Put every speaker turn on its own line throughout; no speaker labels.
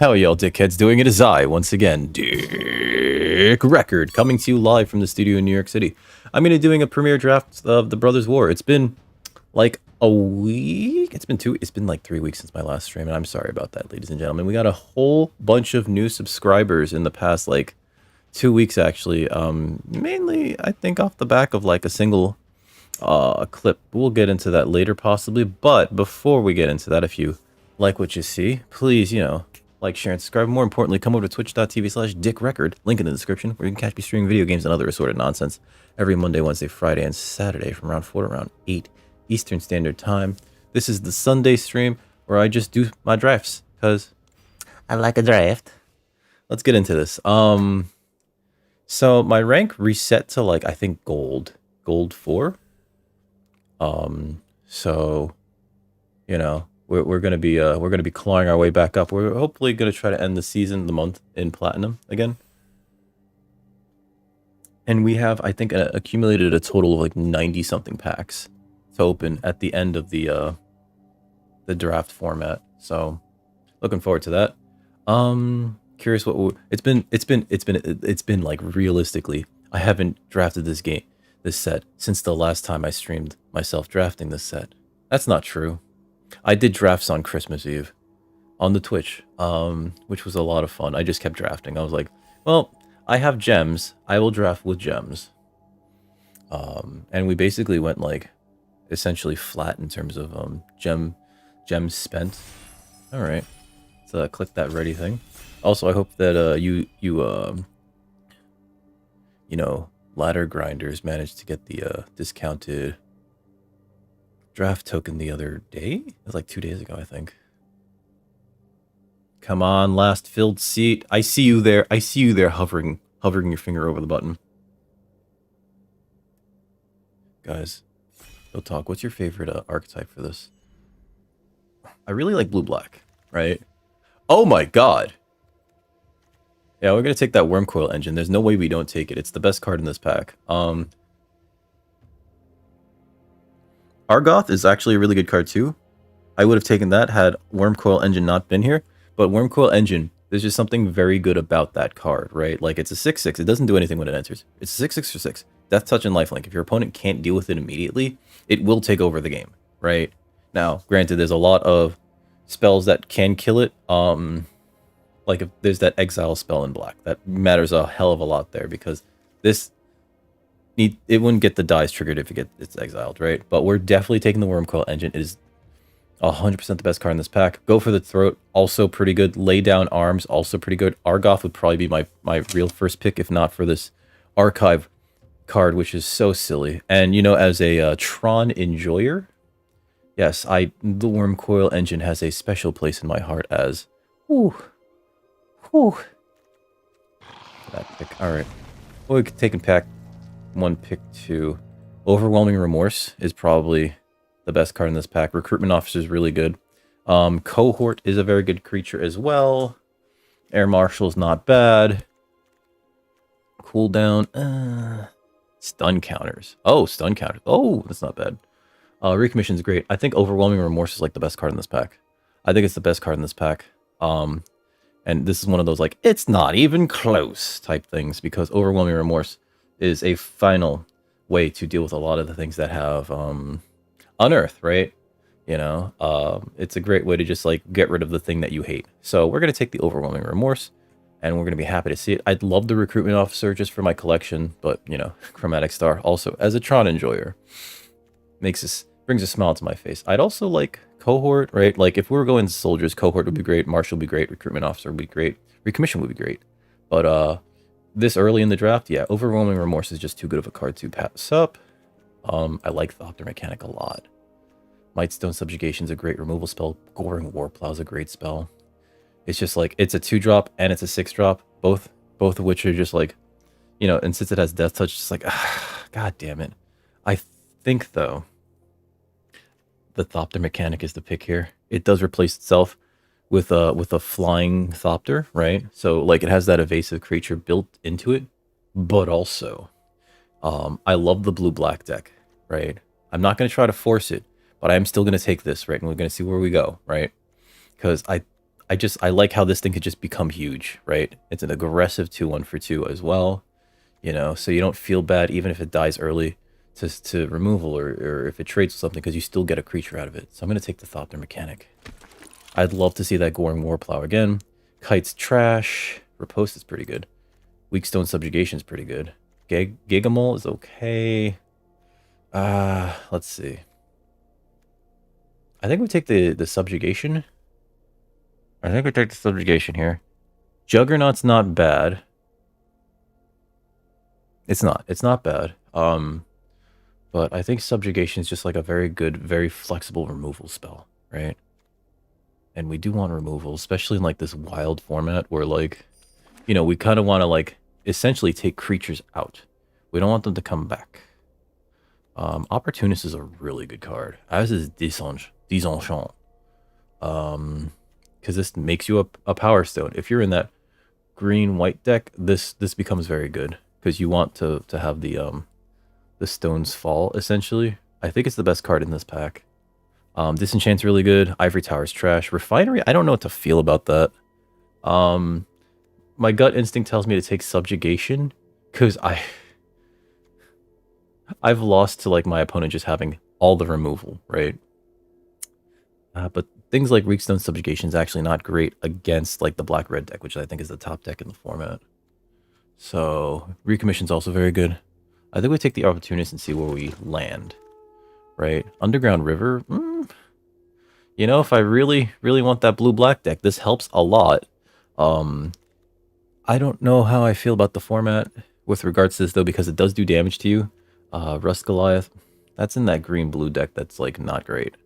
How y'all dickheads doing? It is I, once again, Dick Record, coming to you live from the studio in New York City. I'm going to be doing a premiere draft of The Brothers War. It's been like a week. It's been like 3 weeks since my last stream, and I'm sorry about that, ladies and gentlemen. We got a whole bunch of new subscribers in the past like 2 weeks, actually. Mainly, I think, off the back of like a single clip. We'll get into that later, possibly. But before we get into that, if you like what you see, please, like, share, and subscribe. More importantly, come over to twitch.tv/dickrecord, link in the description, where you can catch me streaming video games and other assorted nonsense every Monday, Wednesday, Friday, and Saturday from around 4 to around 8 Eastern Standard Time. This is the Sunday stream where I just do my drafts, because I like a draft. Let's get into this. So my rank reset to, like, I think gold 4. So, we're gonna be clawing our way back up. We're hopefully gonna try to end the month in platinum again. And we have, I think, accumulated a total of like 90 something packs to open at the end of the draft format. So, looking forward to that. Curious what it's been like, realistically, I haven't drafted this set since the last time I streamed myself drafting this set. That's not true. I did drafts on Christmas Eve on the Twitch, which was a lot of fun. I just kept drafting. I was like, well, I have gems. I will draft with gems. And we basically went like essentially flat in terms of gems spent. All right. So click that ready thing. Also, I hope that you ladder grinders managed to get the discounted draft token the other day. It was like 2 days ago, I think. Come on, last filled seat. I see you there. I see you there hovering your finger over the button. Guys, go talk. What's your favorite archetype for this? I really like blue-black, right? Oh my god! Yeah, we're gonna take that Worm Coil Engine. There's no way we don't take it. It's the best card in this pack. Argoth is actually a really good card too. I would have taken that had Worm Coil Engine not been here. But Worm Coil Engine, there's just something very good about that card, right? Like, it's a 6/6. It doesn't do anything when it enters. It's a 6/6 for 6. Death Touch and Lifelink. If your opponent can't deal with it immediately, it will take over the game, right? Now, granted, there's a lot of spells that can kill it. Like, if there's that Exile spell in black, that matters a hell of a lot there, because it wouldn't get the dies triggered if it's exiled, right? But we're definitely taking the Worm Coil Engine. It is 100% the best card in this pack. Go for the Throat, also pretty good. Lay Down Arms, also pretty good. Argoth would probably be my real first pick, if not for this Archive card, which is so silly. And, as a Tron enjoyer, yes, the Worm Coil Engine has a special place in my heart as... Whew. That pick. Alright. Well, we could take and pack one, pick 2. Overwhelming Remorse is probably the best card in this pack. Recruitment Officer is really good. Cohort is a very good creature as well. Air Marshal is not bad. Cooldown. Stun counters. Oh, stun counters. Oh, that's not bad. Recommission is great. I think Overwhelming Remorse is like the best card in this pack. I think it's the best card in this pack. And this is one of those, like, it's not even close type things, because Overwhelming Remorse is a final way to deal with a lot of the things that have Unearth, right? It's a great way to just, like, get rid of the thing that you hate. So we're going to take the Overwhelming Remorse, and we're going to be happy to see it. I'd love the Recruitment Officer just for my collection, but, Chromatic Star also, as a Tron enjoyer, brings a smile to my face. I'd also like Cohort, right? Like, if we were going soldiers, Cohort would be great, Marshal would be great, Recruitment Officer would be great, Recommission would be great. But this early in the draft, yeah, Overwhelming Remorse is just too good of a card to pass up. I like Thopter Mechanic a lot. Mightstone Subjugation is a great removal spell. Goring Warplow is a great spell. It's just like, it's a 2-drop and it's a 6-drop, both of which are just like, and since it has Death Touch, it's like, god damn it. I think, though, the Thopter Mechanic is the pick here. It does replace itself with a flying Thopter, right? So, like, it has that evasive creature built into it, but also, I love the blue-black deck, right? I'm not going to try to force it, but I am still going to take this, right? And we're going to see where we go, right? Because I like how this thing could just become huge, right? It's an aggressive 2/1 for 2 as well, you know, so you don't feel bad even if it dies early to removal or if it trades with something because you still get a creature out of it. So I'm going to take the Thopter Mechanic. I'd love to see that Goring Warplow again. Kite's trash. Riposte is pretty good. Weakstone Subjugation is pretty good. Gigamole is okay. Let's see. I think we take the Subjugation. I think we take the Subjugation here. Juggernaut's not bad. It's not. It's not bad. But I think Subjugation is just like a very good, very flexible removal spell, right? And we do want removal, especially in like this wild format where like, you know, we kind of want to like essentially take creatures out. We don't want them to come back. Opportunist is a really good card, as is Disenchant. Because this makes you a Power Stone. If you're in that green-white deck, this becomes very good because you want to have the stones fall, essentially. I think it's the best card in this pack. Disenchant's really good. Ivory Tower's trash. Refinery, I don't know what to feel about that. My gut instinct tells me to take Subjugation because I've lost to like my opponent just having all the removal, right? But things like Weakstone Subjugation is actually not great against like the black-red deck, which I think is the top deck in the format. So Recommission's also very good. I think we take the Opportunist and see where we land, right? Underground River, you know, if I really, really want that blue-black deck, this helps a lot. I don't know how I feel about the format with regards to this, though, because it does do damage to you. Rust Goliath, that's in that green-blue deck that's, like, not great.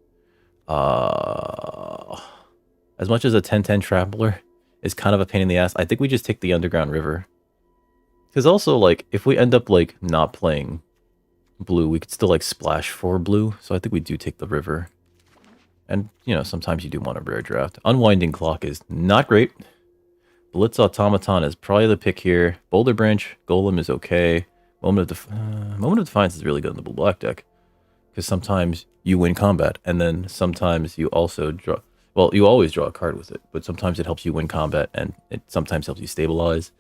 As much as a 10/10 Trampler is kind of a pain in the ass, I think we just take the Underground River. Because also, like, if we end up, like, not playing blue, we could still, like, splash for blue. So I think we do take the river. And, you know, sometimes you do want a rare draft. Unwinding Clock is not great. Blitz Automaton is probably the pick here. Boulder Branch, Golem is okay. Moment of Defiance is really good in the blue-black deck. Because sometimes you win combat, and then sometimes you also draw... Well, you always draw a card with it, but sometimes it helps you win combat, and it sometimes helps you stabilize.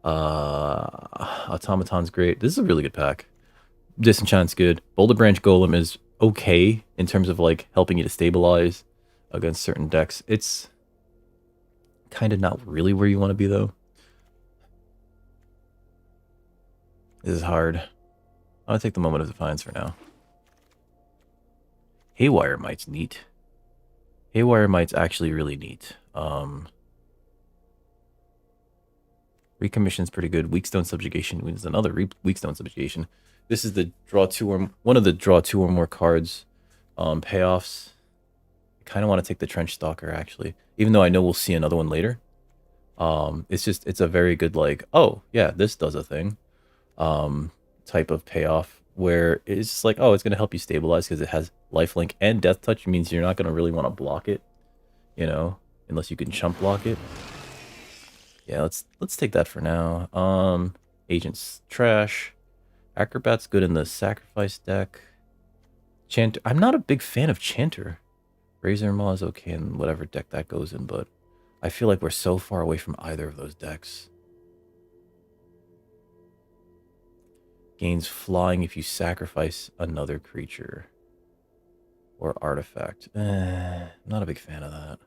Automaton's great. This is a really good pack. Disenchant's good. Boulder Branch Golem is okay in terms of like helping you to stabilize against certain decks. It's kind of not really where you want to be though. This is hard. I'll take the Moment of Defiance for now. Haywire Mite's neat. Haywire Mite's actually really neat. Recommission's pretty good. Weakstone Subjugation is another Weakstone Subjugation. This is the one of the draw 2 or more cards payoffs. I kind of want to take the Trench Stalker actually, even though I know we'll see another one later. It's a very good like, oh yeah, this does a thing type of payoff where it's just like, oh, it's gonna help you stabilize because it has lifelink and death touch. Means you're not gonna really want to block it, you know, unless you can chump block it. Yeah, let's take that for now. Agent's trash. Acrobat's good in the sacrifice deck. Chanter, I'm not a big fan of Chanter. Razor Maw is okay in whatever deck that goes in, but I feel like we're so far away from either of those decks. Gains flying if you sacrifice another creature or artifact. Not a big fan of that.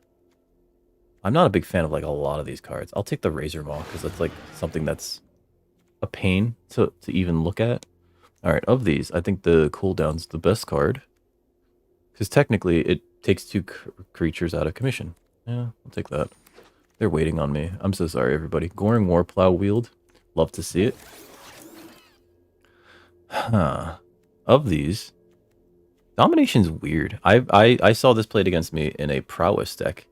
I'm not a big fan of like a lot of these cards. I'll take the Razor Maw because that's like something that's a pain to even look at. All right, of these, I think the cooldown's the best card because technically it takes 2 creatures out of commission. Yeah, I'll take that. They're waiting on me. I'm so sorry, everybody. Goring Warplow Wield. Love to see it. Huh. Of these, Domination's weird. I saw this played against me in a Prowess deck,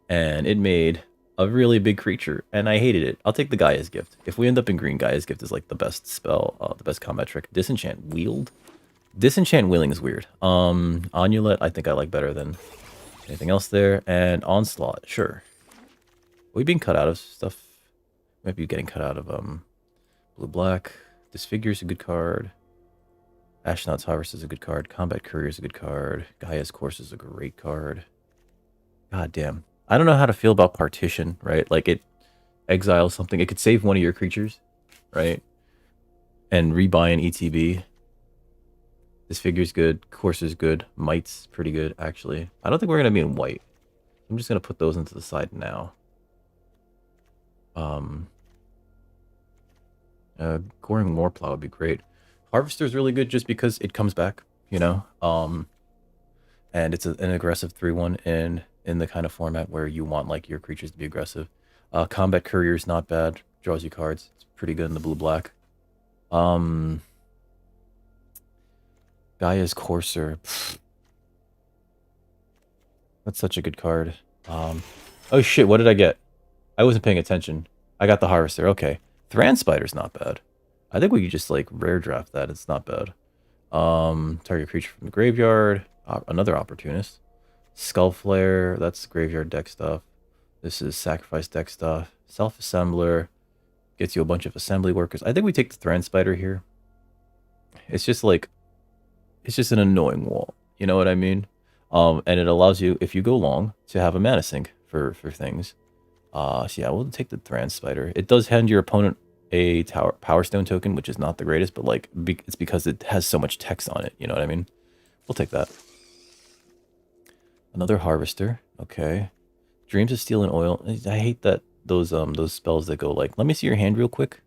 and it made a really big creature, and I hated it. I'll take the Gaia's Gift. If we end up in green, Gaia's Gift is like the best spell, the best combat trick. Disenchant Wield. Disenchant Wheeling is weird. Onulet, I think I like better than anything else there. And Onslaught, sure. Are we being cut out of stuff? Might be getting cut out of blue-black. Disfigure's a good card. Astronaut's Harvest is a good card. Combat Courier is a good card. Gaia's Course is a great card. God damn. I don't know how to feel about partition, right? Like it exiles something. It could save one of your creatures, right? And rebuy an ETB. This figure's good. Courser's good. Might's pretty good, actually. I don't think we're going to be in white. I'm just going to put those into the side now. Goring Warplow would be great. Harvester's really good just because it comes back, you know? And it's an aggressive 3-1 in the kind of format where you want like your creatures to be aggressive. Combat Courier's not bad. Draws you cards. It's pretty good in the blue-black. Gaia's Courser. Pfft. That's such a good card. Oh shit, what did I get? I wasn't paying attention. I got the Harvester. Okay. Thran Spider's not bad. I think we could just like rare draft that. It's not bad. Target creature from the graveyard. Another opportunist. Skull Flare. That's graveyard deck stuff. This is sacrifice deck stuff. Self-assembler. Gets you a bunch of assembly workers. I think we take the Thran Spider here. It's just like, it's just an annoying wall. You know what I mean? And it allows you, if you go long, to have a mana sink for things. So yeah, we'll take the Thran Spider. It does hand your opponent a Power Stone token, which is not the greatest, but like it's because it has so much text on it. You know what I mean? We'll take that. Another Harvester. Okay. Dreams of Steel and Oil. I hate that those spells that go like, let me see your hand real quick.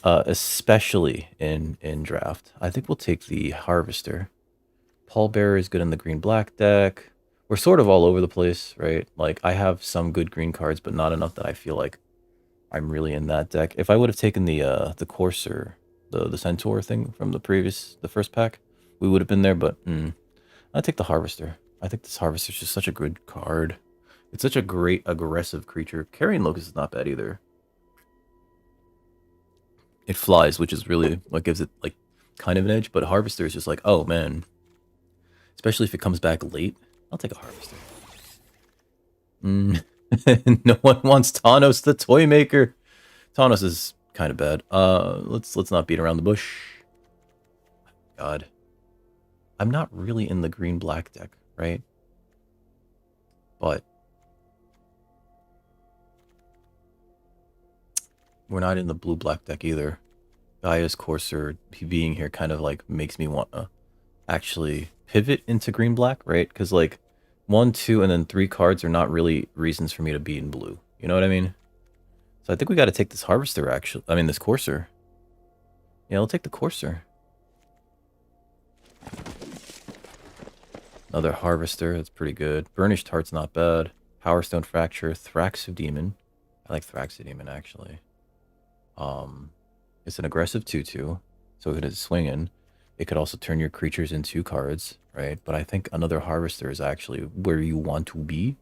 Especially in draft. I think we'll take the Harvester. Pallbearer is good in the green-black deck. We're sort of all over the place, right? Like, I have some good green cards, but not enough that I feel like I'm really in that deck. If I would have taken the Courser, the Centaur thing from the first pack, we would have been there, but I take the Harvester. I think this Harvester is just such a good card. It's such a great aggressive creature. Carrion Locust is not bad either. It flies, which is really what gives it like kind of an edge, but Harvester is just like, oh man. Especially if it comes back late. I'll take a Harvester. No one wants Thanos the Toy Maker. Thanos is kind of bad. Let's not beat around the bush. God. I'm not really in the green-black deck, right? But we're not in the blue-black deck either. Gaia's Courser being here kind of like makes me want to actually pivot into green-black, right? Because like 1, 2, and then 3 cards are not really reasons for me to be in blue. You know what I mean? So I think we got to take this Harvester, actually. I mean, this Courser. Yeah, I'll take the Courser. Another Harvester. That's pretty good. Burnished Heart's not bad. Power Stone Fracture. Thraxodemon. I like Thraxodemon, actually. It's an aggressive 2/2, so it is swinging. It could also turn your creatures into cards, right? But I think another Harvester is actually where you want to be.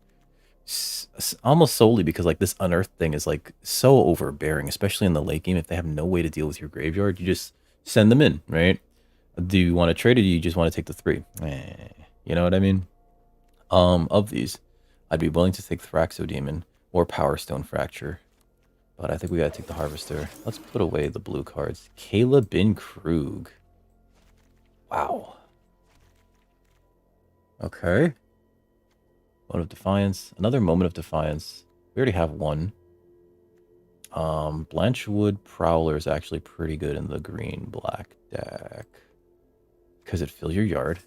Almost solely because like this Unearth thing is like so overbearing, especially in the late game. If they have no way to deal with your graveyard, you just send them in, right? Do you want to trade it, or do you just want to take the 3? You know what I mean? Of these, I'd be willing to take Thraxodemon or Power Stone Fracture. But I think we gotta take the Harvester. Let's put away the blue cards. Kayla Bin Krug. Wow. Okay. Moment of Defiance. Another Moment of Defiance. We already have one. Blanchwood Prowler is actually pretty good in the green-black deck. Because it fills your yard.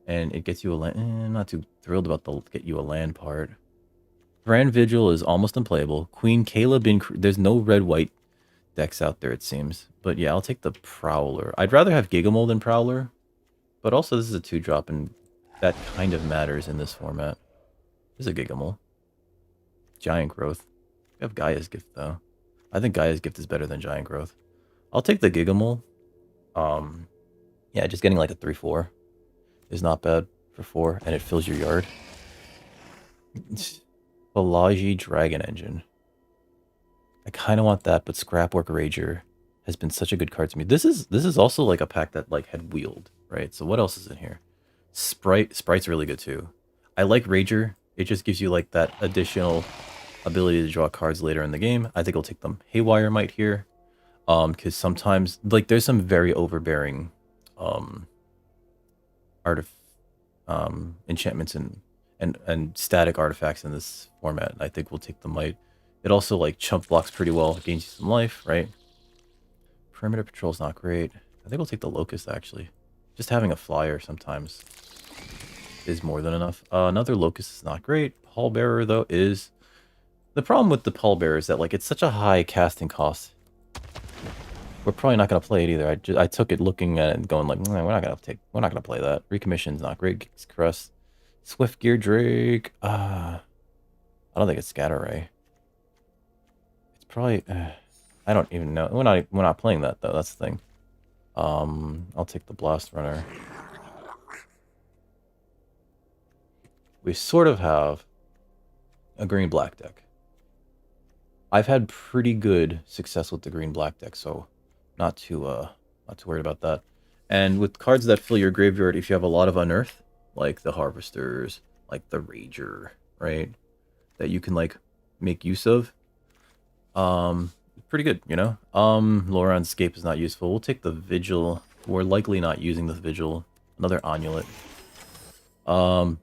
And it gets you a land. I'm not too thrilled about the get you a land part. Grand Vigil is almost unplayable. Queen Kayla Bin Krug. There's no red-white decks out there, it seems. But yeah, I'll take the Prowler. I'd rather have Gigamole than Prowler. But also, this is a 2-drop, and that kind of matters in this format. This is a Gigamole. Giant Growth. We have Gaia's Gift, though. I think Gaia's Gift is better than Giant Growth. I'll take the Gigamole. Yeah, just getting like a 3/4 is not bad for 4, and it fills your yard. Balaji Dragon Engine. I kind of want that, but Scrapwork Rager has been such a good card to me. This is also like a pack that like had wheeled, right? So what else is in here? Sprite's really good too. I like Rager. It just gives you like that additional ability to draw cards later in the game. I think I'll take them. Haywire Might here. Because sometimes like there's some very overbearing enchantments and static artifacts in this format. I think we'll take the Might. It also like chump blocks pretty well, gains you some life, right? Perimeter patrol's not great. I think we'll take the Locust actually. Just having a flyer sometimes is more than enough. Another Locust is not great. Pallbearer though is the problem with the Pallbearer is that like it's such a high casting cost. We're probably not gonna play it either. I took it looking at it and going like, we're not gonna play that. Recommission's not great. Geeks Crest, Swift Gear Drake. I don't think it's Scatter Ray. It's probably. I don't even know. We're not playing that though. That's the thing. I'll take the Blast Runner. We sort of have a green-black deck. I've had pretty good success with the green-black deck, so not too worried about that. And with cards that fill your graveyard, if you have a lot of Unearth, like the Harvesters, like the Rager, right, that you can like make use of, pretty good, you know. Loran's Escape is not useful. We'll take the Vigil. We're likely not using the Vigil. Another Amulet. Well,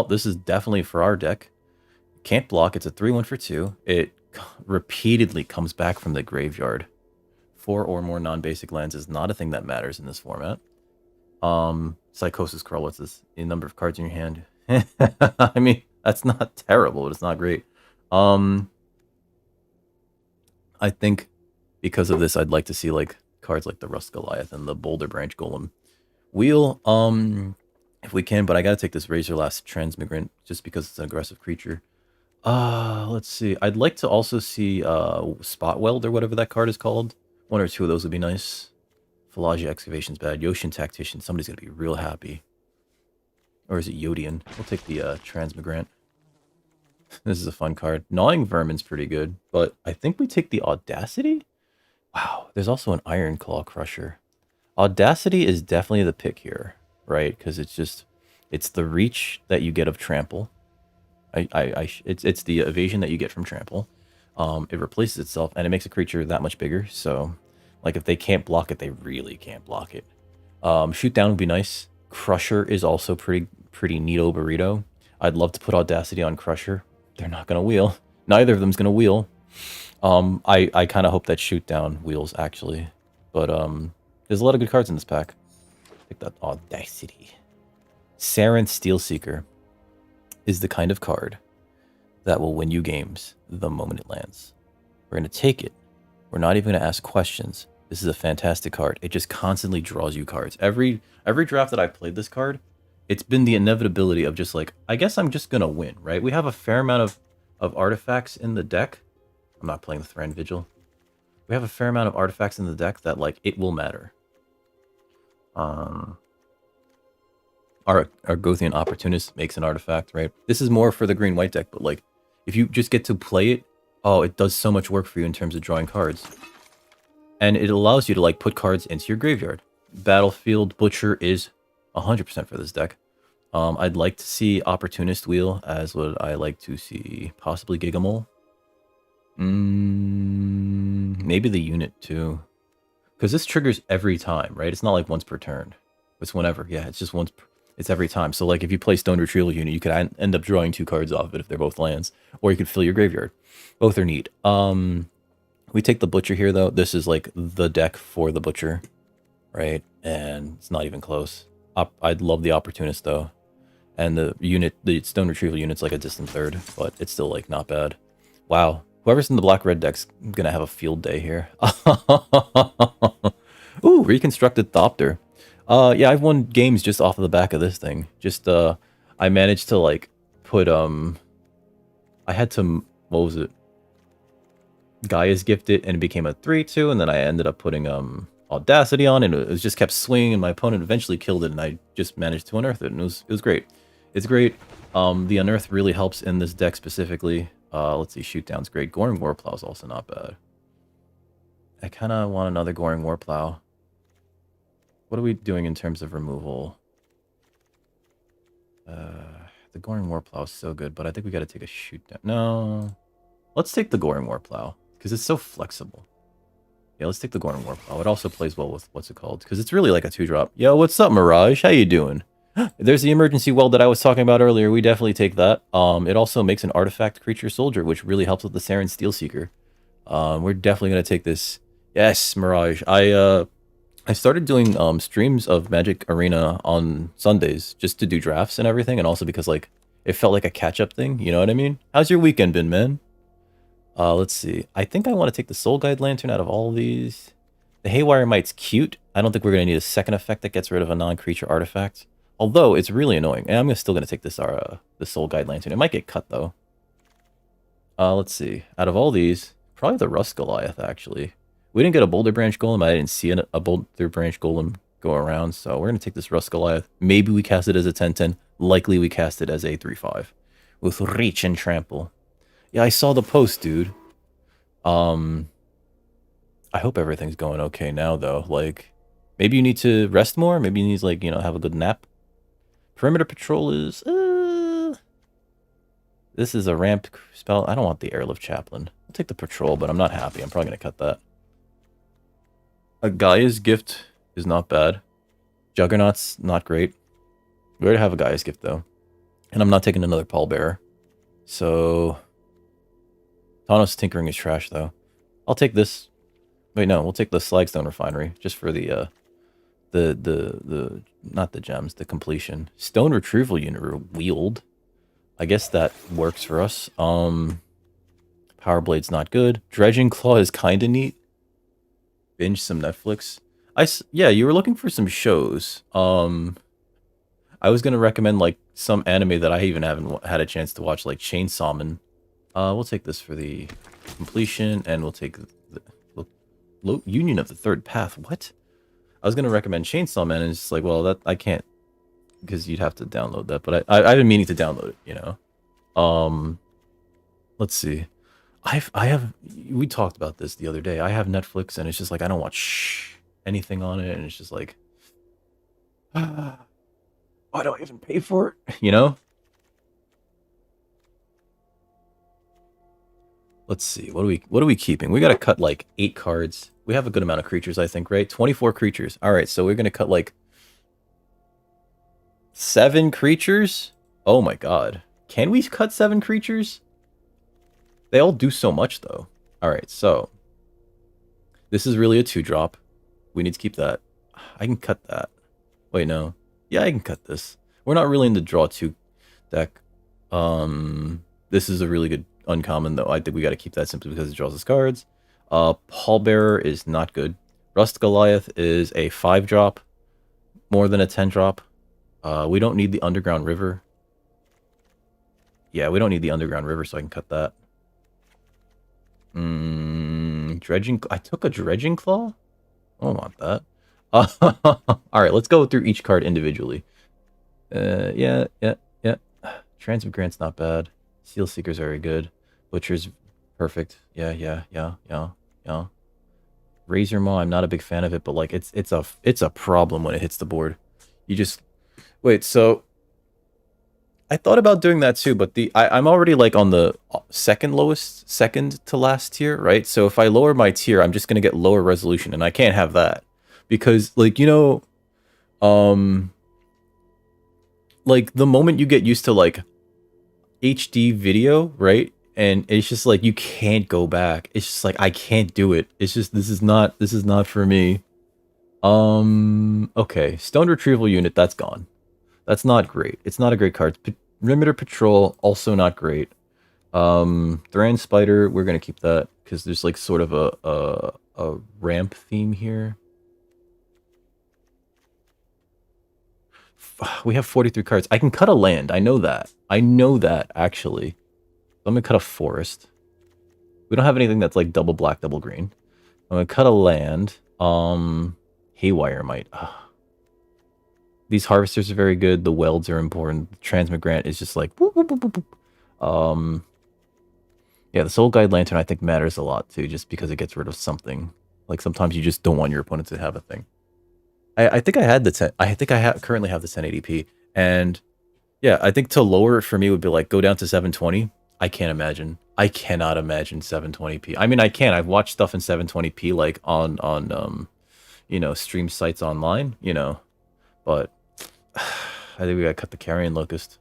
this is definitely for our deck. Can't block. It's a 3/1 for 2. It repeatedly comes back from the graveyard. 4 or more non-basic lands is not a thing that matters in this format. Psychosis Crawl, what's this? A number of cards in your hand. I mean, that's not terrible, but it's not great. I think because of this, I'd like to see like cards like the Rust Goliath and the Boulder Branch Golem. Wheel, if we can, but I gotta take this Razorlast Transmigrant just because it's an aggressive creature. Let's see. I'd like to also see Spot Weld or whatever that card is called. 1 or 2 of those would be nice. Phalangia Excavation's bad. Yoshin Tactician. Somebody's gonna be real happy. Or is it Yodian? We'll take the Transmigrant. This is a fun card. Gnawing Vermin's pretty good, but I think we take the Audacity? Wow, there's also an Iron Claw Crusher. Audacity is definitely the pick here, right? Because it's the reach that you get of Trample. It's the evasion that you get from Trample. It replaces itself, and it makes a creature that much bigger, so like if they can't block it, they really can't block it. Shoot Down would be nice. Crusher is also pretty neato burrito. I'd love to put Audacity on Crusher. They're not gonna wheel. Neither of them's gonna wheel. I kind of hope that Shoot Down wheels actually, but there's a lot of good cards in this pack. Take that Audacity. Saren Steelseeker is the kind of card that will win you games the moment it lands. We're going to take it. We're not even going to ask questions. This is a fantastic card. It just constantly draws you cards. Every draft that I've played this card, it's been the inevitability of just like, I guess I'm just going to win, right? We have a fair amount of artifacts in the deck. I'm not playing the Thran Vigil. We have a fair amount of artifacts in the deck that like it will matter. Our Gothian Opportunist makes an artifact, right? This is more for the green-white deck, but like, if you just get to play it, oh, it does so much work for you in terms of drawing cards. And it allows you to like put cards into your graveyard. Battlefield Butcher is 100% for this deck. I'd like to see Opportunist Wheel, as would I like to see possibly Gigamole. Maybe the unit too. Because this triggers every time, right? It's not like once per turn. It's whenever. Yeah, it's just once per... It's every time. So like if you play Stone Retrieval Unit, you could end up drawing 2 cards off of it if they're both lands. Or you could fill your graveyard. Both are neat. We take the Butcher here though. This is like the deck for the Butcher. Right? And it's not even close. I'd love the Opportunist though. And the Stone Retrieval Unit's like a distant third. But it's still like not bad. Wow. Whoever's in the black-red deck's gonna have a field day here. Ooh, Reconstructed Thopter. Yeah, I've won games just off of the back of this thing. Just, I managed to, like, put, I had to, what was it? Gaia's Gift it, and it became a 3/2, and then I ended up putting, Audacity on, and it was just kept swinging, and my opponent eventually killed it, and I just managed to unearth it, and it was great. It's great. The unearth really helps in this deck specifically. Let's see, Shoot Down's great. Goring Warplow is also not bad. I kind of want another Goring Warplow. What are we doing in terms of removal? The Goring Warplow is so good, but I think we got to take a Shoot Down. No. Let's take the Goring Warplow, because it's so flexible. Yeah, let's take the Goring Warplow. It also plays well with, what's it called? Because it's really like a 2-drop. Yo, what's up, Mirage? How you doing? There's the emergency weld that I was talking about earlier. We definitely take that. It also makes an artifact creature soldier, which really helps with the Saren Steelseeker. We're definitely gonna take this. Yes, Mirage. I started doing streams of Magic Arena on Sundays just to do drafts and everything, and also because like it felt like a catch-up thing. You know what I mean? How's your weekend been, man? Let's see. I think I want to take the Soul Guide Lantern out of all these. The Haywire Mite's cute. I don't think we're going to need a second effect that gets rid of a non-creature artifact. Although, it's really annoying. And I'm still going to take this the Soul Guide Lantern. It might get cut, though. Let's see. Out of all these, probably the Rust Goliath, actually. We didn't get a Boulder Branch Golem. I didn't see a Boulder Branch Golem go around. So we're going to take this Rust Goliath. Maybe we cast it as a 10-10. Likely we cast it as a 3-5. With Reach and Trample. Yeah, I saw the post, dude. I hope everything's going okay now, though. Like, maybe you need to rest more. Maybe you need to, like, you know, have a good nap. Perimeter Patrol is... This is a ramp spell. I don't want the Airlift Chaplain. I'll take the Patrol, but I'm not happy. I'm probably going to cut that. A Gaia's Gift is not bad. Juggernaut's not great. We already have a Gaia's Gift, though. And I'm not taking another Pallbearer. So... Thanos Tinkering is trash, though. I'll take this. Wait, no, we'll take the Slagstone Refinery, just for the not the gems, the completion. Stone Retrieval Unit Wield. I guess that works for us. Power Blade's not good. Dredging Claw is kind of neat. Binge some Netflix. Yeah, you were looking for some shows. I was gonna recommend like some anime that I even haven't had a chance to watch, like Chainsaw Man. We'll take this for the completion, and we'll take the Union of the Third Path. What? I was gonna recommend Chainsaw Man, and it's just like, well, that I can't, because you'd have to download that. But I've been meaning to download it, you know. Let's see. We talked about this the other day. I have Netflix, and it's just like I don't watch anything on it, and it's just like, why do I even pay for it? You know. Let's see. What are we keeping? We got to cut like 8 cards. We have a good amount of creatures, I think, right? 24 creatures. All right, so we're going to cut like 7 creatures? Oh my god. Can we cut 7 creatures? They all do so much, though. All right, so this is really a 2-drop. We need to keep that. I can cut that. Wait, no. Yeah, I can cut this. We're not really in the draw 2 deck. This is a really good uncommon, though. I think we got to keep that simply because it draws us cards. Pallbearer is not good. Rust Goliath is a 5-drop, more than a 10-drop. We don't need the Underground River. Yeah, we don't need the Underground River, so I can cut that. Dredging. I took a Dredging Claw? I don't want that. Alright, let's go through each card individually. Yeah. Transmigrant's not bad. Seal Seeker's very good. Butcher's perfect. Yeah. Razor Maw, I'm not a big fan of it, but like it's a problem when it hits the board. You just wait. So I thought about doing that too, but I'm already like on the second to last tier, right? So if I lower my tier, I'm just gonna get lower resolution, and I can't have that because, like, you know, like the moment you get used to like HD video, right? And it's just like you can't go back. It's just like I can't do it. It's just this is not for me. Okay, Stone Retrieval Unit, that's gone. That's not great. It's not a great card. Perimeter Patrol, also not great. Thran Spider, we're gonna keep that because there's like sort of a ramp theme here. We have 43 cards. I can cut a land. I know that. Actually. I'm gonna cut a forest. We don't have anything that's like double black, double green. I'm gonna cut a land. Haywire Mite. These harvesters are very good. The welds are important. The Transmigrant is just like whoop, whoop, whoop, whoop. Yeah, the Soul Guide Lantern I think matters a lot too, just because it gets rid of something. Like sometimes you just don't want your opponent to have a thing. I think I had the 10. I think I currently have the 1080p, and yeah, I think to lower it for me would be like go down to 720. I can't imagine. I cannot imagine 720p. I mean, I can. I've watched stuff in 720p like on you know, stream sites online, you know, but I think we gotta cut the Carrion Locust.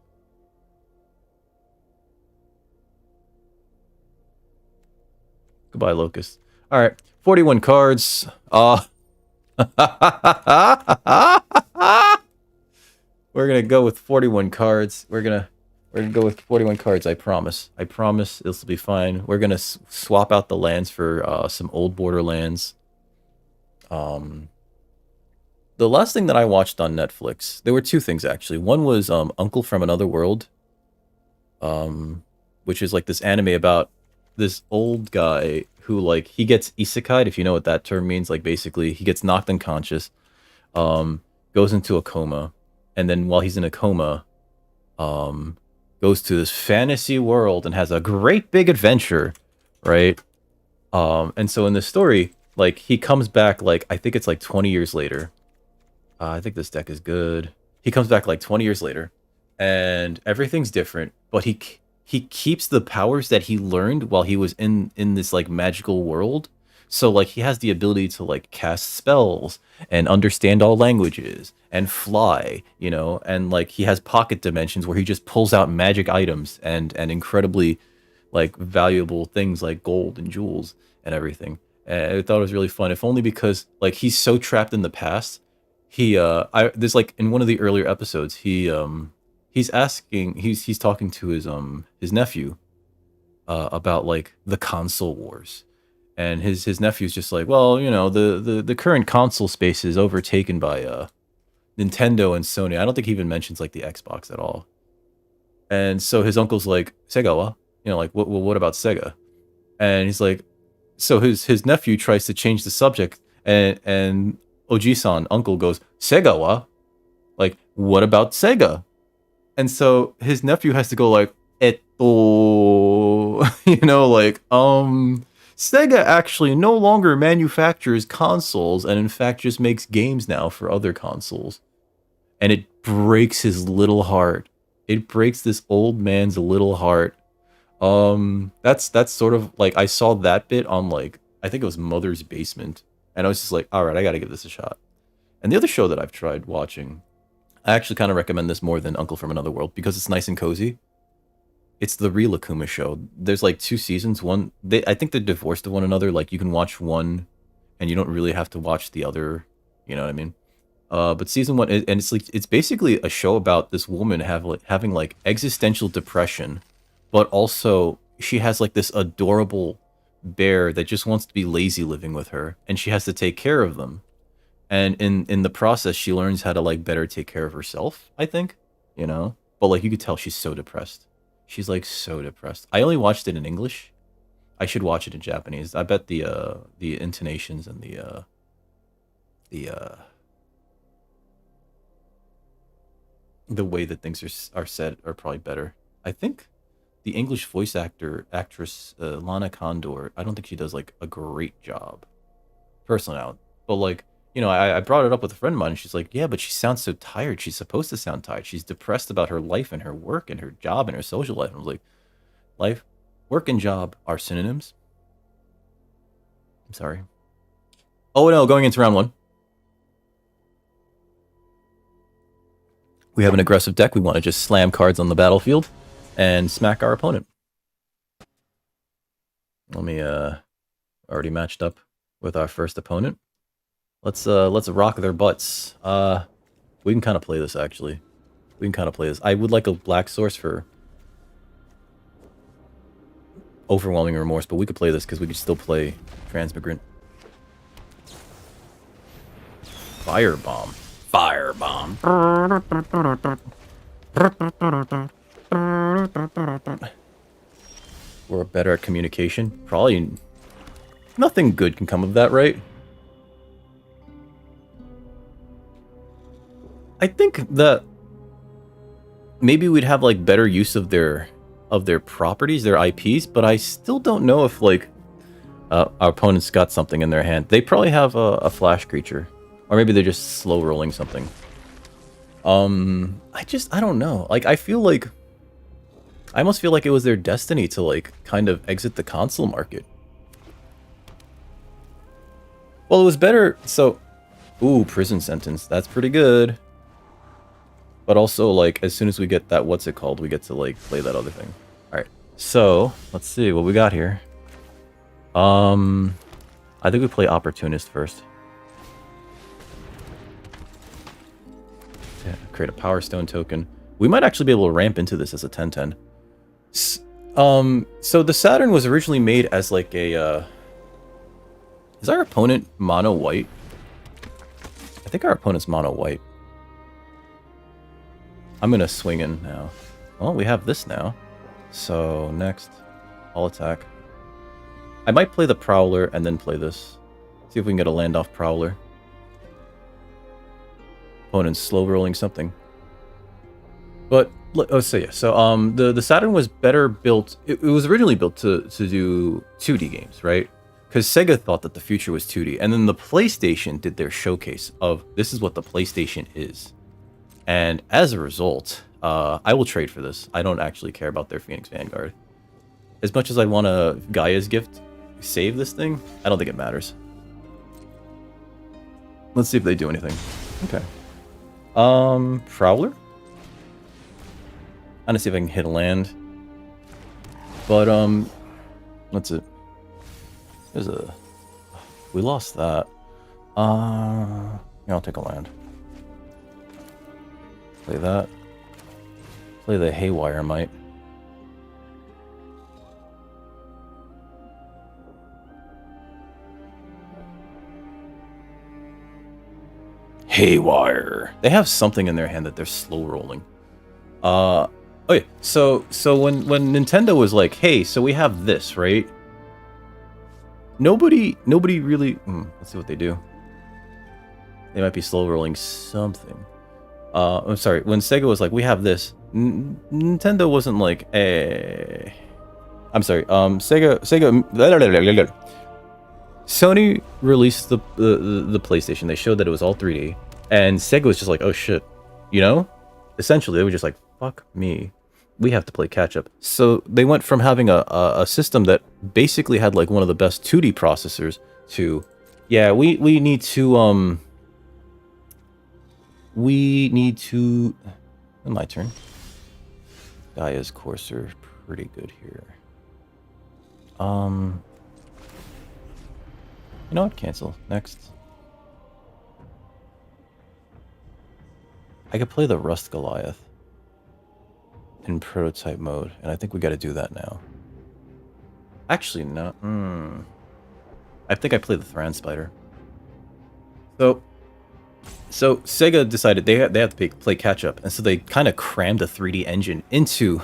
Goodbye, Locust. Alright, 41 cards. We're gonna go with 41 cards. We're gonna go with 41 cards. I promise. I promise this will be fine. We're gonna swap out the lands for some old Borderlands. The last thing that I watched on Netflix, there were two things actually. One was Uncle from Another World, which is like this anime about this old guy who like he gets isekai'd, if you know what that term means. Like basically he gets knocked unconscious, goes into a coma, and then while he's in a coma, goes to this fantasy world and has a great big adventure, right? And so in this story, like he comes back like I think it's like 20 years later. I think this deck is good. He comes back like 20 years later, and everything's different, but he keeps the powers that he learned while he was in this like magical world. So like he has the ability to like cast spells and understand all languages and fly, you know, and like he has pocket dimensions where he just pulls out magic items and incredibly like valuable things like gold and jewels and everything. And I thought it was really fun, if only because like he's so trapped in the past. There's like in one of the earlier episodes, he's talking to his nephew about like the console wars, and his nephew's just like, well, you know, the current console space is overtaken by Nintendo and Sony. I don't think he even mentions like the Xbox at all. And so his uncle's like, Sega wa? You know, like what about Sega? And he's like, so his nephew tries to change the subject, and Oji-san, uncle, goes, Sega wa? Like, what about Sega? And so his nephew has to go like, you know, like, Sega actually no longer manufactures consoles and in fact just makes games now for other consoles. And it breaks his little heart. It breaks this old man's little heart. That's sort of like, I saw that bit on like, I think it was Mother's Basement. And I was just like, all right, I got to give this a shot. And the other show that I've tried watching, I actually kind of recommend this more than Uncle from Another World because it's nice and cozy. It's the Real Akuma show. There's like 2 seasons. I think they're divorced of one another. Like you can watch one and you don't really have to watch the other. You know what I mean? But season 1, and it's like, it's basically a show about this woman having like existential depression, but also she has like this adorable bear that just wants to be lazy living with her, and she has to take care of them. And in the process, she learns how to like better take care of herself, I think, you know. But like you could tell she's so depressed. She's like so depressed. I only watched it in English. I should watch it in Japanese. I bet the intonations and the way that things are said are probably better. I think the English voice actress Lana Condor, I don't think she does like a great job, personally. But like, you know, I brought it up with a friend of mine, and she's like, yeah, but she sounds so tired. She's supposed to sound tired. She's depressed about her life and her work and her job and her social life. And I was like, life, work, and job are synonyms. I'm sorry. Oh no, going into round 1. We have an aggressive deck. We want to just slam cards on the battlefield and smack our opponent. Let me already matched up with our first opponent. Let's rock their butts. We can kind of play this actually. We can kind of play this. I would like a black source for Overwhelming Remorse, but we could play this because we could still play Transmigrant. Firebomb. Firebomb. We're better at communication. Probably nothing good can come of that, right? I think that maybe we'd have like better use of their properties, their IPs, but I still don't know if like our opponents got something in their hand. They probably have a flash creature, or maybe they're just slow rolling something. I don't know. Like I almost feel like it was their destiny to like kind of exit the console market. Well, it was better. So, ooh, prison sentence. That's pretty good. But also, like, as soon as we get that, what's it called, we get to, like, play that other thing. Alright, so, let's see what we got here. I think we play Opportunist first. Yeah, create a Power Stone token. We might actually be able to ramp into this as a 10-10. So the Saturn was originally made as, like, a, Is our opponent mono white? I think our opponent's mono white. I'm gonna swing in now. Well, we have this now. So next, I'll attack. I might play the Prowler and then play this. See if we can get a land off Prowler. Opponent's slow rolling something. But let's say yeah. So the Saturn was better built. It was originally built to do 2D games, right? Because Sega thought that the future was 2D, and then the PlayStation did their showcase of this is what the PlayStation is. And as a result, I will trade for this. I don't actually care about their Phoenix Vanguard. As much as I want a Gaia's Gift save this thing, I don't think it matters. Let's see if they do anything. Okay. Prowler? I'm gonna see if I can hit a land. But, what's it? There's a... We lost that. Yeah, I'll take a land. Play that. Play the Haywire Might. Haywire. They have something in their hand that they're slow rolling. Oh yeah. So when Nintendo was like, hey, so we have this, right? Nobody really. Let's see what they do. They might be slow rolling something. I'm sorry. When Sega was like, we have this, Nintendo wasn't like, eh. I'm sorry. Sega. Sony released the PlayStation. They showed that it was all 3D, and Sega was just like, oh shit, you know. Essentially, they were just like, fuck me. We have to play catch up. So they went from having a system that basically had like one of the best 2D processors to, yeah, we need to my turn. Gaia's Courser, pretty good here. You know what? Cancel. Next. I could play the Rust Goliath in prototype mode, and I think we got to do that now. Actually, no. I think I play the Thran Spider. So Sega decided they have to play catch up, and so they kind of crammed a 3D engine into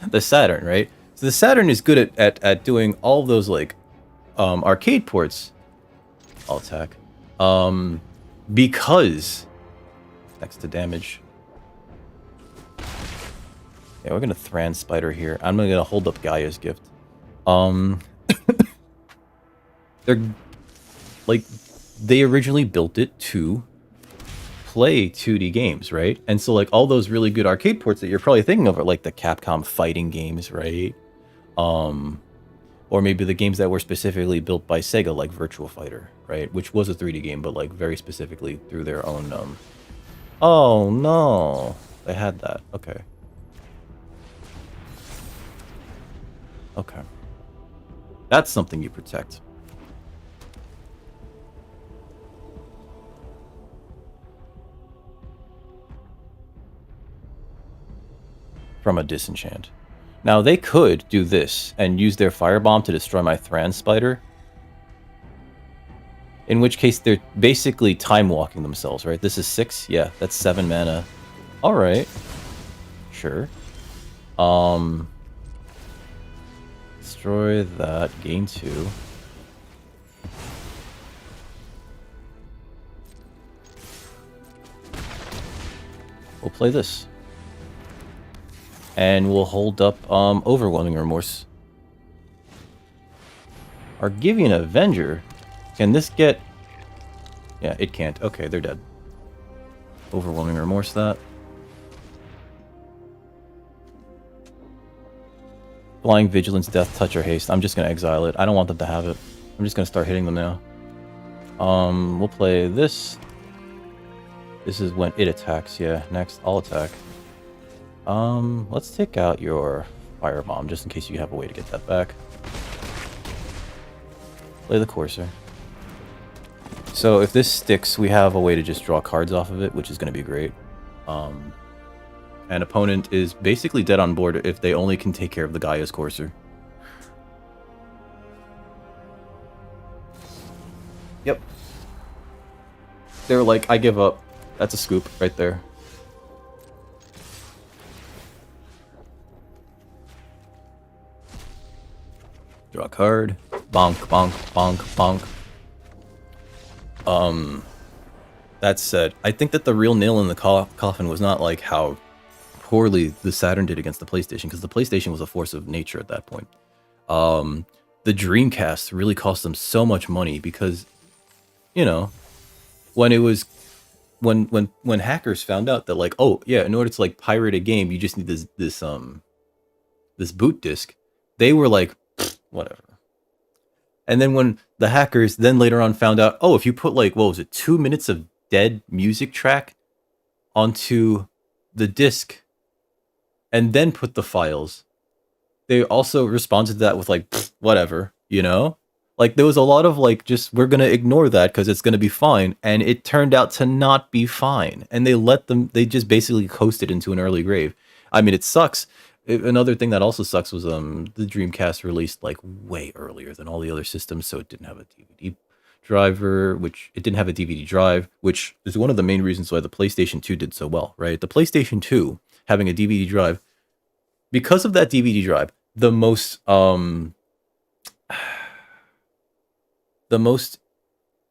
the Saturn, right? So the Saturn is good at doing all of those like arcade ports. I'll attack. Because next to damage. Yeah, we're gonna Thran Spider here. I'm gonna hold up Gaia's Gift. They're like they originally built it to play 2D games, right? And so like all those really good arcade ports that you're probably thinking of are like the Capcom fighting games, right? Or maybe the games that were specifically built by Sega, like Virtua Fighter, right? Which was a 3D game, but like very specifically through their own. Oh no, they had that. Okay. Okay. That's something you protect. From a disenchant. Now, they could do this and use their Firebomb to destroy my Thran Spider. In which case, they're basically time-walking themselves, right? This is 6? Yeah, that's 7 mana. Alright. Sure. Destroy that. Gain 2. We'll play this. And we'll hold up Overwhelming Remorse. Argivian Avenger? Can this get... Yeah, it can't. Okay, they're dead. Overwhelming Remorse that. Flying Vigilance, Death, Touch, or Haste. I'm just going to exile it. I don't want them to have it. I'm just going to start hitting them now. We'll play this. This is when it attacks. Yeah, next, I'll attack. Let's take out your firebomb just in case you have a way to get that back. Play the Courser. So if this sticks, we have a way to just draw cards off of it, which is going to be great. An opponent is basically dead on board if they only can take care of the Gaia's Courser. Yep. They're like, I give up. That's a scoop right there. Draw a card. Bonk, bonk, bonk, bonk. That said, I think that the real nail in the coffin was not like how poorly the Saturn did against the PlayStation, because the PlayStation was a force of nature at that point. The Dreamcast really cost them so much money because, you know, when it was when hackers found out that like, oh yeah, in order to like pirate a game, you just need this boot disk, they were like, whatever. And then when the hackers then later on found out, oh, if you put like, what was it, 2 minutes of dead music track onto the disc and then put the files, they also responded to that with like, whatever, you know? Like there was a lot of like, just, we're going to ignore that because it's going to be fine. And it turned out to not be fine. And they just basically coasted into an early grave. I mean, it sucks. Another thing that also sucks was the Dreamcast released like way earlier than all the other systems, so it didn't have a DVD driver, which it didn't have a DVD drive, which is one of the main reasons why the PlayStation 2 did so well, right? The PlayStation 2 having a DVD drive, because of that DVD drive, the most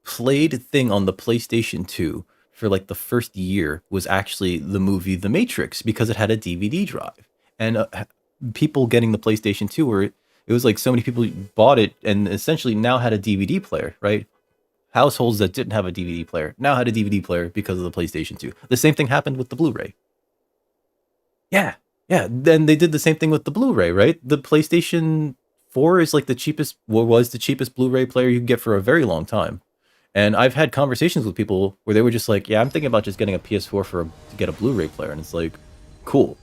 played thing on the PlayStation 2 for like the first year was actually the movie The Matrix, because it had a DVD drive. And people getting the PlayStation 2 were, it was like so many people bought it and essentially now had a DVD player, right? Households that didn't have a DVD player now had a DVD player because of the PlayStation 2. The same thing happened with the Blu-ray. Yeah. Then they did the same thing with the Blu-ray, right? The PlayStation 4 is like the cheapest, was the cheapest Blu-ray player you could get for a very long time. And I've had conversations with people where they were just like, yeah, I'm thinking about just getting a PS4 to get a Blu-ray player. And it's like, cool.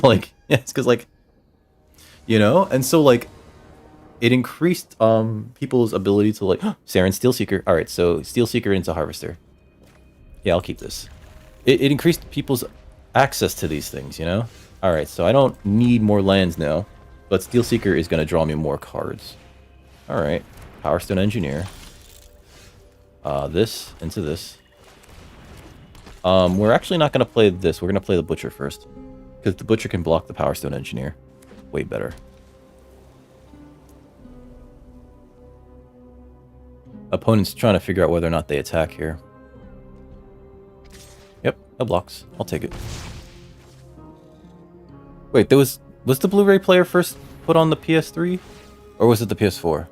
Like, yeah, it's because like, you know, and so like it increased people's ability to like, Saren Steelseeker. All right, so Steelseeker into Harvester. Yeah, I'll keep this. It increased people's access to these things, you know. All right, so I don't need more lands now, but Steelseeker is going to draw me more cards. All right, Power Stone Engineer. This into this. We're actually not going to play this. We're going to play the Butcher first, because the Butcher can block the Power Stone Engineer way better. Opponent's trying to figure out whether or not they attack here. Yep, that blocks. I'll take it. Wait, was the Blu-ray player first put on the PS3? Or was it the PS4?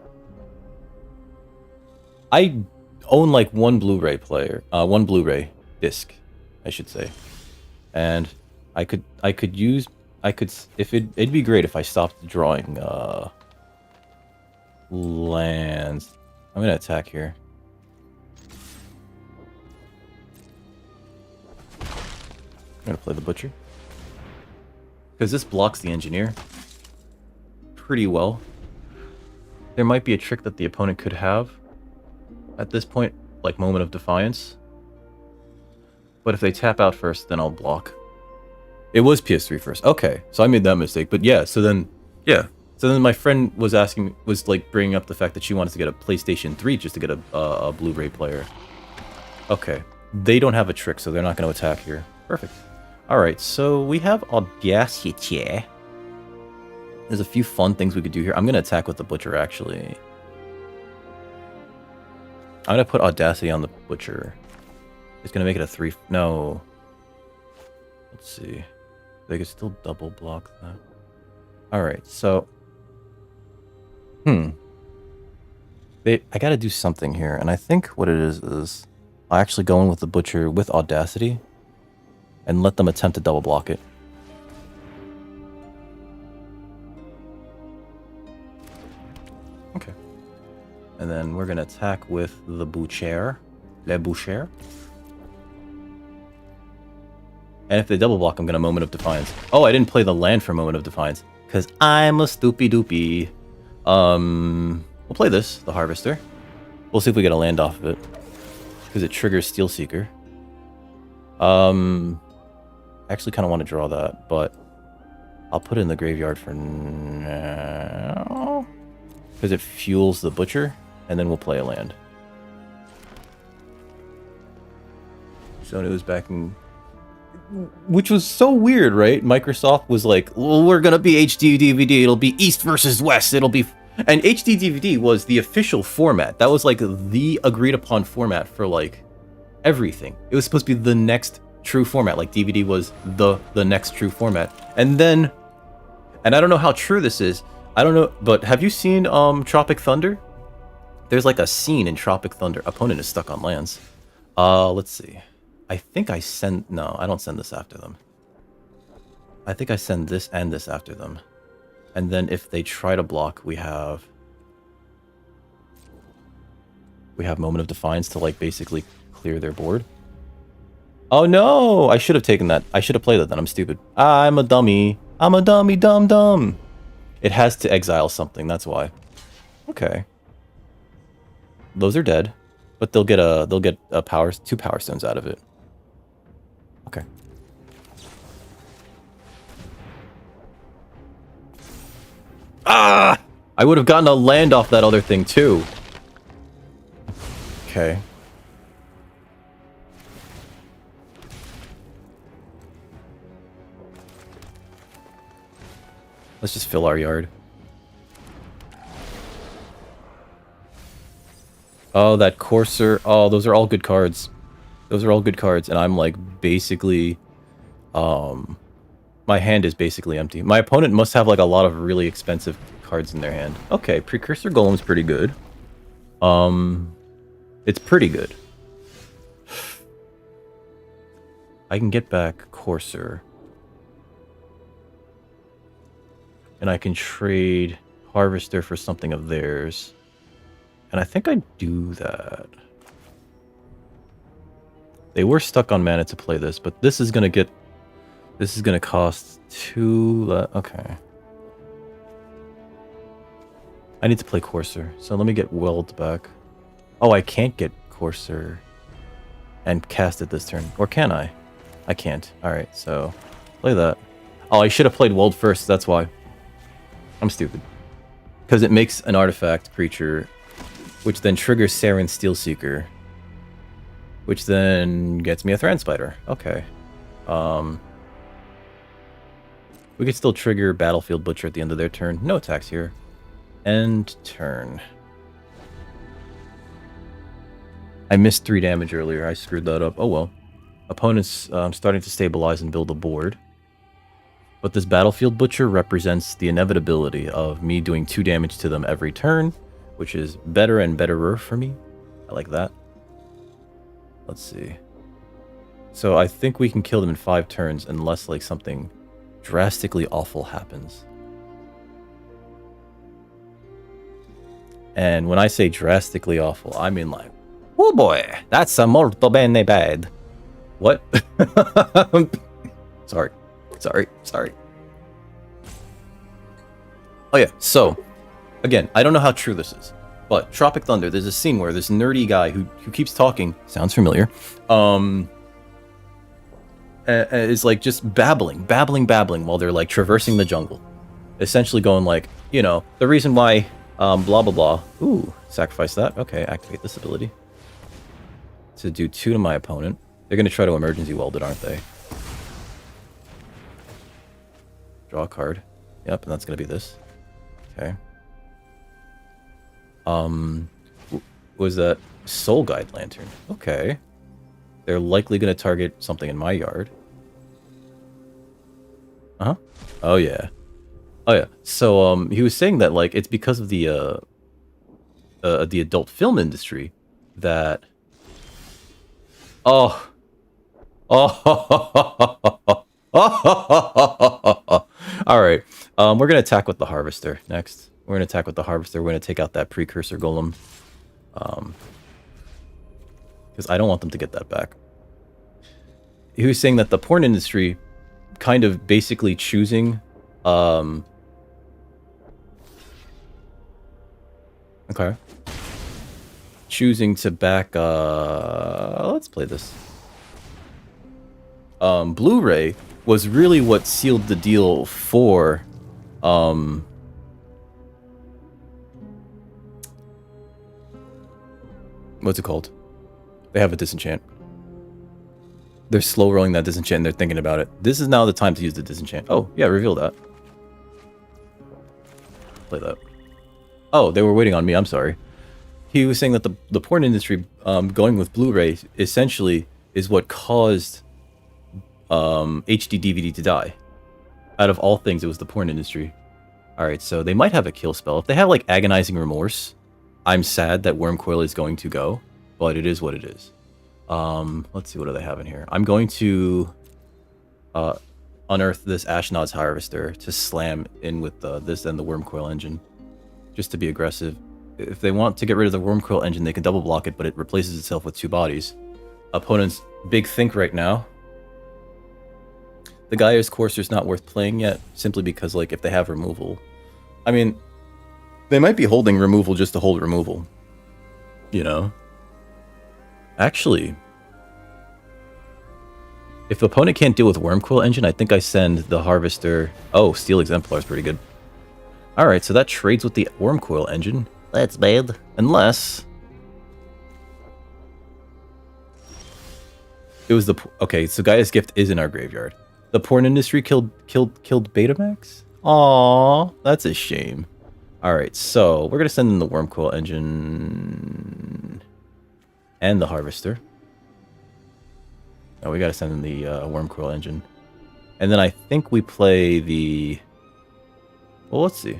I own like one Blu-ray player, one Blu-ray disc, I should say. And it'd be great if I stopped drawing lands. I'm gonna attack here. I'm gonna play the Butcher, because this blocks the Engineer pretty well. There might be a trick that the opponent could have at this point, like Moment of Defiance. But if they tap out first, then I'll block. It was PS3 first. Okay, so I made that mistake. But yeah, so then my friend was like bringing up the fact that she wanted to get a PlayStation 3 just to get a Blu-ray player. Okay, they don't have a trick, so they're not going to attack here. Perfect. All right, so we have Audacity. There's a few fun things we could do here. I'm going to attack with the Butcher, actually. I'm going to put Audacity on the Butcher. It's going to make it a 3... No. Let's see. They could still double block that. Alright, so... I gotta do something here, and I think what it is I'll actually go in with the Butcher with Audacity and let them attempt to double block it. Okay. And then we're gonna attack with the Butcher. Le Butcher. And if they double block, I'm going to Moment of Defiance. Oh, I didn't play the land for Moment of Defiance. Because I'm a stoopy doopy. We'll play this, the Harvester. We'll see if we get a land off of it. Because it triggers Steel Seeker. I actually kind of want to draw that, but I'll put it in the graveyard for now. Because it fuels the Butcher, and then we'll play a land. Sony was backing... Which was so weird, right? Microsoft was like, well, we're going to be HD DVD. It'll be East versus West. It'll be... And HD DVD was the official format. That was like the agreed upon format for like everything. It was supposed to be the next true format. Like DVD was the next true format. And then, and I don't know how true this is. I don't know, but have you seen Tropic Thunder? There's like a scene in Tropic Thunder. Opponent is stuck on lands. Let's see. I think I send... No, I don't send this after them. I think I send this and this after them. And then if they try to block, we have Moment of Defiance to like basically clear their board. Oh no! I should have taken that. I should have played that then. I'm stupid. I'm a dummy. I'm a dummy dumb. It has to exile something, that's why. Okay. Those are dead. But they'll get a two power stones out of it. Okay. Ah! I would have gotten a land off that other thing too. Okay. Let's just fill our yard. Oh, that Courser. Oh, those are all good cards. Those are all good cards, and I'm like basically my hand is basically empty. My opponent must have like a lot of really expensive cards in their hand. Okay, Precursor Golem's pretty good. It's pretty good. I can get back Courser. And I can trade Harvester for something of theirs. And I think I do that. They were stuck on mana to play this, but this is gonna get... This is gonna cost 2... Okay. I need to play Courser, so let me get Weld back. Oh, I can't get Courser and cast it this turn. Or can I? I can't. Alright, so play that. Oh, I should have played Weld first, that's why. I'm stupid. Because it makes an artifact creature, which then triggers Saren Steelseeker, which then gets me a Thran Spider. Okay. We could still trigger Battlefield Butcher at the end of their turn. No attacks here. End turn. I missed 3 damage earlier. I screwed that up. Oh well. Opponent's starting to stabilize and build a board. But this Battlefield Butcher represents the inevitability of me doing 2 damage to them every turn, which is better and betterer for me. I like that. Let's see. So I think we can kill them in 5 turns unless like something drastically awful happens. And when I say drastically awful, I mean like, oh boy, that's a molto bene bad. What? Sorry. Oh yeah, so, again, I don't know how true this is, but Tropic Thunder, there's a scene where this nerdy guy who keeps talking, sounds familiar, is like just babbling while they're like traversing the jungle. Essentially going like, you know, the reason why, blah blah blah. Ooh, sacrifice that. Okay, activate this ability. To do 2 to my opponent. They're going to try to emergency weld it, aren't they? Draw a card. Yep, and that's going to be this. Okay. Was that Soul Guide Lantern? Okay. They're likely going to target something in my yard. Uh-huh. Oh, yeah. Oh, yeah. So, he was saying that, like, it's because of the adult film industry that... Oh. Oh. All right. We're going to attack with the Harvester next. We're going to attack with the Harvester. We're going to take out that Precursor Golem. Because I don't want them to get that back. he was saying that the porn industry kind of basically choosing okay. Choosing to back let's play this. Blu-ray was really what sealed the deal for what's it called? They have a disenchant. They're slow rolling that disenchant and they're thinking about it. This is now the time to use the disenchant. Oh, yeah, reveal that. Play that. Oh, they were waiting on me. I'm sorry. He was saying that the porn industry going with Blu-ray essentially is what caused HD DVD to die. Out of all things, it was the porn industry. Alright, so they might have a kill spell. If they have like Agonizing Remorse, I'm sad that Wormcoil is going to go, but it is what it is. Let's see, what do they have in here? I'm going to unearth this Ashnod's Harvester to slam in with this and the Wormcoil engine, just to be aggressive. If they want to get rid of the Wormcoil engine, they can double block it, but it replaces itself with 2 bodies. Opponent's big think right now. The Gaia's Courser's not worth playing yet, simply because, like, if they have removal... I mean, they might be holding removal just to hold removal. You know? Actually, if the opponent can't deal with Wormcoil engine, I think I send the Harvester... Oh, Steel Exemplar is pretty good. Alright, so that trades with the Wormcoil engine. That's bad. Unless... it was the... Okay, so Gaia's Gift is in our graveyard. The porn industry killed Betamax? Aww, that's a shame. Alright, so we're going to send in the Wormcoil engine and the Harvester. Oh, we got to send in the Wormcoil engine. And then I think we play the... Well, let's see.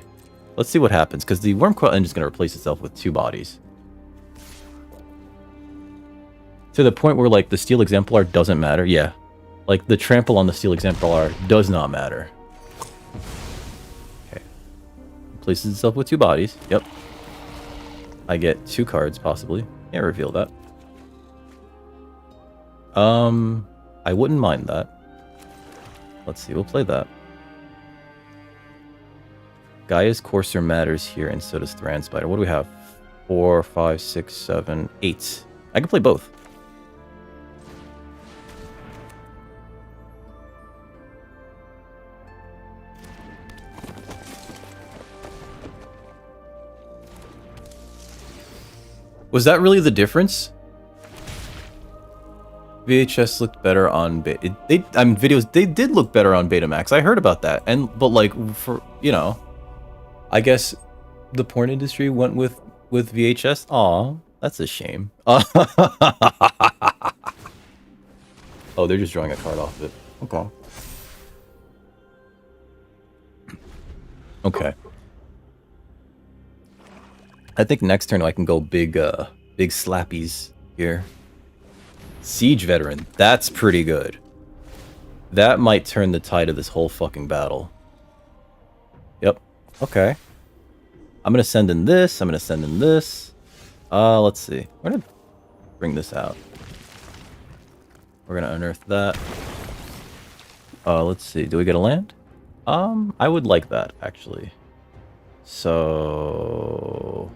Let's see what happens, because the Wormcoil engine is going to replace itself with 2 bodies. To the point where, like, the Steel Exemplar doesn't matter. Yeah. Like, the trample on the Steel Exemplar does not matter. Okay. Replaces itself with 2 bodies. Yep. I get 2 cards, possibly. Yeah, reveal that. I wouldn't mind that. Let's see, we'll play that. Gaia's Courser matters here, and so does Thran Spider. What do we have? 4, 5, 6, 7, 8. I can play both. Was that really the difference? VHS looked better on videos. They did look better on Betamax. I heard about that, but like for I guess the porn industry went with VHS. Aw, that's a shame. Oh, they're just drawing a card off it. Okay. Okay. I think next turn I can go big slappies here. Siege Veteran. That's pretty good. That might turn the tide of this whole fucking battle. Yep. Okay. I'm gonna send in this. I'm gonna send in this. Let's see. We're gonna bring this out. We're gonna unearth that. Let's see. Do we get a land? I would like that, actually. So...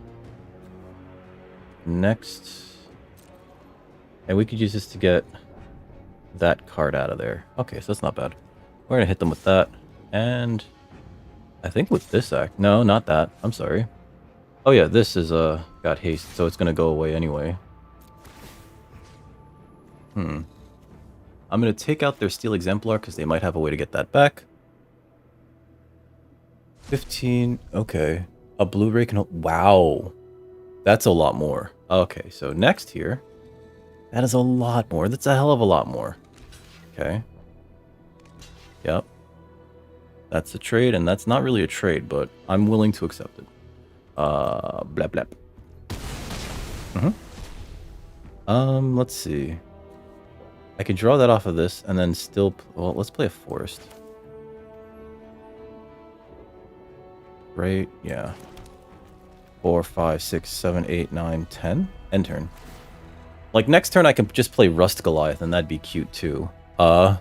next... and we could use this to get that card out of there. Okay, so that's not bad. We're gonna hit them with that. And... I think with this act... no, not that. I'm sorry. Oh yeah, this is, got haste, so it's gonna go away anyway. I'm gonna take out their Steel Exemplar, because they might have a way to get that back. 15... okay. A Blu-ray can... wow. That's a lot more. Okay, so next here... that is a lot more. That's a hell of a lot more. Okay. Yep. That's a trade, and that's not really a trade, but I'm willing to accept it. Blap blap. Let's see. I could draw that off of this, and then still... well, let's play a forest. Right, yeah. 4, 5, 6, 7, 8, 9, 10. End turn. Like, next turn I can just play Rust Goliath, and that'd be cute, too. Uh,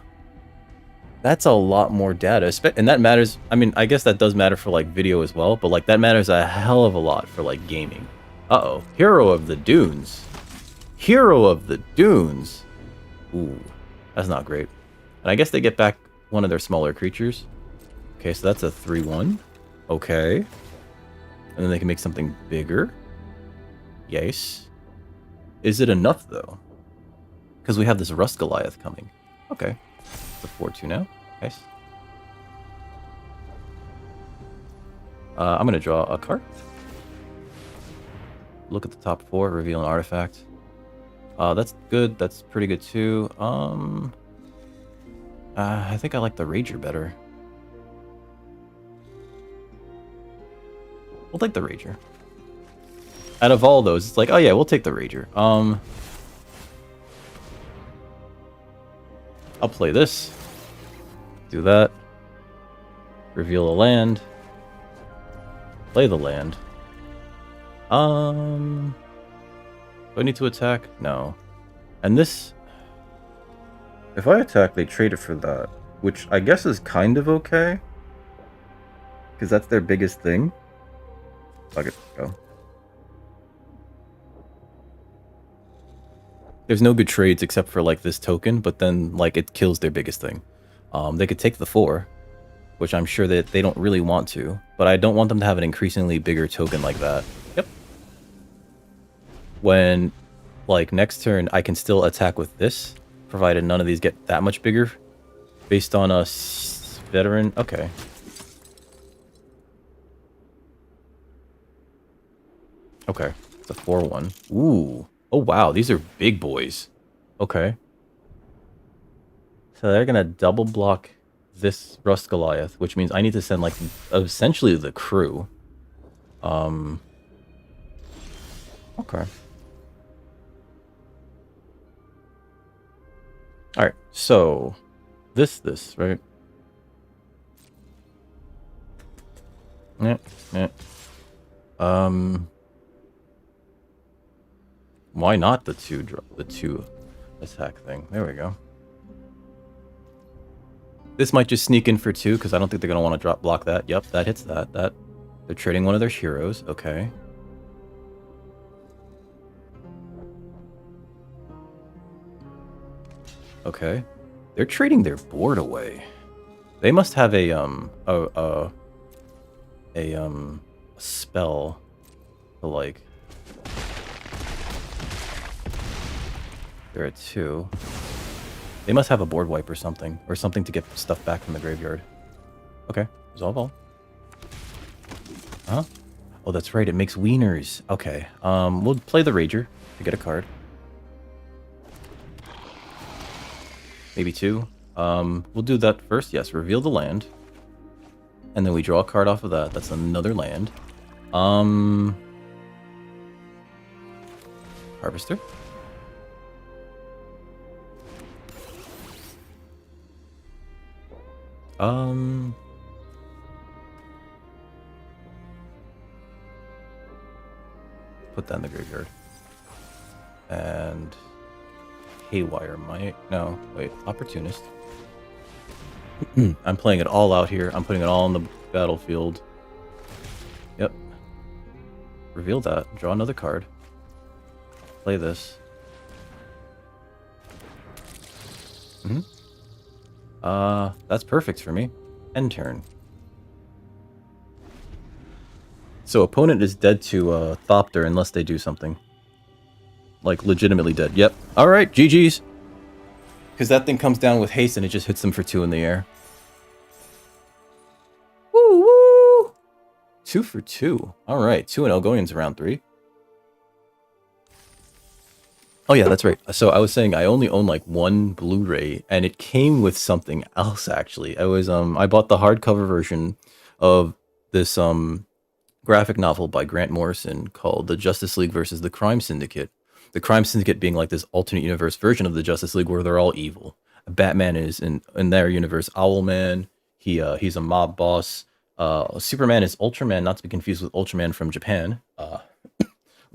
that's a lot more data, and that matters. I mean, I guess that does matter for like video as well, but like that matters a hell of a lot for like gaming. Uh-oh, Hero of the Dunes. Hero of the Dunes. Ooh, that's not great. And I guess they get back one of their smaller creatures. Okay, so that's a 3/1. Okay. And then they can make something bigger. Yes. Is it enough, though? Because we have this Rust Goliath coming. Okay. It's a 4/2 now. Nice. I'm going to draw a card. Look at the top 4, reveal an artifact. That's good. That's pretty good, too. I think I like the Rager better. We'll take the Rager. Out of all those, it's like, oh yeah, we'll take the Rager. I'll play this. Do that. Reveal a land. Play the land. Do I need to attack? No. And this... If I attack, they trade it for that. Which I guess is kind of okay. Because that's their biggest thing. Fuck it. Go. There's no good trades except for like this token, but then like it kills their biggest thing. They could take the 4, which I'm sure that they don't really want to, but I don't want them to have an increasingly bigger token like that. Yep. When like next turn I can still attack with this, provided none of these get that much bigger based on a veteran. Okay. Okay. It's a 4/1. Ooh. Oh, wow. These are big boys. Okay. So they're going to double block this Rust Goliath, which means I need to send, like, essentially the crew. Okay. Alright, so... This, right? Yeah. Why not the two attack thing? There we go. This might just sneak in for 2 because I don't think they're gonna want to block that. Yep, that hits that. They're trading one of their heroes. Okay. Okay. They're trading their board away. They must have a spell to like. They're at 2. They must have a board wipe or something to get stuff back from the graveyard. Okay, resolve all. Huh? Oh, that's right. It makes wieners. Okay. We'll play the Rager to get a card. Maybe 2. We'll do that first. Yes, reveal the land. And then we draw a card off of that. That's another land. Harvester. Put that in the graveyard. And Haywire might... No, wait. Opportunist. I'm playing it all out here. I'm putting it all on the battlefield. Yep. Reveal that. Draw another card. Play this. That's perfect for me. End turn. So opponent is dead to Thopter unless they do something. Like, legitimately dead. Yep. Alright, GG's. Because that thing comes down with haste and it just hits them for 2 in the air. Woo woo! 2 for 2. Alright, 2-0 going into round 3. Oh yeah, that's right. So I was saying I only own like 1 Blu-ray, and it came with something else actually. I bought the hardcover version of this graphic novel by Grant Morrison called The Justice League versus the Crime Syndicate. The Crime Syndicate being like this alternate universe version of the Justice League where they're all evil. Batman is in their universe Owlman. He's a mob boss. Superman is Ultraman, not to be confused with Ultraman from Japan.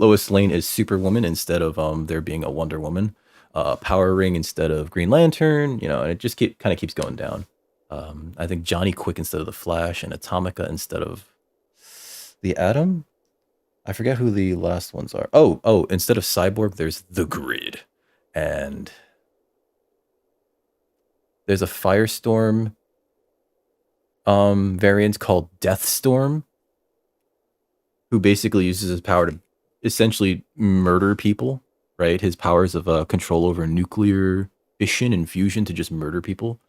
Lois Lane is Superwoman instead of there being a Wonder Woman. Power Ring instead of Green Lantern, you know, and it just kind of keeps going down. I think Johnny Quick instead of the Flash, and Atomica instead of the Atom. I forget who the last ones are. Oh, instead of Cyborg, there's the Grid, and there's a Firestorm variant called Deathstorm, who basically uses his power to essentially murder people, right? His powers of control over nuclear fission and fusion to just murder people.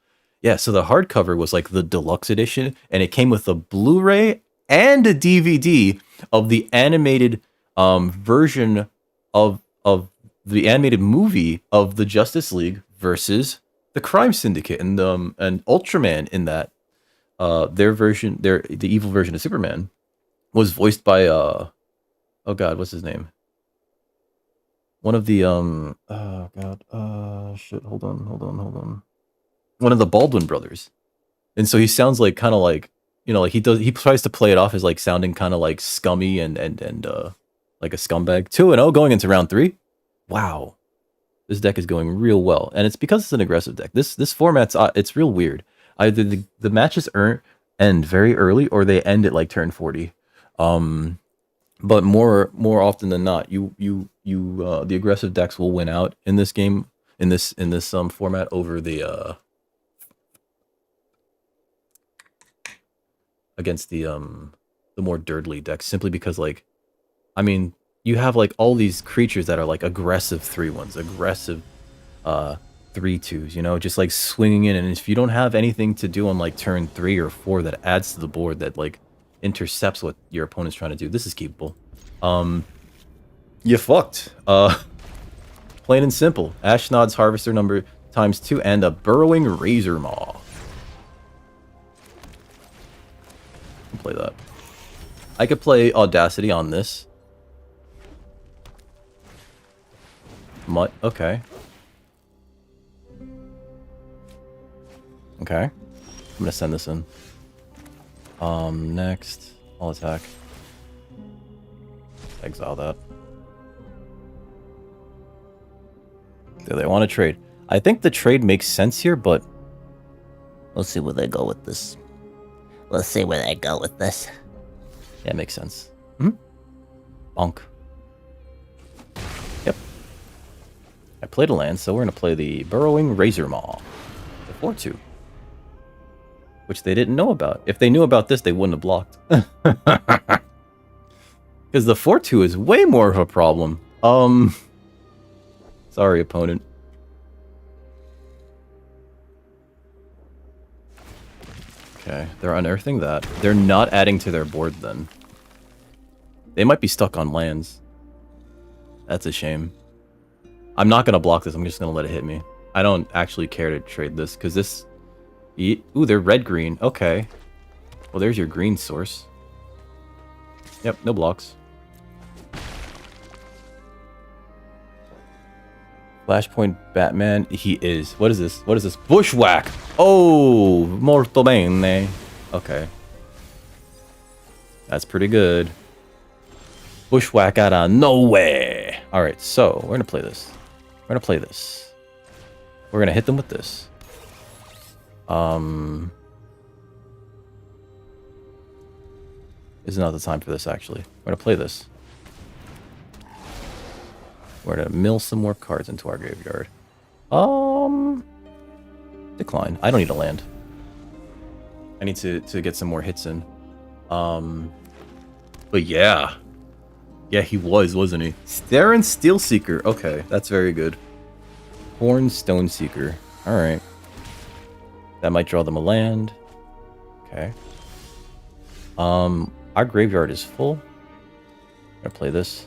Yeah, so the hardcover was like the deluxe edition, and it came with a Blu-ray and a DVD of the animated version of the animated movie of the Justice League versus the Crime Syndicate, and Ultraman in that. Their version, the evil version of Superman, was voiced by oh god, what's his name? One of the shit, hold on. One of the Baldwin brothers. And so he sounds like kind of like, you know, like he tries to play it off as like sounding kind of like scummy and like a scumbag. 2-0 going into round 3. Wow. This deck is going real well, and it's because it's an aggressive deck. This format's it's real weird. Either the matches end very early, or they end at like turn 40. But more often than not, the aggressive decks will win out in this game, in this format, over the against the more dirtly decks, simply because, like, I mean, you have like all these creatures that are like aggressive 3/1s, aggressive 3/2s, you know, just like swinging in, and if you don't have anything to do on like turn 3 or 4 that adds to the board, that like intercepts what your opponent's trying to do, this is keepable. You fucked. Plain and simple. Ashnod's Harvester number ×2 and a Burrowing Razor Maw. Play that. I could play Audacity on this. Mutt, okay. Okay. I'm gonna send this in. Next, I'll attack. Exile that. Do they want to trade? I think the trade makes sense here, but let's see where they go with this. Yeah, it makes sense. Bonk. Yep. I played a land, so we're going to play the Burrowing Razor Maw. The 4/2. Which they didn't know about. If they knew about this, they wouldn't have blocked. Because the 4/2 is way more of a problem. Sorry, opponent. Okay, they're unearthing that. They're not adding to their board then. They might be stuck on lands. That's a shame. I'm not going to block this. I'm just going to let it hit me. I don't actually care to trade this, because this... Ooh, they're red-green. Okay. Well, there's your green source. Yep, no blocks. Flashpoint Batman. He is. What is this? What is this? Bushwhack! Oh! Molto bene. Okay. That's pretty good. Bushwhack out of nowhere! Alright, so, we're gonna play this. We're gonna play this. We're gonna hit them with this. This is not the time for this, actually. We're gonna play this. We're gonna mill some more cards into our graveyard. Decline. I don't need a land. I need to get some more hits in. But yeah. Yeah, he was, wasn't he? Starin Steelseeker. Okay, that's very good. Horn Stoneseeker. Alright. That might draw them a land. Okay. Our graveyard is full. I'm gonna play this.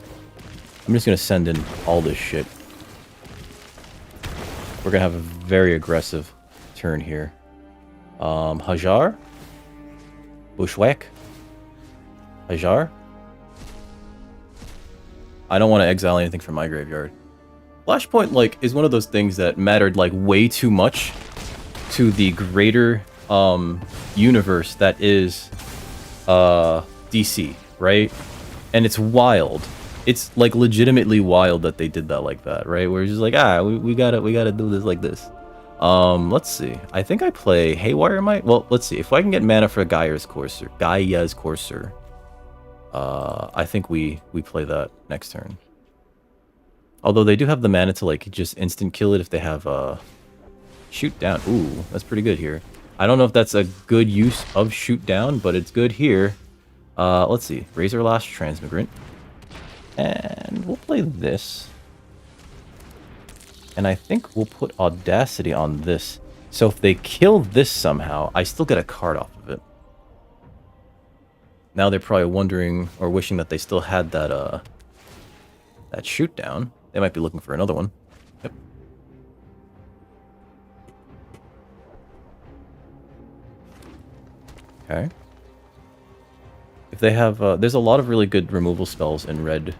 I'm just gonna send in all this shit. We're gonna have a very aggressive turn here. Hajar? Bushwhack? Hajar? I don't want to exile anything from my graveyard. Flashpoint, like, is one of those things that mattered, like, way too much to the greater, universe that is, DC, right? And it's wild it's like legitimately wild that they did that like that, right? Where it's just like, we gotta do this like this. Let's see. I think I play Haywire Might. Well, let's see. If I can get mana for Gaia's Courser, I think we play that next turn. Although they do have the mana to like just instant kill it if they have shoot down. Ooh, that's pretty good here. I don't know if that's a good use of shoot down, but it's good here. Let's see. Razor Lash Transmigrant. And we'll play this. And I think we'll put Audacity on this. So if they kill this somehow, I still get a card off of it. Now they're probably wondering or wishing that they still had that that shoot down. They might be looking for another one. Yep. Okay. If they have, there's a lot of really good removal spells in red.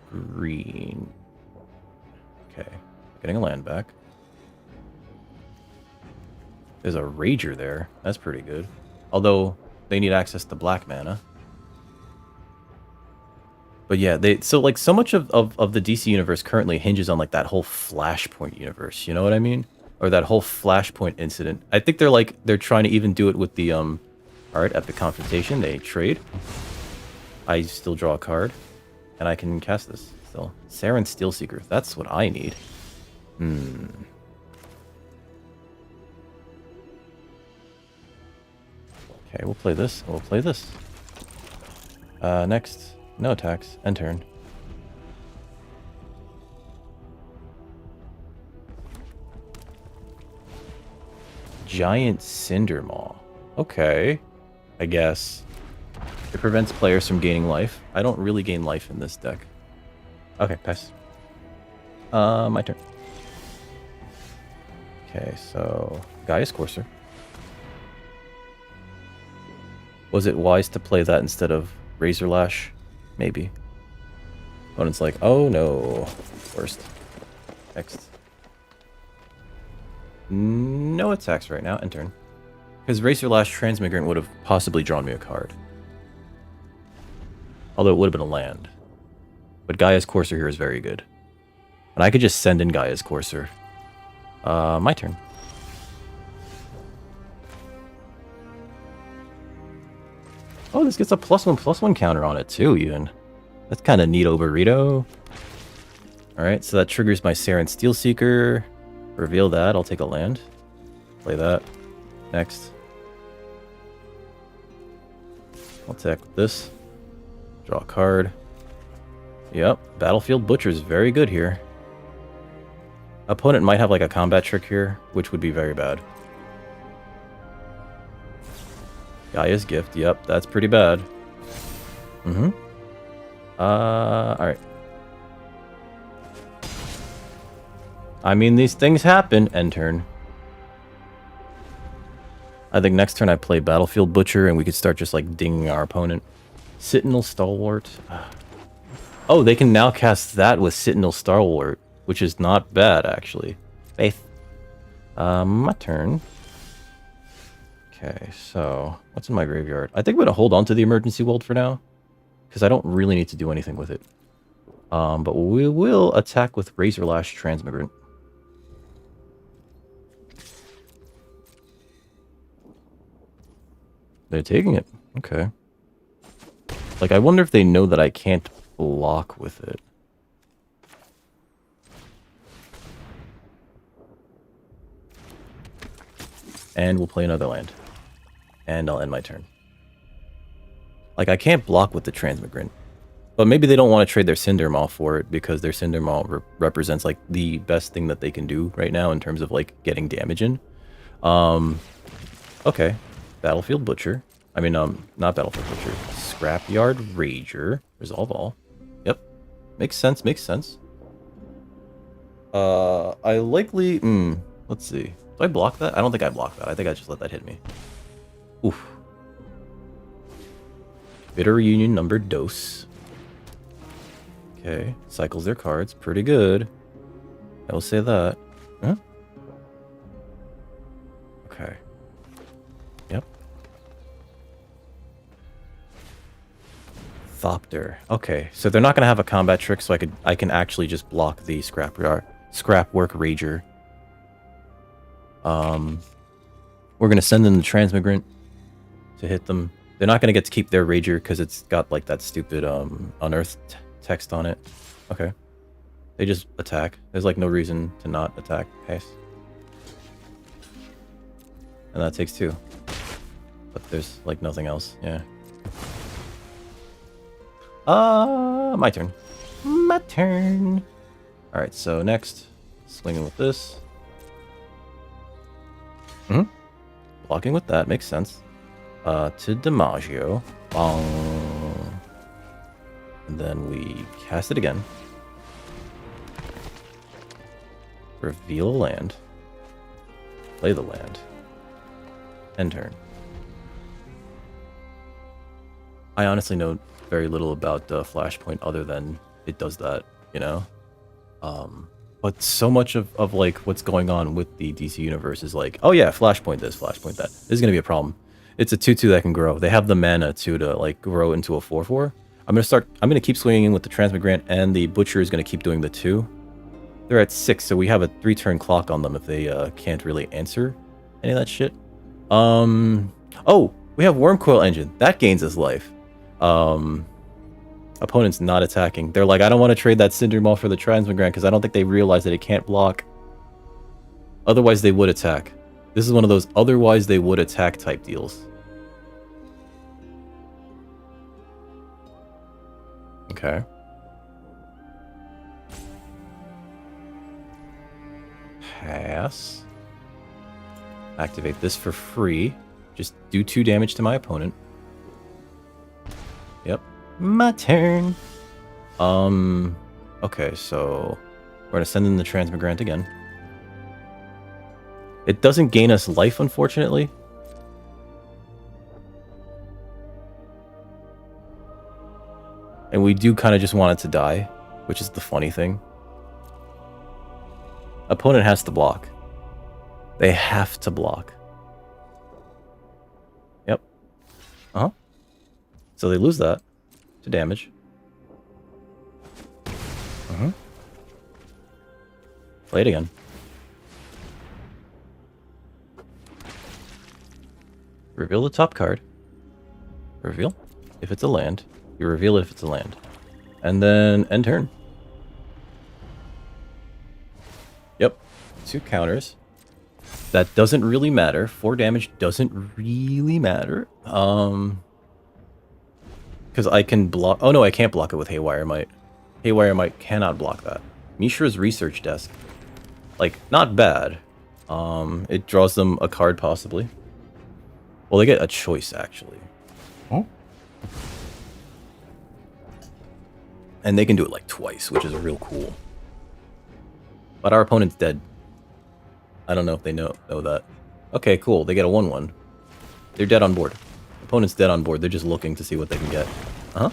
Green. Okay. Getting a land back. There's a Rager there. That's pretty good. Although, they need access to black mana. But yeah, so like so much of the DC universe currently hinges on like that whole Flashpoint universe, you know what I mean? Or that whole Flashpoint incident. I think they're trying to even do it with the alright, Epic Confrontation, they trade. I still draw a card. And I can cast this still. Saren Steelseeker, that's what I need. Okay, we'll play this. We'll play this. Next. No attacks. End turn. Giant Cindermaw. Okay. I guess. It prevents players from gaining life. I don't really gain life in this deck. Okay, pass. My turn. Okay, so Gaia's Courser. Was it wise to play that instead of Razor Lash? Maybe. Opponent's like, oh no. Worst. Next. No attacks right now. End turn. Because Razor Lash Transmigrant would have possibly drawn me a card. Although it would have been a land. But Gaia's Courser here is very good. And I could just send in Gaia's Courser. My turn. Oh, this gets a +1/+1 counter on it too, even. That's kind of neato burrito. Alright, so that triggers my Saren Steelseeker. Reveal that, I'll take a land. Play that. Next. I'll attack with this. Draw a card. Yep, Battlefield Butcher is very good here. Opponent might have like a combat trick here, which would be very bad. Gaia's Gift, yep, that's pretty bad. Alright. I mean, these things happen. End turn. I think next turn I play Battlefield Butcher and we could start just like dinging our opponent. Sentinel Stalwart. Oh, they can now cast that with Sentinel Stalwart, which is not bad, actually. Faith. My turn. Okay, so what's in my graveyard? I think I'm going to hold on to the Emergency World for now, because I don't really need to do anything with it. But we will attack with Razor Lash Transmigrant. They're taking it. Okay. Like, I wonder if they know that I can't block with it. And we'll play another land. And I'll end my turn. Like, I can't block with the Transmigrant. But maybe they don't want to trade their Cindermaw for it, because their Cindermaw represents, like, the best thing that they can do right now in terms of, like, getting damage in. Okay. Battlefield Butcher. I mean, not Battlefield Butcher. Scrapyard Rager. Resolve all. Yep. Makes sense, makes sense. I likely... let's see. Do I block that? I don't think I block that. I think I just let that hit me. Oof. Bitter Reunion numbered dose. Okay. Cycles their cards. Pretty good. I will say that. Huh? Okay. Yep. Thopter. Okay, so they're not gonna have a combat trick, so I can actually just block the scrap work rager. We're gonna send in the transmigrant to hit them. They're not gonna get to keep their rager because it's got like that stupid unearthed text on it. Okay, they just attack. There's like no reason to not attack. Pace. And that takes 2. But there's like nothing else. Yeah. My turn. My turn. Alright, so next, swinging with this. Blocking with that makes sense. To DiMaggio. Bong. And then we cast it again. Reveal a land. Play the land. End turn. I honestly know very little about Flashpoint other than it does that, you know? But so much of like what's going on with the DC universe is like, oh yeah, Flashpoint this, Flashpoint that. This is gonna be a problem. It's a 2/2 that can grow. They have the mana to like grow into a 4/4. I'm gonna keep swinging with the Transmigrant, and the Butcher is gonna keep doing the 2. They're at 6, so we have a 3-turn clock on them if they can't really answer any of that shit. Oh, we have Wormcoil Engine. That gains us life. Opponent's not attacking. They're like, I don't want to trade that Cinder Maw for the Transmigrant because I don't think they realize that it can't block. Otherwise, they would attack. This is one of those otherwise they would attack type deals. Okay. Pass. Activate this for free. Just do 2 damage to my opponent. Yep. My turn. Okay, so we're gonna send in the Transmigrant again. It doesn't gain us life, unfortunately. And we do kind of just want it to die, which is the funny thing. Opponent has to block. They have to block. Yep. Uh-huh. So they lose that to damage. Uh-huh. Play it again. Reveal the top card. Reveal if it's a land. You reveal it if it's a land. And then end turn. Yep. 2 counters. That doesn't really matter. 4 damage doesn't really matter. Because I can block... Oh no, I can't block it with Haywire Might. Haywire Might cannot block that. Mishra's Research Desk. Like, not bad. It draws them a card, possibly. Well, they get a choice, actually. Oh. And they can do it, like, twice, which is real cool. But our opponent's dead. I don't know if they know that. Okay, cool. They get a 1/1. They're dead on board. Opponent's dead on board. They're just looking to see what they can get. Uh-huh.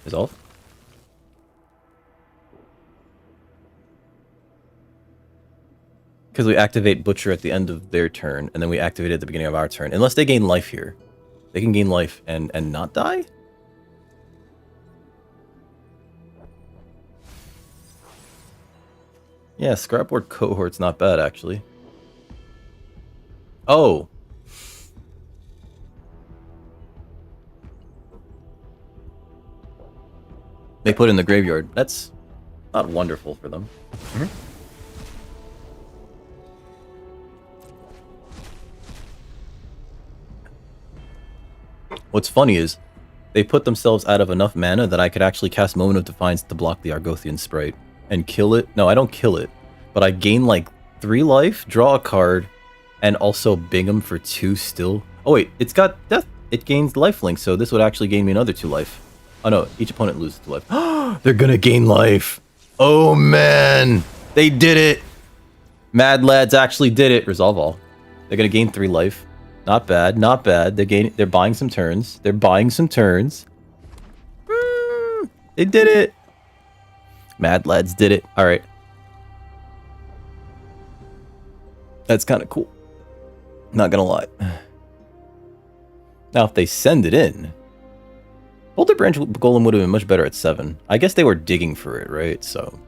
Resolve. Because we activate Butcher at the end of their turn, and then we activate it at the beginning of our turn. Unless they gain life here. They can gain life and not die? Yeah, Scrapboard Cohort's not bad, actually. Oh! They put in the graveyard. That's not wonderful for them. Mm-hmm. What's funny is, they put themselves out of enough mana that I could actually cast Moment of Defiance to block the Argothian Sprite. And kill it. No, I don't kill it. But I gain like 3 life, draw a card, and also Bingham for 2 still. Oh wait, it's got death. It gains lifelink, so this would actually gain me another 2 life. Oh no, each opponent loses 2 life. They're gonna gain life. Oh man, they did it. Mad Lads actually did it. Resolve all. They're gonna gain 3 life. Not bad, not bad. They're buying some turns. They're buying some turns. They did it. Mad Lads did it. Alright. That's kind of cool. Not gonna lie. Now, if they send it in, Boulder Branch Golem would have been much better at 7. I guess they were digging for it, right? So.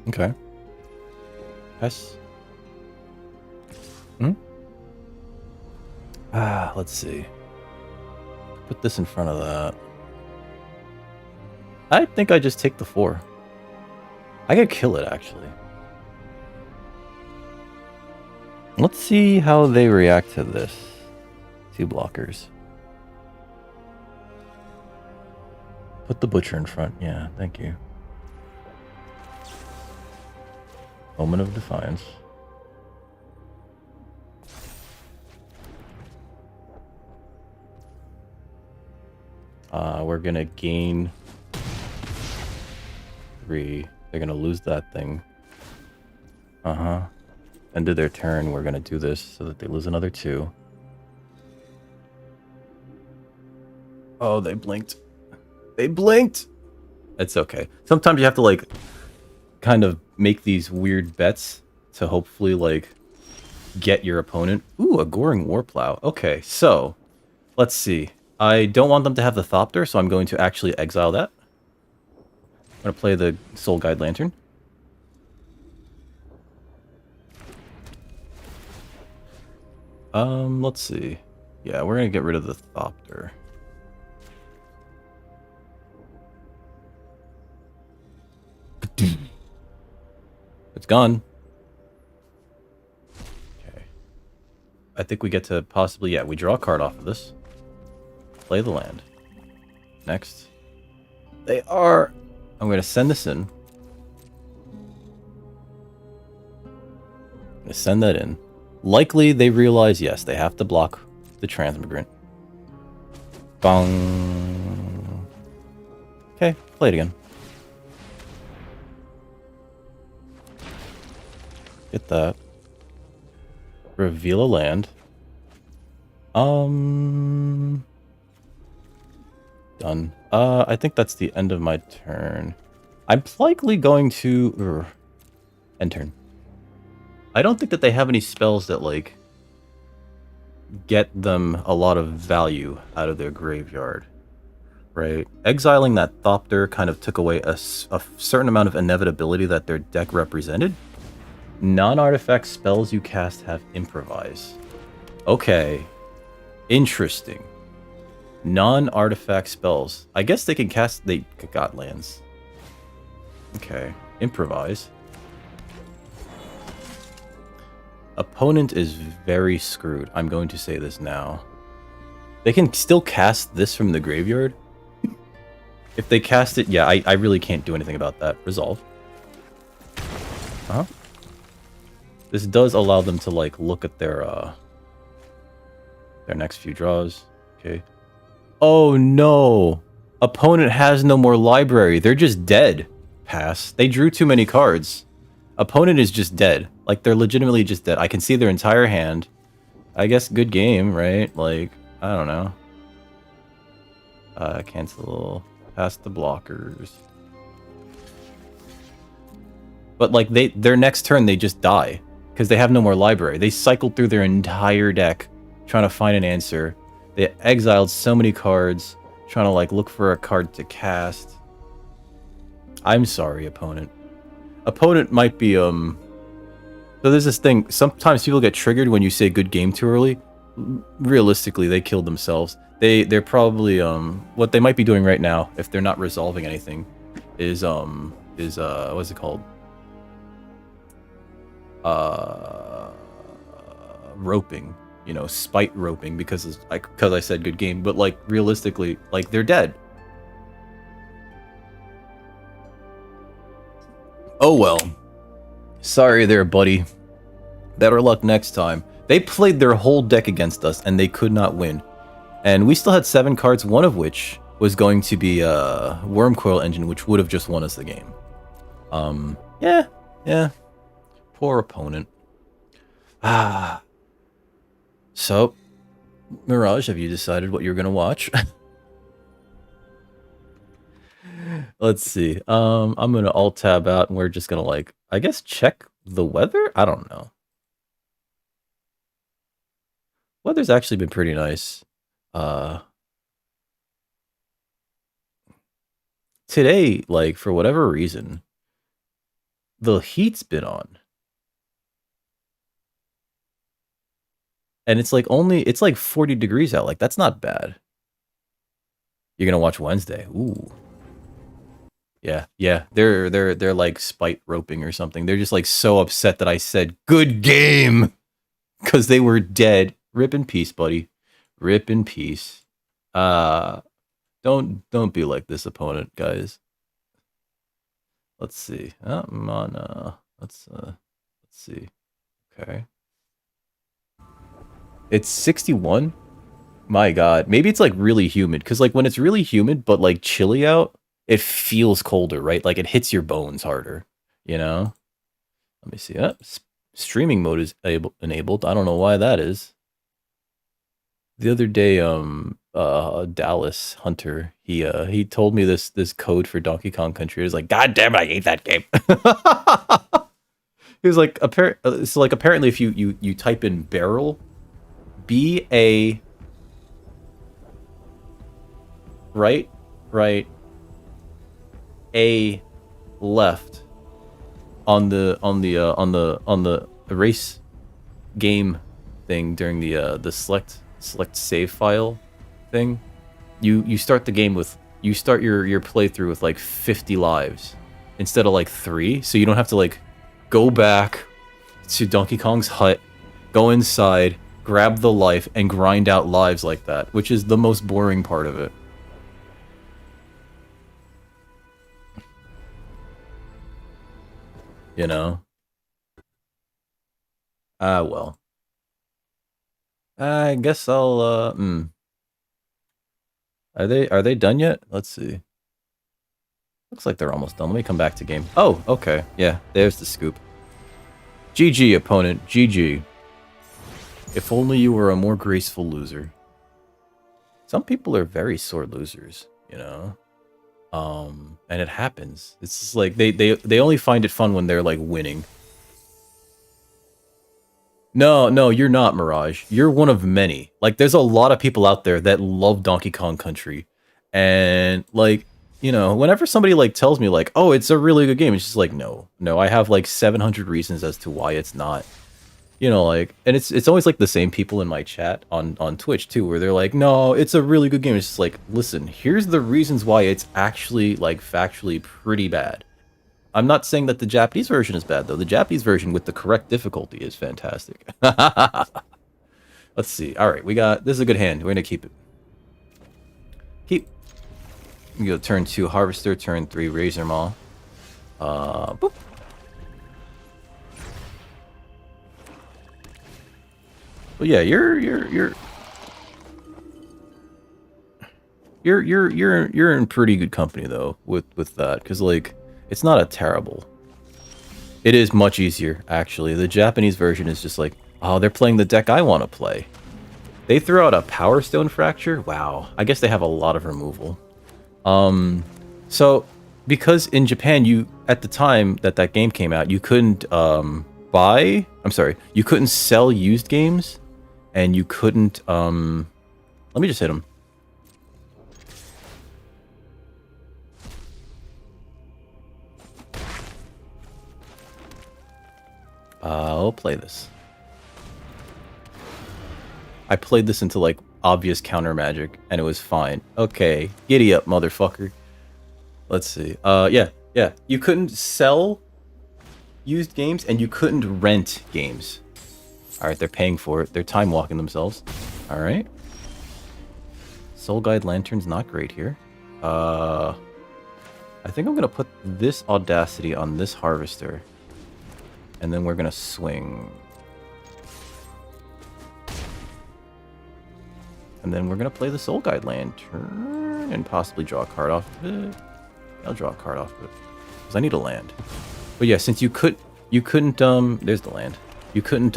Okay. Yes. Let's see. Put this in front of that. I think I just take the 4. I could kill it, actually. Let's see how they react to this. 2 blockers. Put the Butcher in front. Yeah, thank you. Moment of Defiance. We're gonna gain 3. They're gonna lose that thing. End of their turn, we're gonna do this so that they lose another 2. Oh, they blinked. They blinked! It's okay. Sometimes you have to, like, kind of make these weird bets to hopefully, like, get your opponent. Ooh, a Goring Warplow. Okay, so, let's see. I don't want them to have the Thopter, so I'm going to actually exile that. I'm going to play the Soul Guide Lantern. Let's see. Yeah, we're going to get rid of the Thopter. It's gone. Okay. I think we get to possibly... Yeah, we draw a card off of this. Play the land. Next. They are... I'm going to send this in. I'm going to send that in. Likely they realize, yes, they have to block the Transmigrant. Bong. Okay, play it again. Get that. Reveal a land. Done. I think that's the end of my turn. I'm likely going to... end turn. I don't think that they have any spells that, like, get them a lot of value out of their graveyard. Right? Exiling that Thopter kind of took away a certain amount of inevitability that their deck represented. Non-artifact spells you cast have improvise. Okay. Interesting. Non-artifact spells. I guess they can cast... They got lands. Okay. Improvise. Opponent is very screwed. I'm going to say this now. They can still cast this from the graveyard. If they cast it... Yeah, I really can't do anything about that. Resolve. This does allow them to, like, look at their next few draws. Okay. Oh, no. Opponent has no more library. They're just dead. Pass. They drew too many cards. Opponent is just dead. Like, they're legitimately just dead. I can see their entire hand. I guess good game, right? Like, I don't know. Cancel. Pass the blockers. But, like, their next turn, they just die. Because they have no more library. They cycled through their entire deck trying to find an answer. They exiled so many cards trying to, like, look for a card to cast. I'm sorry, opponent. Opponent might be, So there's this thing. Sometimes people get triggered when you say good game too early. Realistically, they killed themselves. They're probably, what they might be doing right now, if they're not resolving anything, is what's it called? Roping, you know, spite roping because I said good game, but, like, realistically, like, they're dead. Oh well. Sorry there, buddy. Better luck next time. They played their whole deck against us and they could not win. And we still had 7 cards, one of which was going to be a Wormcoil Engine, which would have just won us the game. Yeah. Poor opponent. So, Mirage, have you decided what you're gonna watch? Let's see. I'm gonna alt tab out and we're just gonna, like, I guess check the weather? I don't know. Weather's actually been pretty nice. Uh, Today, like for whatever reason, the heat's been on, and it's like 40 degrees out. Like that's not bad. You're gonna watch Wednesday. Ooh. Yeah, yeah. They're like spite roping or something. They're just like so upset that I said good game because they were dead. Rip in peace, buddy. Rip in peace. Uh don't be like this opponent, guys. Let's see. I'm on let's see. Okay. It's 61. My god. Maybe it's like really humid cuz like when it's really humid but like chilly out, it feels colder, right? Like it hits your bones harder, you know? Let me see. Streaming mode is enabled. I don't know why that is. The other day, Dallas Hunter, he told me this code for Donkey Kong Country. He was like, God damn it, I hate that game. He was like, so like apparently if you type in barrel, BA right, A left on the race game thing during the select save file thing, you start the game with you start your playthrough with like 50 lives instead of like 3, so you don't have to like go back to Donkey Kong's hut, go inside, grab the life, and grind out lives like that, which is the most boring part of it. You know? Well. I guess I'll, Are they done yet? Let's see. Looks like they're almost done. Let me come back to game. Oh, okay. Yeah, there's the scoop. GG, opponent. GG. If only you were a more graceful loser. Some people are very sore losers, you know? And it happens. It's just like they only find it fun when they're like winning. No, you're not, Mirage. You're one of many. Like, there's a lot of people out there that love Donkey Kong Country. And, like, you know, whenever somebody, like, tells me, like, oh, it's a really good game, it's just like, no, I have, like, 700 reasons as to why it's not. You know, like, and it's always, like, the same people in my chat on Twitch, too, where they're like, no, it's a really good game. It's just like, listen, here's the reasons why it's actually, like, factually pretty bad. I'm not saying that the Japanese version is bad, though. The Japanese version with the correct difficulty is fantastic. Let's see. All right, this is a good hand. We're going to keep it. We go turn 2, Harvester, turn 3, Razor Maw. Boop. But yeah, you're in pretty good company, though, with that, because, like, it's not a terrible. It is much easier, actually. The Japanese version is just like, oh, they're playing the deck I want to play. They threw out a Power Stone Fracture? Wow. I guess they have a lot of removal. So, because in Japan, at the time that game came out, you couldn't, you couldn't sell used games, and you couldn't, let me just hit him. I'll play this. I played this into, like, obvious counter magic, and it was fine. Okay, giddy up, motherfucker. Let's see. Yeah. You couldn't sell used games, and you couldn't rent games. Alright, they're paying for it. They're time walking themselves. Alright. Soul Guide Lantern's not great here. I think I'm gonna put this Audacity on this Harvester. And then we're gonna swing. And then we're gonna play the Soul Guide Lantern and possibly draw a card off of it. I'll draw a card off of it because I need a land. But yeah, since you couldn't, there's the land. You couldn't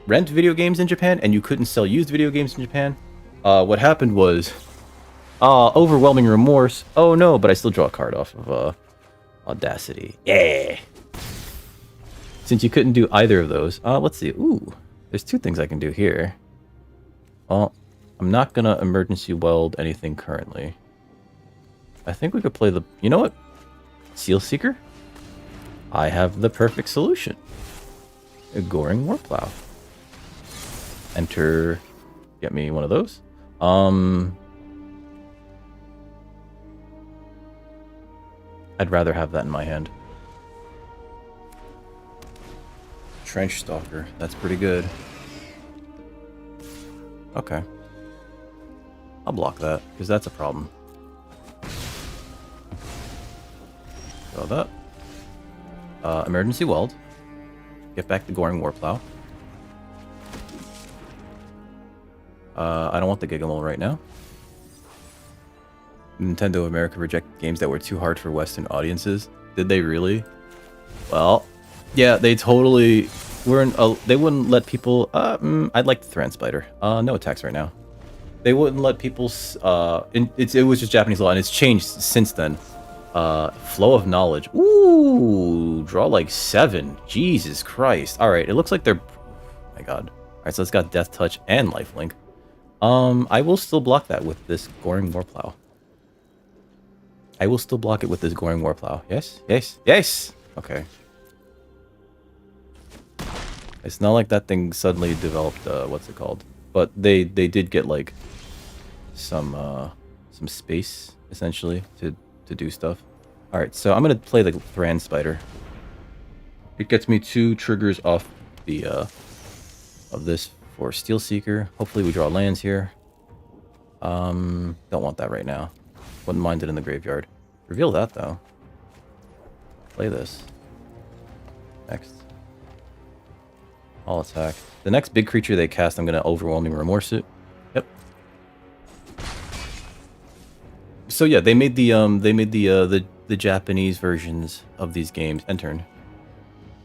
rent video games in Japan, and you couldn't sell used video games in Japan. What happened was, overwhelming remorse. Oh no, but I still draw a card off of Audacity. Yeah. Since you couldn't do either of those, let's see. Ooh, there's 2 things I can do here. Well, I'm not gonna emergency weld anything currently. I think we could play the... You know what? Seal Seeker? I have the perfect solution. A Goring Warplow. Enter... Get me one of those. I'd rather have that in my hand. Trench Stalker. That's pretty good. Okay. I'll block that, because that's a problem. So that. Emergency Weld. Get back the Goring Warplow. I don't want the Gigamole right now. Nintendo of America rejected games that were too hard for Western audiences. Did they really? Well, yeah, they totally weren't. They wouldn't let people. I'd like the Thran Spider. No attacks right now. They wouldn't let people. It was just Japanese law, and it's changed since then. Flow of knowledge. Ooh, draw like 7. Jesus Christ. All right, it looks like they're. Oh my God. All right, so it's got Death Touch and Lifelink. I will still block that with this Goring Warplow. I will still block it with this Goring Warplow. Yes, yes, yes. Okay. It's not like that thing suddenly developed. What's it called? But they did get like some space essentially to do stuff. All right, so I'm gonna play the Thran Spider. It gets me 2 triggers off the of this for Steel Seeker. Hopefully we draw lands here. Don't want that right now. Wouldn't mind it in the graveyard. Reveal that though. Play this. Next. All attack. The next big creature they cast, I'm gonna Overwhelming Remorse it. Yep. So yeah, they made the Japanese versions of these games end turn.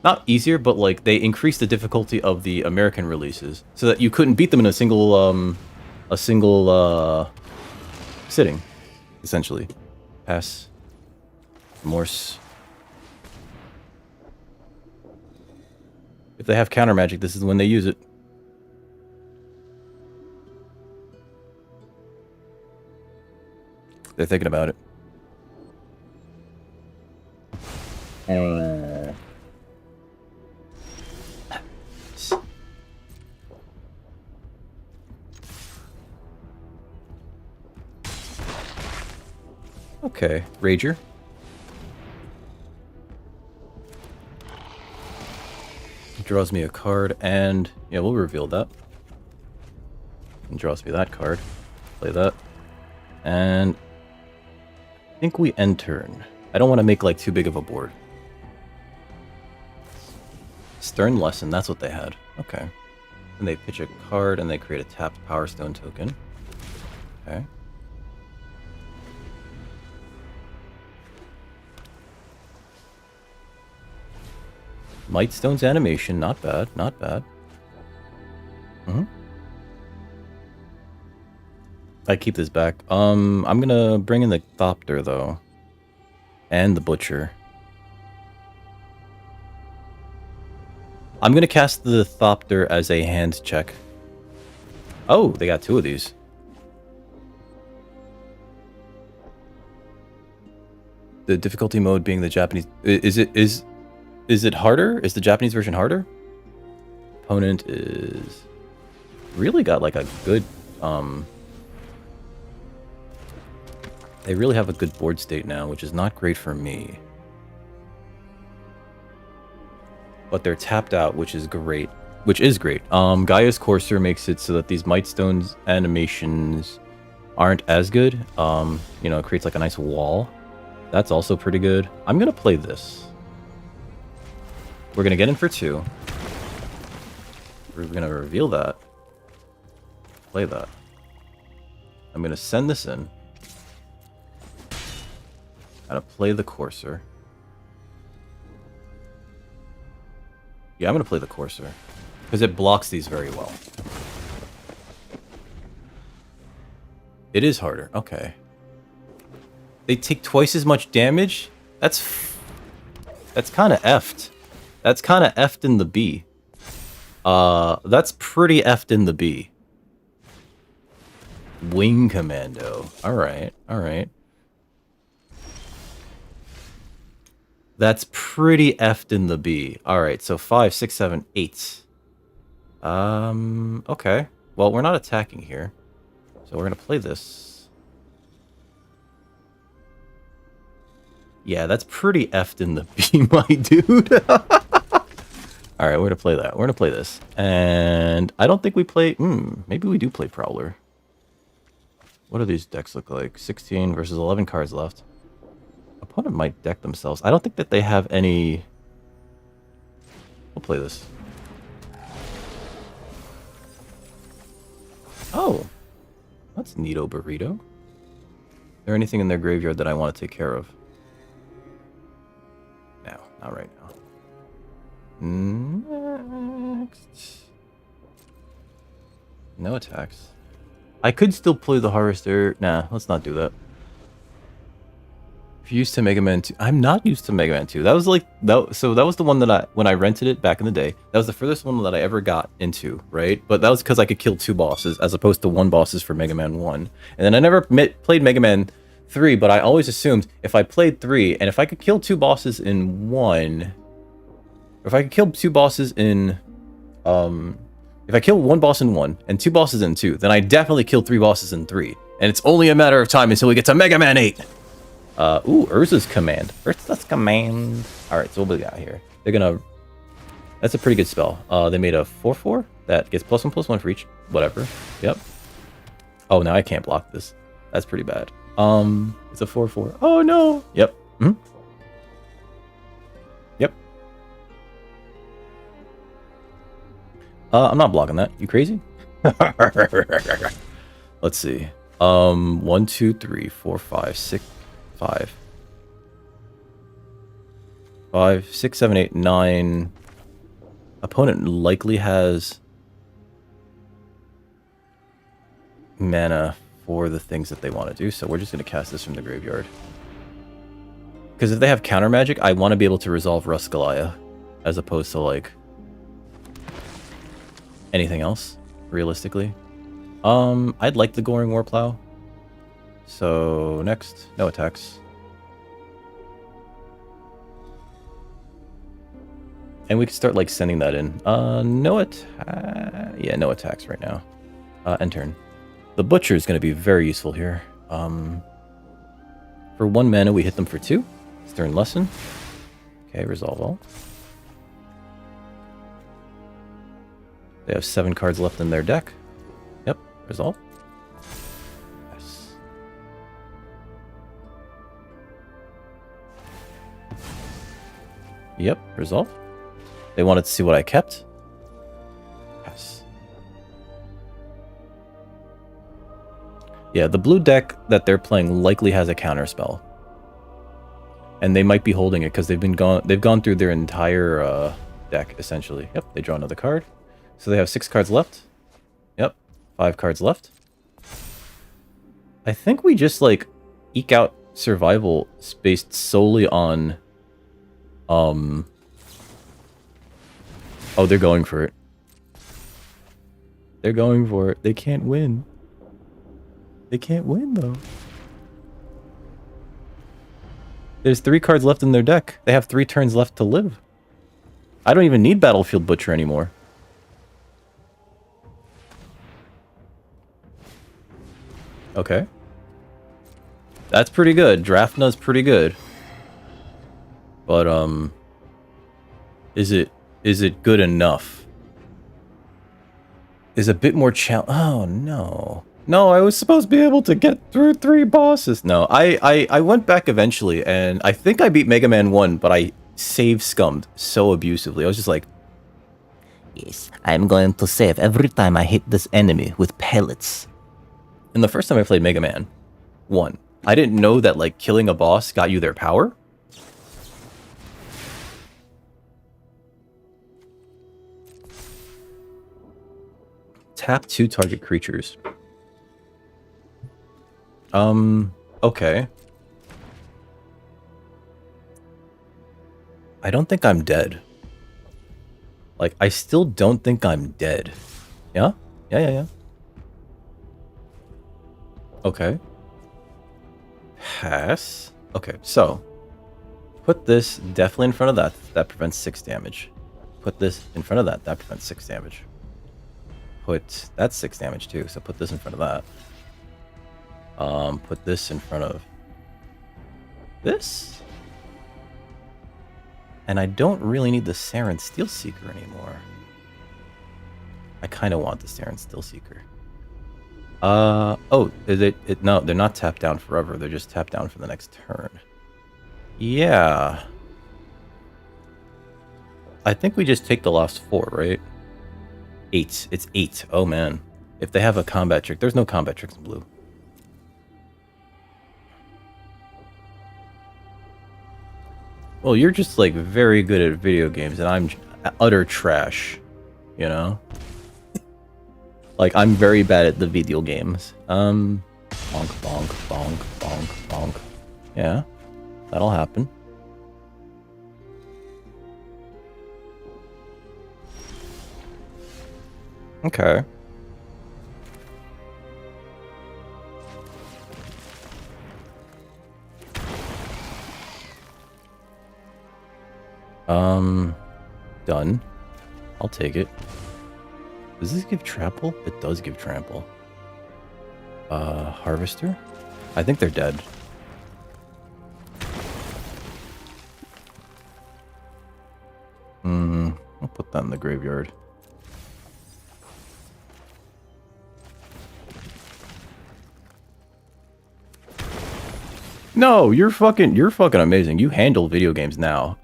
Not easier, but like they increased the difficulty of the American releases so that you couldn't beat them in a single sitting, essentially. Pass. Remorse. If they have counter magic, this is when they use it. They're thinking about it. Okay, Rager. Draws me a card, and yeah, we'll reveal that. And draws me that card. Play that. And I think we end turn. I don't want to make like too big of a board. Stern Lesson, that's what they had. Okay. And they pitch a card and they create a tapped Power Stone token. Okay. Might Stone's animation, not bad, not bad. I keep this back. I'm gonna bring in the Thopter though. And the Butcher. I'm gonna cast the Thopter as a hand check. Oh, they got 2 of these. The difficulty mode being the Japanese. Is it harder? Is the Japanese version harder? Opponent is really got like a good they really have a good board state now, which is not great for me. But they're tapped out, which is great. Gaia's Courser makes it so that these Might Stones animations aren't as good. You know, it creates like a nice wall. That's also pretty good. I'm gonna play this. We're gonna get in for 2. We're gonna reveal that. Play that. I'm gonna send this in. Gotta play the Courser. Yeah, I'm gonna play the Courser. Because it blocks these very well. It is harder. Okay. They take twice as much damage? That's kind of effed. That's kind of effed in the B. That's pretty effed in the B. Wing Commando. Alright, alright. That's pretty effed in the B. Alright, so 5, 6, 7, 8. Okay. Well, we're not attacking here. So we're gonna play this. Yeah, that's pretty effed in the B, my dude. Alright, we're gonna play that. We're gonna play this. And I don't think we play... maybe we do play Prowler. What do these decks look like? 16 versus 11 cards left. Opponent might deck themselves. I don't think that they have any... We'll play this. Oh. That's neato burrito. Is there anything in their graveyard that I want to take care of? No, not right now. Next. No attacks. I could still play the Harvester. Nah, let's not do that. If you're used to Mega Man 2. I'm not used to Mega Man 2. That was like... So that was the one that when I rented it back in the day, that was the furthest one that I ever got into, right? But that was because I could kill 2 bosses as opposed to 1 bosses for Mega Man 1. And then I never played Mega Man 3, but I always assumed if I played 3, and if I could kill 2 bosses in 1... Or if I could kill 2 bosses in... If I kill 1 boss in 1, and 2 bosses in 2, then I definitely kill 3 bosses in 3. And it's only a matter of time until we get to Mega Man 8! Ooh, Urza's Command. Urza's Command. Alright, so what we got here? They're gonna... That's a pretty good spell. They made a 4/4 that gets +1/+1 for each... Whatever. Yep. Oh, now I can't block this. That's pretty bad. It's a 4/4. Oh, no! Yep. Yep. I'm not blocking that. You crazy? Let's see. 1, 2, 3, 4, 5, 6... 5, 6, 7, 8, 9. Opponent likely has mana for the things that they want to do, so we're just going to cast this from the graveyard. Because if they have counter magic, I want to be able to resolve Ruskalaya, as opposed to, like, anything else, realistically. I'd like the Goring Warplow. So, next, no attacks. And we can start, like, sending that in. No attacks right now. End turn. The Butcher is going to be very useful here. For 1 mana, we hit them for 2. Stern Lesson. Okay, resolve all. They have 7 cards left in their deck. Yep, resolve. Yes. Yep, resolve. They wanted to see what I kept. Yes. Yeah, the blue deck that they're playing likely has a counter spell. And they might be holding it because they've gone through their entire deck, essentially. Yep, they draw another card. So they have 6 cards left. Yep, 5 cards left. I think we just, like, eke out survival based solely on... Oh, they're going for it. They're going for it. They can't win. They can't win, though. There's 3 cards left in their deck. They have 3 turns left to live. I don't even need Battlefield Butcher anymore. Okay. That's pretty good. Drafna's pretty good. But, is it good enough? Is a bit more oh, no. No, I was supposed to be able to get through 3 bosses. No, I went back eventually, and I think I beat Mega Man 1, but I save scummed so abusively. I was just like, yes, I'm going to save every time I hit this enemy with pellets. And the first time I played Mega Man 1, I didn't know that, like, killing a boss got you their power. Tap 2 target creatures. Okay. I don't think I'm dead. Like, I still don't think I'm dead. Yeah? Yeah. Okay. Pass. Okay, so put this definitely in front of that. That prevents 6 damage. Put this in front of that. That prevents 6 damage. Put that's 6 damage too. So put this in front of that. Put this in front of this. And I don't really need the Saren Steelseeker anymore. I kind of want the Saren Steelseeker. Oh, is it? No, they're not tapped down forever. They're just tapped down for the next turn. Yeah. I think we just take the last 4, right? 8. It's 8. Oh, man. If they have a combat trick, there's no combat tricks in blue. Well, you're just, like, very good at video games, and I'm utter trash, you know? Like, I'm very bad at the video games. Bonk, bonk, bonk, bonk, bonk. Yeah, that'll happen. Okay. Done. I'll take it. Does this give trample? It does give trample. Harvester? I think they're dead. I'll put that in the graveyard. No, you're fucking amazing. You handle video games now.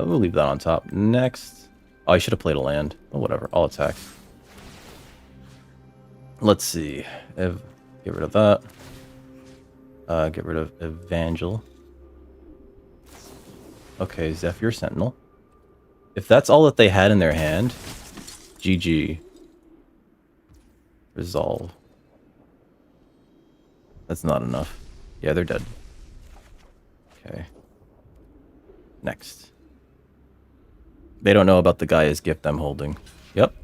We'll leave that on top. Next. Oh, I should have played a land. Oh, whatever. I'll attack. Let's see. Get rid of that. Get rid of Evangel. Okay, Zephyr Sentinel. If that's all that they had in their hand, GG. Resolve. That's not enough. Yeah, they're dead. Okay. Next. They don't know about the Gaia's gift I'm holding. Yep.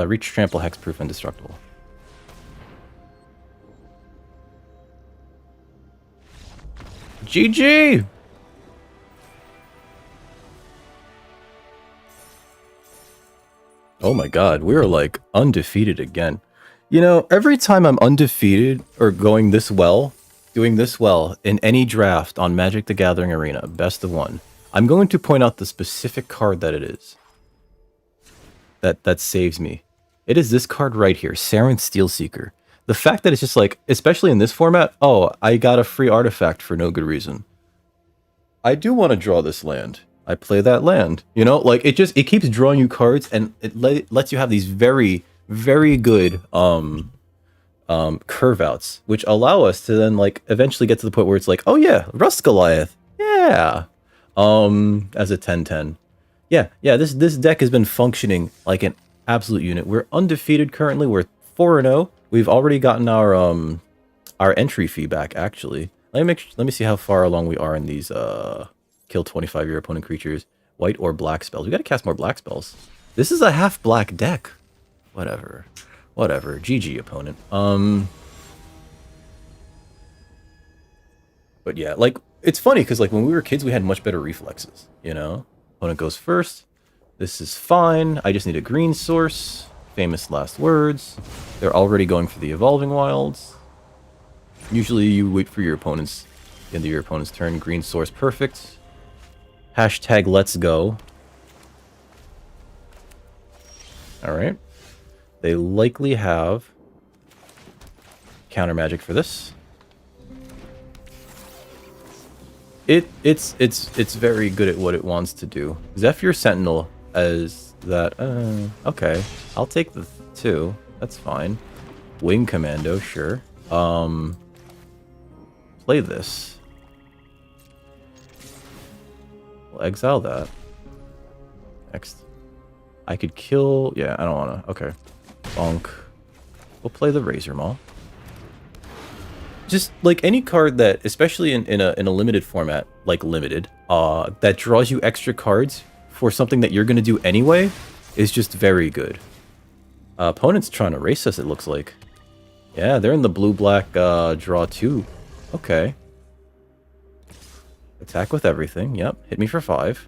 Reach, trample, hexproof, indestructible. GG! Oh my god, we are like undefeated again. You know, every time I'm undefeated or going this well, doing this well in any draft on Magic the Gathering Arena, best of 1, I'm going to point out the specific card that it is. That saves me. It is this card right here, Saren Steelseeker. The fact that it's just like, especially in this format, oh, I got a free artifact for no good reason. I do want to draw this land. I play that land. You know, like it keeps drawing you cards, and it lets you have these very, very good curve outs, which allow us to then like eventually get to the point where it's like, oh yeah, Rust Goliath, yeah, as a 10/10. Yeah, this deck has been functioning like an absolute unit. We're undefeated currently. We're 4-0. We've already gotten our entry fee back, actually. Let me see how far along we are in these kill 25 your opponent creatures, white or black spells. We gotta cast more black spells. This is a half black deck. Whatever. GG opponent. But yeah, like it's funny because like when we were kids we had much better reflexes, you know? Opponent goes first. This is fine. I just need a green source. Famous last words. They're already going for the Evolving Wilds. Usually you wait for your opponent's end of your opponent's turn. Green source, perfect. Hashtag let's go. Alright. They likely have counter magic for this. It's very good at what it wants to do. Zephyr Sentinel as that. Okay, I'll take the 2. That's fine. Wing Commando, sure. Play this. We'll exile that. Next. I could kill. Yeah, I don't wanna. Okay. Bonk. We'll play the Razor Maw. Just like any card that, especially in a limited format, like limited, that draws you extra cards for something that you're gonna do anyway, is just very good. Opponent's trying to race us, it looks like. Yeah, they're in the blue-black draw too. Okay. Attack with everything. Yep, hit me for 5.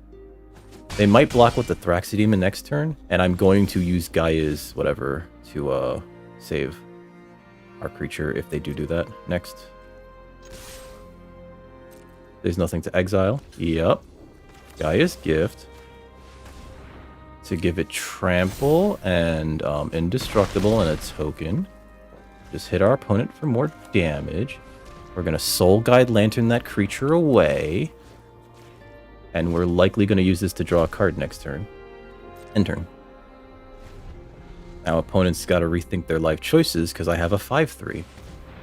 They might block with the Thraxy Demon next turn, and I'm going to use Gaia's whatever to save our creature if they do that next. There's nothing to exile. Yep. Gaia's Gift. To give it trample and indestructible and a token. Just hit our opponent for more damage. We're going to Soul Guide Lantern that creature away. And we're likely going to use this to draw a card next turn. End turn. Now opponents got to rethink their life choices because I have a 5/3.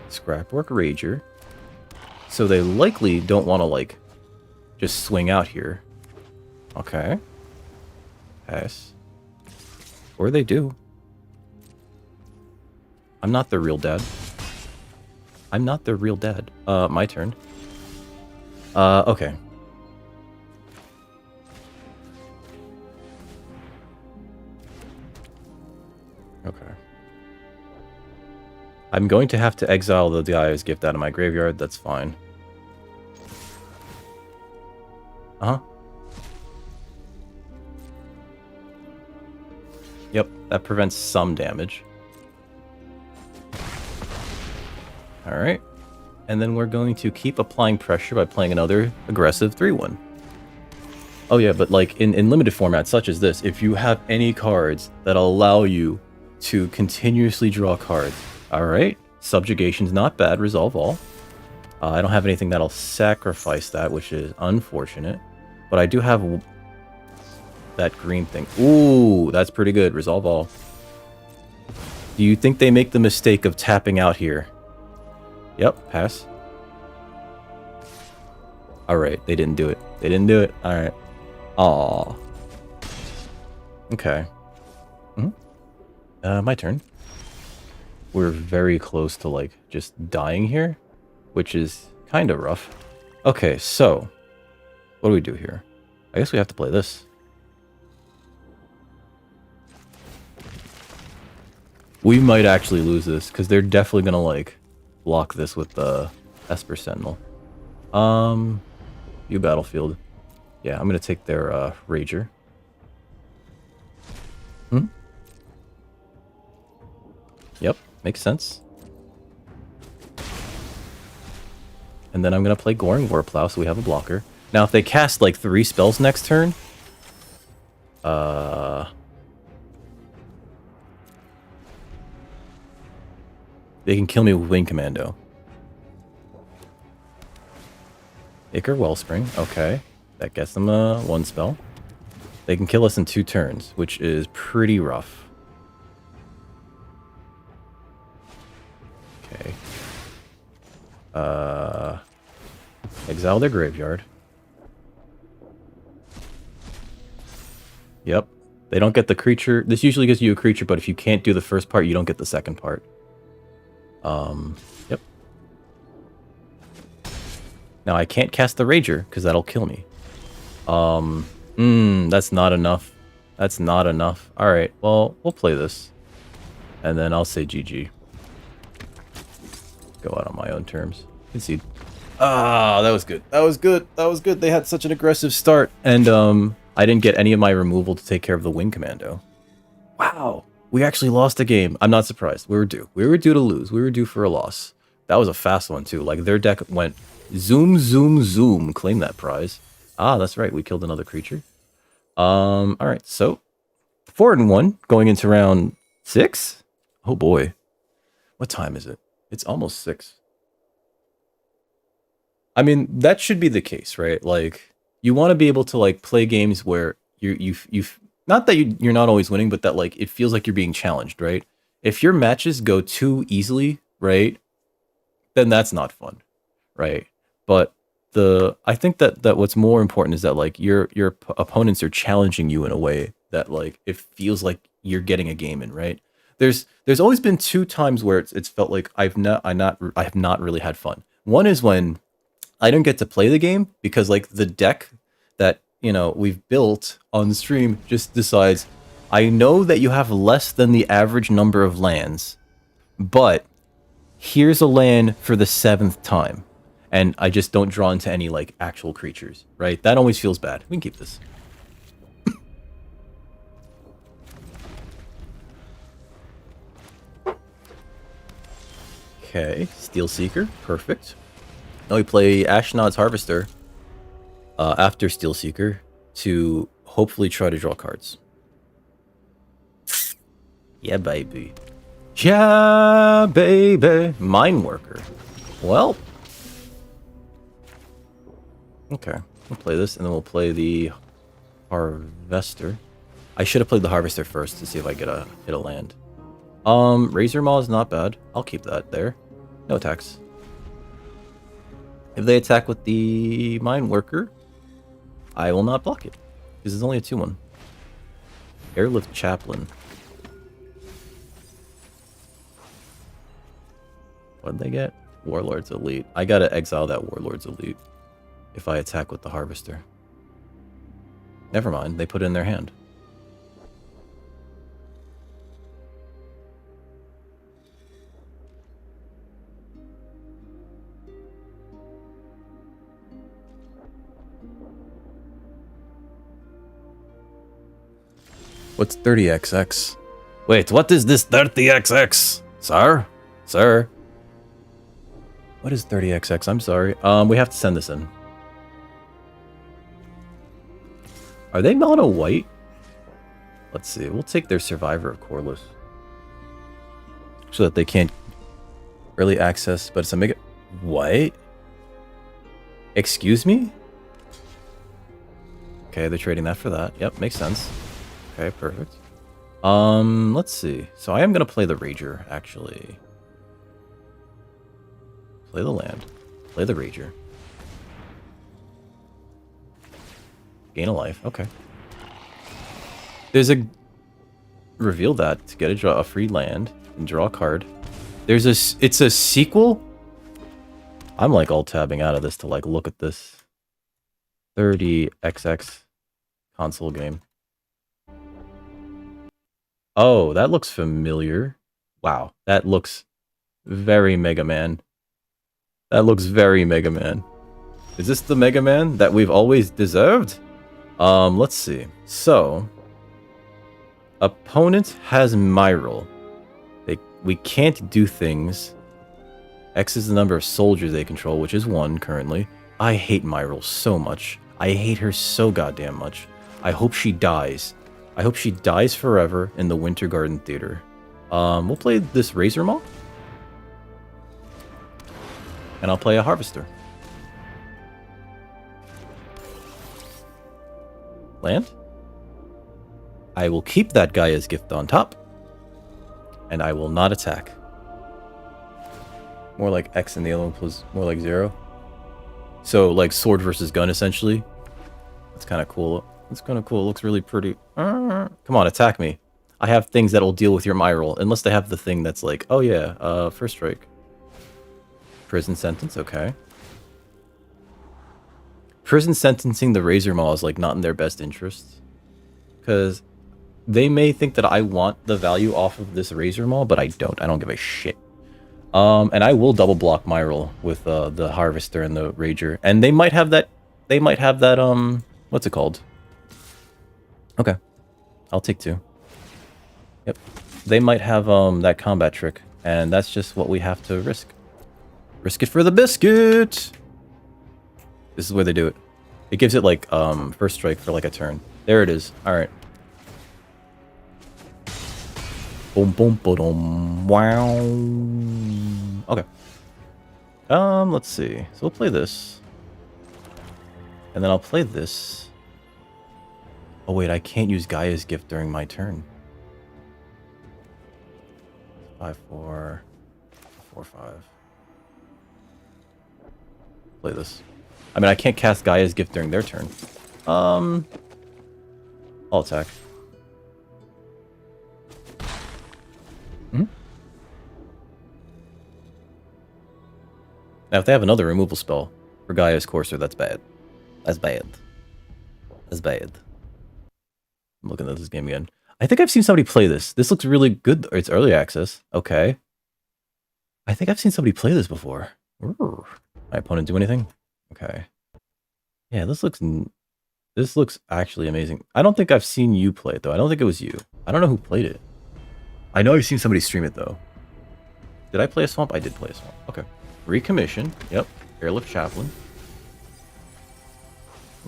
Scrapwork Rager. So they likely don't want to, like, just swing out here. Okay. Pass. Or they do. I'm not their real dad. I'm not their real dad. My turn. Okay. Okay. I'm going to have to exile the Gaia's Gift out of my graveyard. That's fine. Uh-huh. Yep, that prevents some damage. Alright. And then we're going to keep applying pressure by playing another aggressive 3/1. Oh yeah, but like in limited formats such as this, if you have any cards that allow you to continuously draw cards, alright, Subjugation's not bad, Resolve All. I don't have anything that'll sacrifice that, which is unfortunate. But I do have that green thing. Ooh, that's pretty good, Resolve All. Do you think they make the mistake of tapping out here? Yep, pass. Alright, they didn't do it. They didn't do it. Alright. Aww. Okay. My turn. We're very close to, like, just dying here, which is kind of rough. Okay, so, what do we do here? I guess we have to play this. We might actually lose this, because they're definitely going to, like, block this with the Esper Sentinel. You Battlefield. Yeah, I'm going to take their Rager. Yep, makes sense. And then I'm going to play Goring Warplow, so we have a blocker. Now, if they cast, like, 3 spells next turn... they can kill me with Wing Commando. Ichor Wellspring, okay. That gets them 1 spell. They can kill us in 2 turns, which is pretty rough. Okay. Exile their graveyard. Yep. They don't get the creature. This usually gives you a creature, but if you can't do the first part, you don't get the second part. Yep. Now I can't cast the Rager, because that'll kill me. That's not enough. That's not enough. Alright, well, we'll play this. And then I'll say GG. Go out on my own terms. Concede. Ah, that was good. That was good. That was good. They had such an aggressive start. And, I didn't get any of my removal to take care of the Wing Commando. Wow. We actually lost a game. I'm not surprised. We were due. We were due to lose. We were due for a loss. That was a fast one, too. Like, their deck went zoom, zoom, zoom. Claim that prize. Ah, that's right. We killed another creature. Alright. So, 4-1 going into round 6. Oh, boy. What time is it? It's almost 6. I mean, that should be the case, right? Like, you want to be able to, like, play games where you've not that you're not always winning, but that, like, it feels like you're being challenged, right? If your matches go too easily, right, then that's not fun, right? But I think that what's more important is that, like, your opponents are challenging you in a way that, like, it feels like you're getting a game in, right? There's always been 2 times where it's felt like I have not really had fun. One is when I don't get to play the game because, like, the deck that, you know, we've built on stream just decides I know that you have less than the average number of lands, but here's a land for the 7th time. And I just don't draw into any, like, actual creatures, right? That always feels bad. We can keep this. Okay, Steel Seeker, perfect. Now we play Ashnod's Harvester after Steel Seeker to hopefully try to draw cards. Yeah, baby. Yeah, baby. Mine Worker. Well. Okay, we'll play this, and then we'll play the Harvester. I should have played the Harvester first to see if I get hit a land. Razor Maw is not bad. I'll keep that there. No attacks. If they attack with the Mine Worker, I will not block it. Because it's only a 2-1. Airlift Chaplain. What did they get? Warlord's Elite. I gotta exile that Warlord's Elite if I attack with the Harvester. Never mind, they put it in their hand. What's 30XX? Wait, what is this 30XX? Sir? Sir? What is 30XX? I'm sorry. We have to send this in. Are they mono white? Let's see. We'll take their Survivor of Corliss. So that they can't really access, but it's a mega... What? Excuse me? Okay, they're trading that for that. Yep, makes sense. Okay, perfect. Let's see. So I am gonna play the Rager, actually. Play the land. Play the Rager. Gain a life. Okay. There's a... Reveal that to get a free land and draw a card. There's a... It's a sequel? I'm like all tabbing out of this to like look at this 30XX console game. Oh, that looks familiar. Wow, that looks very Mega Man. That looks very Mega Man. Is this the Mega Man that we've always deserved? Let's see. So, opponent has Myral. We can't do things. X is the number of soldiers they control, which is 1 currently. I hate Myral so much. I hate her so goddamn much. I hope she dies. I hope she dies forever in the Winter Garden Theater. We'll play this Razor Maw. And I'll play a Harvester. Land. I will keep that Gaia's Gift on top. And I will not attack. More like X and the other one was more like 0. So like sword versus gun essentially. That's kind of cool. It's kind of cool. It looks really pretty. Come on, attack me. I have things that'll deal with your Myral. Unless they have the thing that's like, oh yeah, first strike. Prison sentence, okay. Prison sentencing the Razor Maw is like not in their best interest. Because they may think that I want the value off of this Razor Maw, but I don't. I don't give a shit. And I will double block Myral with the Harvester and the Rager. And they might have that, what's it called? Okay. I'll take 2. Yep. They might have that combat trick, and that's just what we have to risk. Risk it for the biscuit! This is where they do it. It gives it like first strike for like a turn. There it is. Alright. Boom boom boom wow. Okay. Let's see. So we'll play this. And then I'll play this. Oh wait, I can't use Gaia's Gift during my turn. 5 4 4 5. Play this. I mean, I can't cast Gaia's Gift during their turn. I'll attack. Now, if they have another removal spell for Gaia's Courser, that's bad. That's bad. That's bad. I'm looking at this game again. I think I've seen somebody play this. This looks really good. It's early access. Okay. I think I've seen somebody play this before. Ooh. My opponent do anything? Okay. Yeah, this looks actually amazing. I don't think I've seen you play it though. I don't think it was you. I don't know who played it. I know I've seen somebody stream it though. Did I play a swamp? I did play a swamp. Okay. Recommission. Yep. Airlift Chaplain.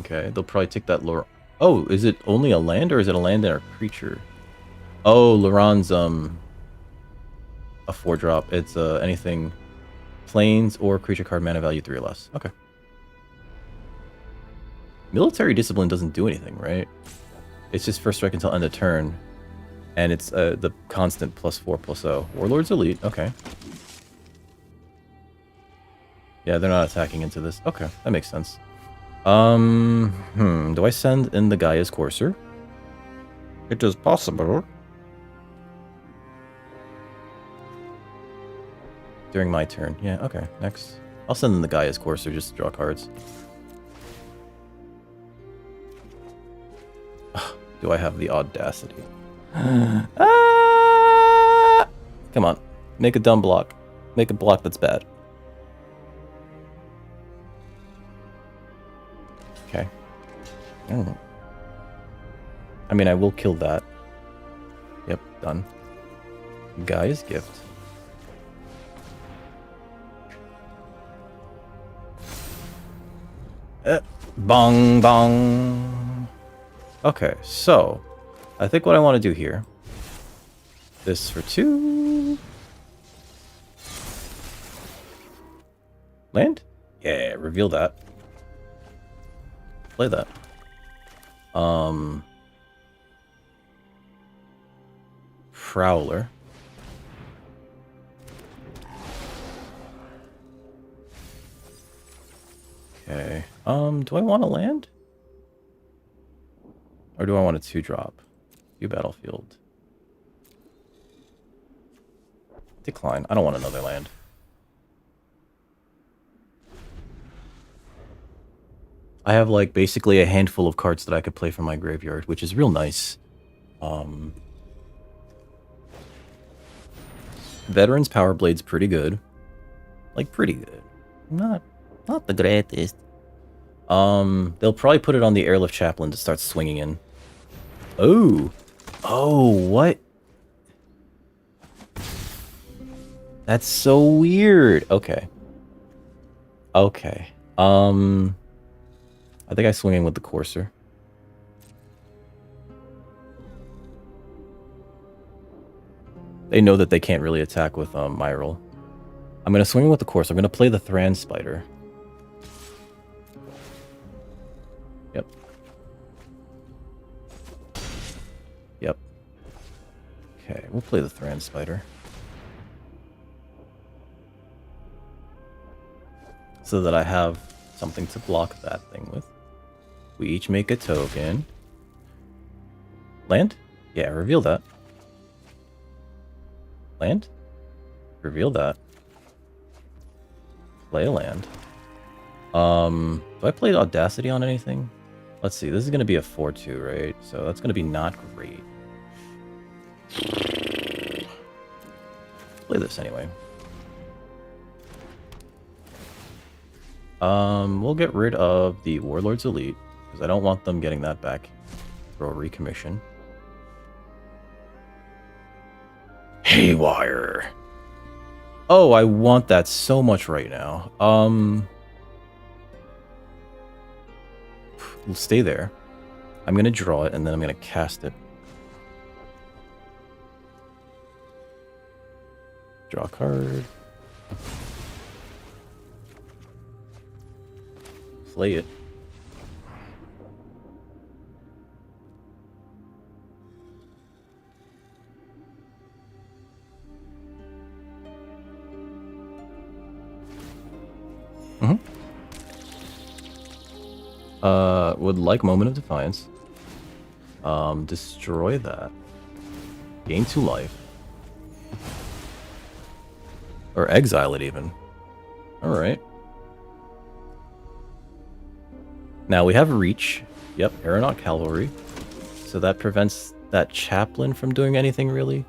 Okay. They'll probably take that lure. Oh, is it only a land or is it a land and a creature? Oh, Laron's a 4-drop. It's anything planes or creature card mana value 3 or less. Okay. Military Discipline doesn't do anything, right? It's just first strike until end of turn. And it's the constant +4/+0. Warlord's Elite, okay. Yeah, they're not attacking into this. Okay, that makes sense. Do I send in the Gaia's Courser? It is possible. During my turn. Yeah, okay, next. I'll send in the Gaia's Courser just to draw cards. Do I have the audacity? Ah! Come on. Make a dumb block. Make a block that's bad. Okay. I mean, I will kill that. Yep, done. Guy's Gift. Bong, bong. Okay, so I think what I want to do here. This for 2. Land? Yeah, reveal that. Play that. Prowler. Okay. Do I want to land? Or do I want a 2-drop? You battlefield. Decline. I don't want another land. I have like basically a handful of cards that I could play from my graveyard, which is real nice. Veteran's Power Blade's pretty good. Like pretty good. Not the greatest. They'll probably put it on the Airlift Chaplain to start swinging in. Oh. Oh, what? That's so weird. Okay. Okay. I think I swing in with the Courser. They know that they can't really attack with Myral. I'm going to swing in with the Courser. I'm going to play the Thran Spider. Yep. Yep. Okay, we'll play the Thran Spider. So that I have something to block that thing with. We each make a token. Land? Yeah, reveal that. Land? Reveal that. Play a land. Do I play Audacity on anything? Let's see, this is going to be a 4/2, right? So that's going to be not great. Play this anyway. We'll get rid of the Warlord's Elite, because I don't want them getting that back. Throw a recommission. Haywire! Oh, I want that so much right now. We'll stay there. I'm gonna draw it, and then I'm gonna cast it. Draw a card. Play it. Would like Moment of Defiance. Destroy that. Gain 2 life. Or exile it even. Alright. Now we have Reach. Yep, Aeronaut Cavalry. So that prevents that chaplain from doing anything really.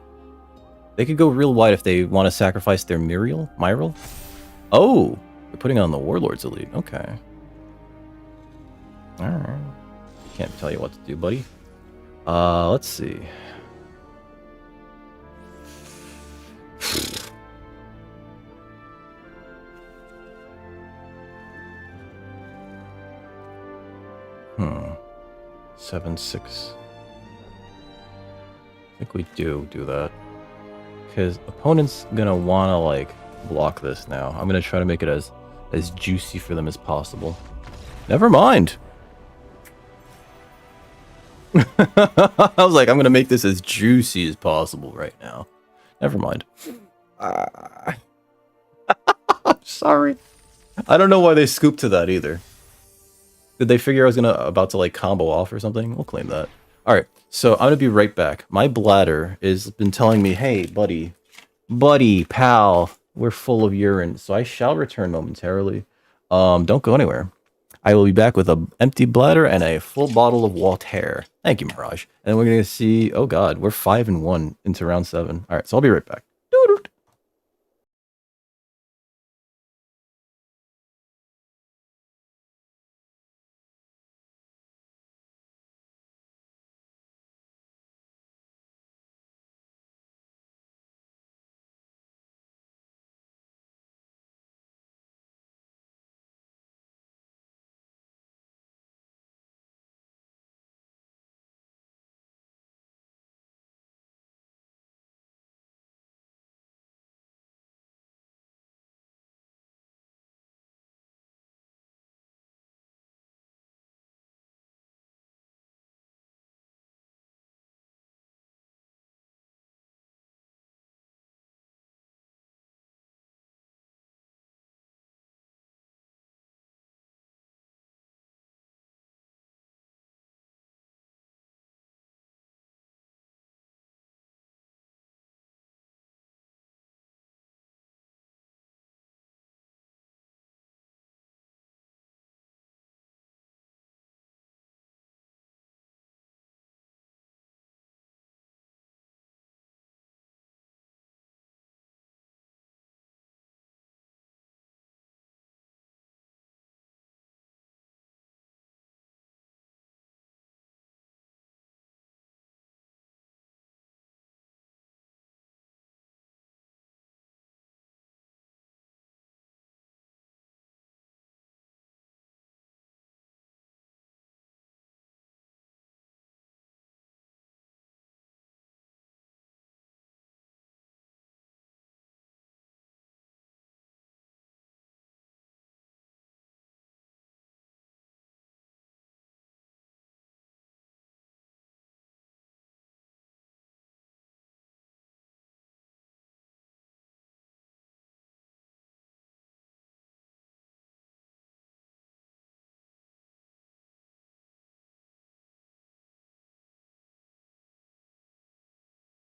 They could go real wide if they want to sacrifice their Myral. Oh, they're putting on the Warlord's Elite. Okay. Alright. Can't tell you what to do, buddy. Let's see. Hmm. 7-6. I think we do that. Because opponent's gonna wanna like block this now. I'm gonna try to make it as juicy for them as possible. Never mind. I was like, I'm gonna make this as juicy as possible right now. Never mind. Sorry. I don't know why they scooped to that either. Did they figure I was about to like combo off or something? We'll claim that. Alright, so I'm gonna be right back. My bladder has been telling me, hey, buddy, pal, we're full of urine. So I shall return momentarily. Don't go anywhere. I will be back with an empty bladder and a full bottle of water. Thank you, Mirage. And we're gonna see, oh god, we're 5-1 into round 7. Alright, so I'll be right back.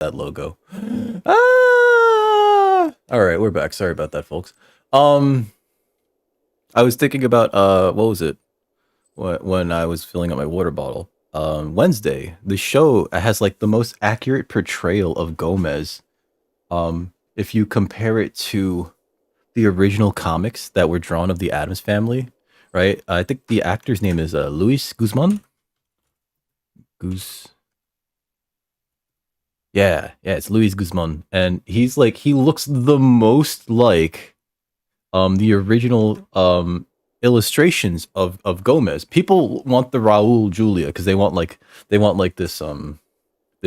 That logo. Alright, we're back. Sorry about that, folks. I was thinking about what was it? When I was filling up my water bottle. Wednesday, the show has like the most accurate portrayal of Gomez. If you compare it to the original comics that were drawn of the Addams family, right? I think the actor's name is Luis Guzman. Yeah, it's Luis Guzman, and he looks the most like the original illustrations of Gomez. People want the Raul Julia because they want like this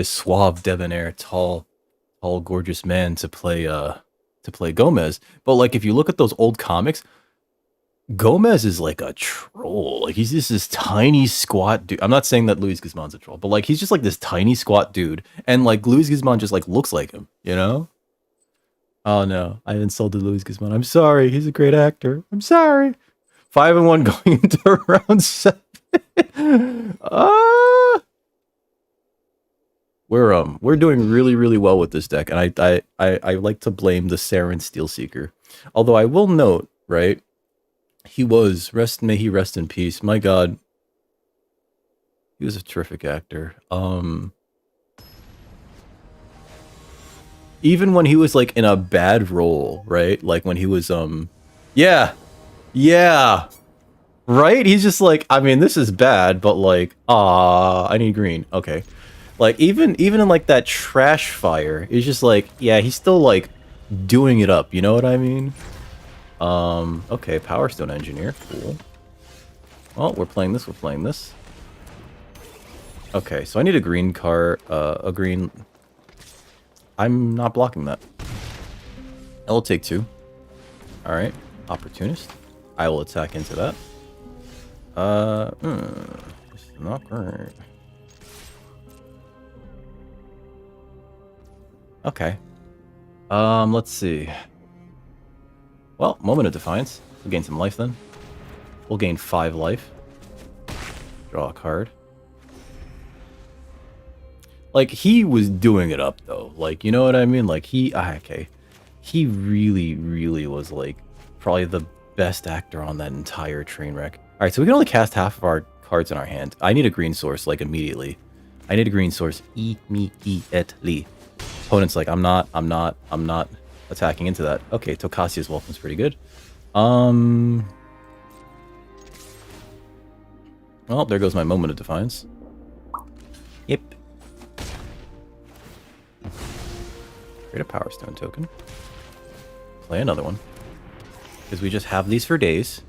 suave, debonair, tall, gorgeous man to play Gomez. But like if you look at those old comics, Gomez is like a troll. Like he's just this tiny squat dude. I'm not saying that Luis Guzman's a troll, but like he's just like this tiny squat dude, and like Luis Guzman just like looks like him, you know? Oh no, I insulted Luis Guzman. I'm sorry. He's a great actor. I'm sorry. 5-1 going into round 7. We're doing really well with this deck, and I like to blame the Saren Steelseeker. Although I will note, right? May he rest in peace. My God, he was a terrific actor. even when he was like in a bad role, right? Like when he was yeah. Yeah. Right? He's just like, I mean, this is bad, but like, I need green. Okay. Like even in like that trash fire, he's just like, yeah, he's still like doing it up, you know what I mean? Okay, Power Stone Engineer, cool. Well, we're playing this. Okay, so I need a green card, a green... I'm not blocking that. I will take 2. Alright, Opportunist. I will attack into that. It's not great. Okay. Let's see. Well, Moment of Defiance. We'll gain some life then. We'll gain 5 life. Draw a card. Like, he was doing it up, though. Like, you know what I mean? Like, okay. He really, really was, like, probably the best actor on that entire train wreck. Alright, so we can only cast half of our cards in our hand. I need a green source, like, immediately. I need a green source immediately. Opponent's like, I'm not attacking into that. Okay, Tokasia's Welcome's pretty good. Well, there goes my Moment of Defiance. Yep. Create a Power Stone token. Play another one. Because we just have these for days.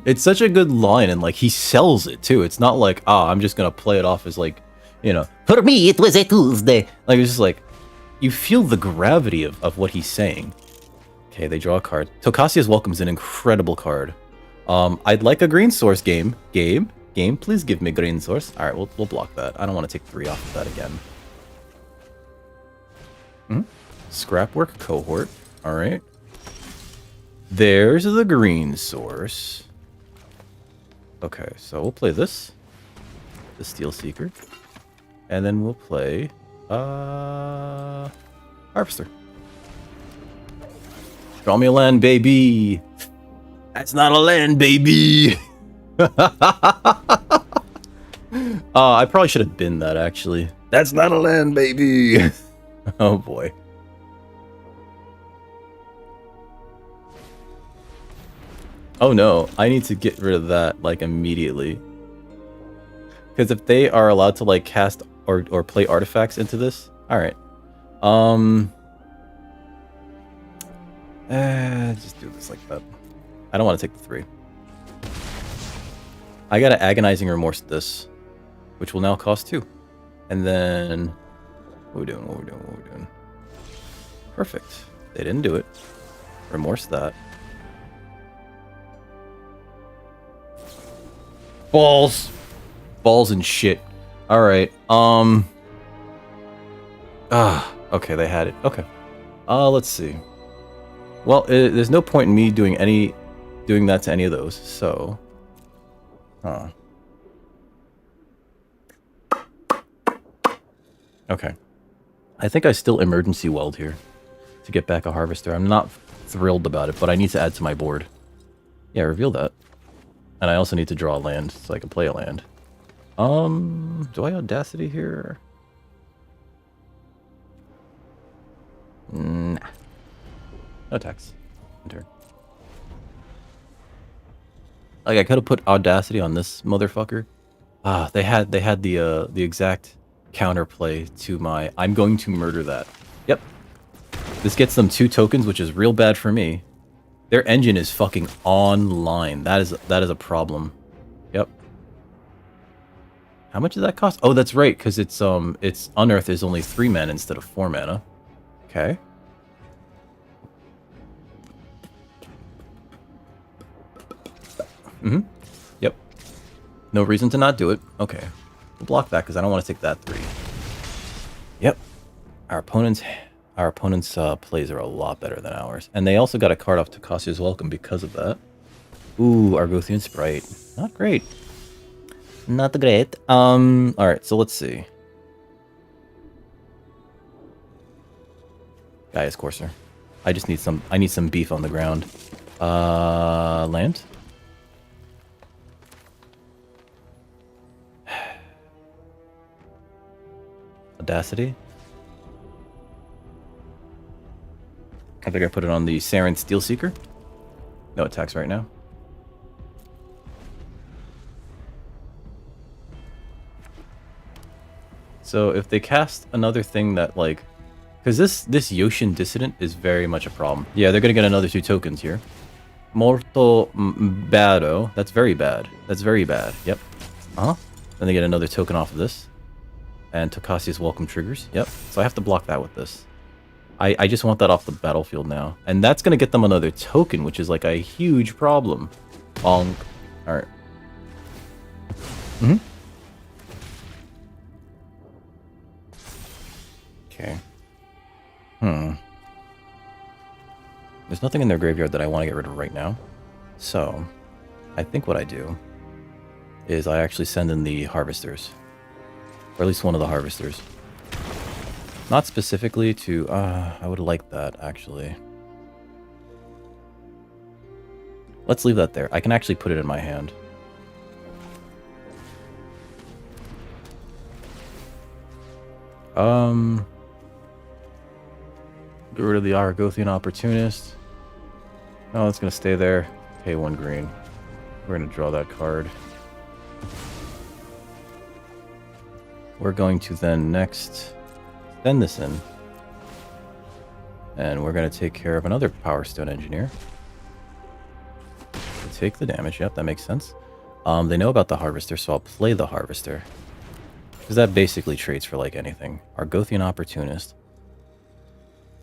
It's such a good line, and like he sells it too. It's not like, I'm just gonna play it off as like, you know, for me it was a Tuesday. Like it's just like you feel the gravity of what he's saying. Okay, they draw a card. Tokasia's Welcome is an incredible card. I'd like a green source game. Game, please give me green source. Alright, we'll block that. I don't want to take 3 off of that again. Scrapwork cohort. Alright. There's the green source. Okay, so we'll play this. The Steel Seeker. And then we'll play Harvester. Draw me a land, baby. That's not a land, baby. I probably should have been that, actually. That's not a land, baby. Oh, boy. Oh, no. I need to get rid of that, like, immediately. Because if they are allowed to, like, cast or play artifacts into this... Alright. Just do this like that. I don't want to take the 3. I got an Agonizing Remorse this, which will now cost 2. And then... What are we doing? Perfect. They didn't do it. Remorse that. Balls and shit. Alright, okay, they had it. Okay. Let's see. Well, there's no point in me doing that to any of those, so... Okay. I think I still emergency weld here to get back a Harvester. I'm not thrilled about it, but I need to add to my board. Yeah, reveal that. And I also need to draw a land so I can play a land. Do I Audacity here? Nah. No tax. Enter. Like I could have put Audacity on this motherfucker. They had the exact counterplay to my I'm going to murder that. Yep. This gets them 2 tokens, which is real bad for me. Their engine is fucking online. That is a problem. Yep. How much does that cost? Oh, that's right, because it's Unearth is only 3 mana instead of 4 mana. Okay. Yep. No reason to not do it. Okay. We'll block that because I don't want to take that 3. Yep. Our opponent's plays are a lot better than ours. And they also got a card off Tokasia's Welcome because of that. Ooh, Argothian Sprite. Not great. Not great. Alright, so let's see. Gaia's Courser. I need some beef on the ground. Land? audacity. I think I put it on the Saren Steelseeker. No attacks right now. So if they cast another thing that like, because this Yoshin Dissident is very much a problem. Yeah, they're gonna get another 2 tokens here. Morto Bado. That's very bad. That's very bad. Yep. Then they get another token off of this. And Tokasia's welcome triggers. Yep. So I have to block that with this. I just want that off the battlefield now. And that's going to get them another token, which is like a huge problem. Bonk. Alright. Okay. There's nothing in their graveyard that I want to get rid of right now. So, I think what I do is I actually send in the harvesters. Or at least one of the harvesters. Not specifically to... I would like that, actually. Let's leave that there. I can actually put it in my hand. Get rid of the Argothian Opportunist. No, it's going to stay there. Pay 1 green. We're going to draw that card. We're going to then next send this in. And we're going to take care of another Power Stone Engineer. Take the damage. Yep, that makes sense. They know about the Harvester, so I'll play the Harvester. Because that basically trades for like anything. Argothian Opportunist.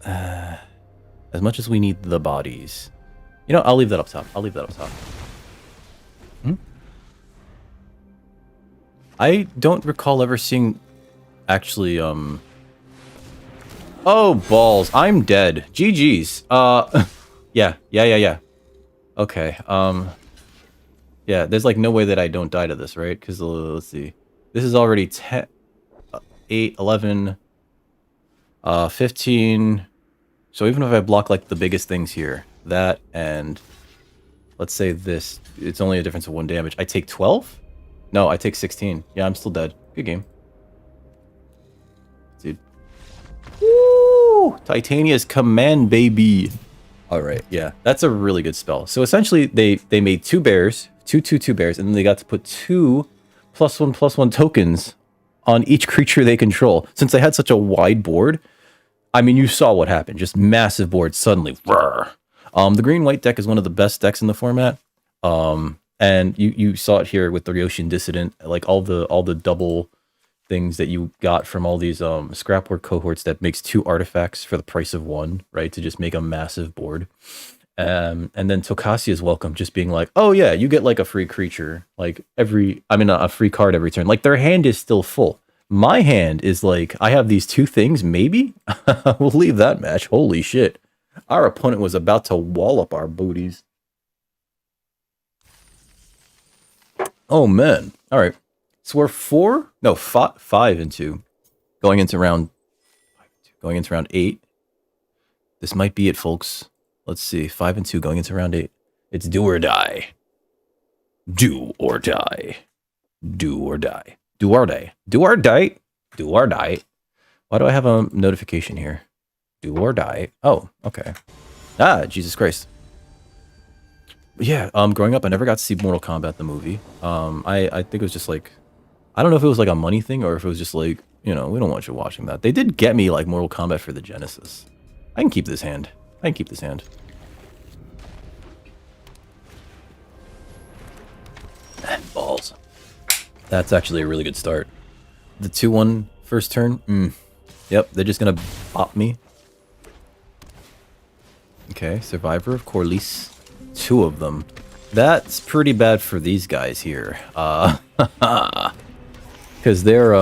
As much as we need the bodies. You know, I'll leave that up top. I'll leave that up top. I don't recall ever seeing... Actually, Oh, balls. I'm dead. GG's. Yeah. Okay, yeah, there's like no way that I don't die to this, right? Because, let's see. This is already 10... 8, 11... 15... So even if I block like the biggest things here, that and... Let's say this, it's only a difference of 1 damage. I take 12? No, I take 16. Yeah, I'm still dead. Good game. Dude. Woo! Titania's Command, baby! Alright, yeah. That's a really good spell. So essentially, they made 2 bears, 2/2/2 bears, and then they got to put 2 +1/+1 tokens on each creature they control. Since they had such a wide board, I mean, you saw what happened. Just massive board suddenly. Roar. The green-white deck is one of the best decks in the format. And you saw it here with the Yoshin Dissident, like all the double things that you got from all these scrapboard cohorts that makes 2 artifacts for the price of 1, right? To just make a massive board. And then Tokasia's welcome, just being like, oh yeah, you get like a free creature, like a free card every turn. Like their hand is still full. My hand is like, I have these 2 things, maybe? We'll leave that match. Holy shit. Our opponent was about to wallop our booties. Oh, man. All right. So we're 5 and 2. Going into round 8. This might be it, folks. Let's see. 5 and 2 going into round 8. It's do or die. Do or die. Do or die. Do or die. Do or die. Do or die. Why do I have a notification here? Do or die. Oh, okay. Ah, Jesus Christ. Yeah, growing up, I never got to see Mortal Kombat the movie. I think it was just like, I don't know if it was like a money thing or if it was just like, you know, we don't want you watching that. They did get me like Mortal Kombat for the Genesis. I can keep this hand. Balls. That's actually a really good start. The 2-1 first turn. Yep, they're just gonna bop me. Okay, Survivor of Corliss. 2 of them. That's pretty bad for these guys here. Because they're,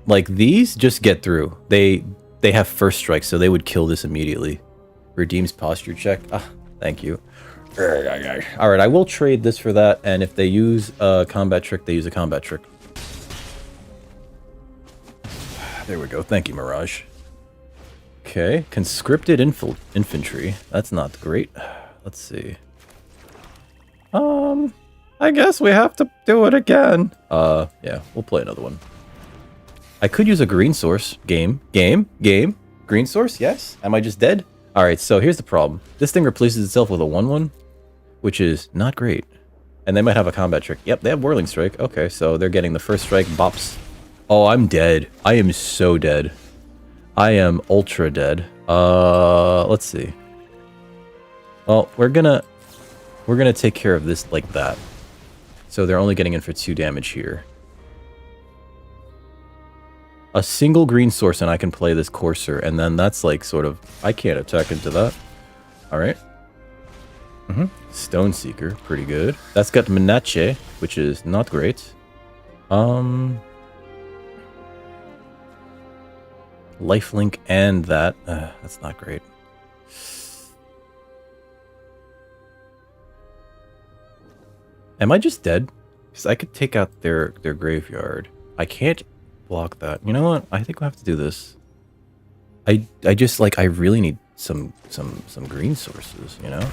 like, these just get through. They have first strike, so they would kill this immediately. Redeems posture check. Thank you. Alright, I will trade this for that, and if they use a combat trick, they use a combat trick. There we go. Thank you, Mirage. Okay, conscripted infantry. That's not great. Let's see. I guess we have to do it again. Yeah, we'll play another one. I could use a green source. Game. Green source, yes. Am I just dead? Alright, so here's the problem. This thing replaces itself with a 1/1, which is not great. And they might have a combat trick. Yep, they have Whirling Strike. Okay, so they're getting the first strike, bops. Oh, I'm dead. I am so dead. I am ultra dead. Let's see. Well, we're gonna take care of this like that. So they're only getting in for 2 damage here. A single green source and I can play this Courser, and then that's like sort of... I can't attack into that. Alright. Stone Seeker, pretty good. That's got Menace, which is not great. Lifelink and that. That's not great. Am I just dead? Because I could take out their graveyard. I can't block that. You know what? I think we'll have to do this. I just like I really need some green sources, you know?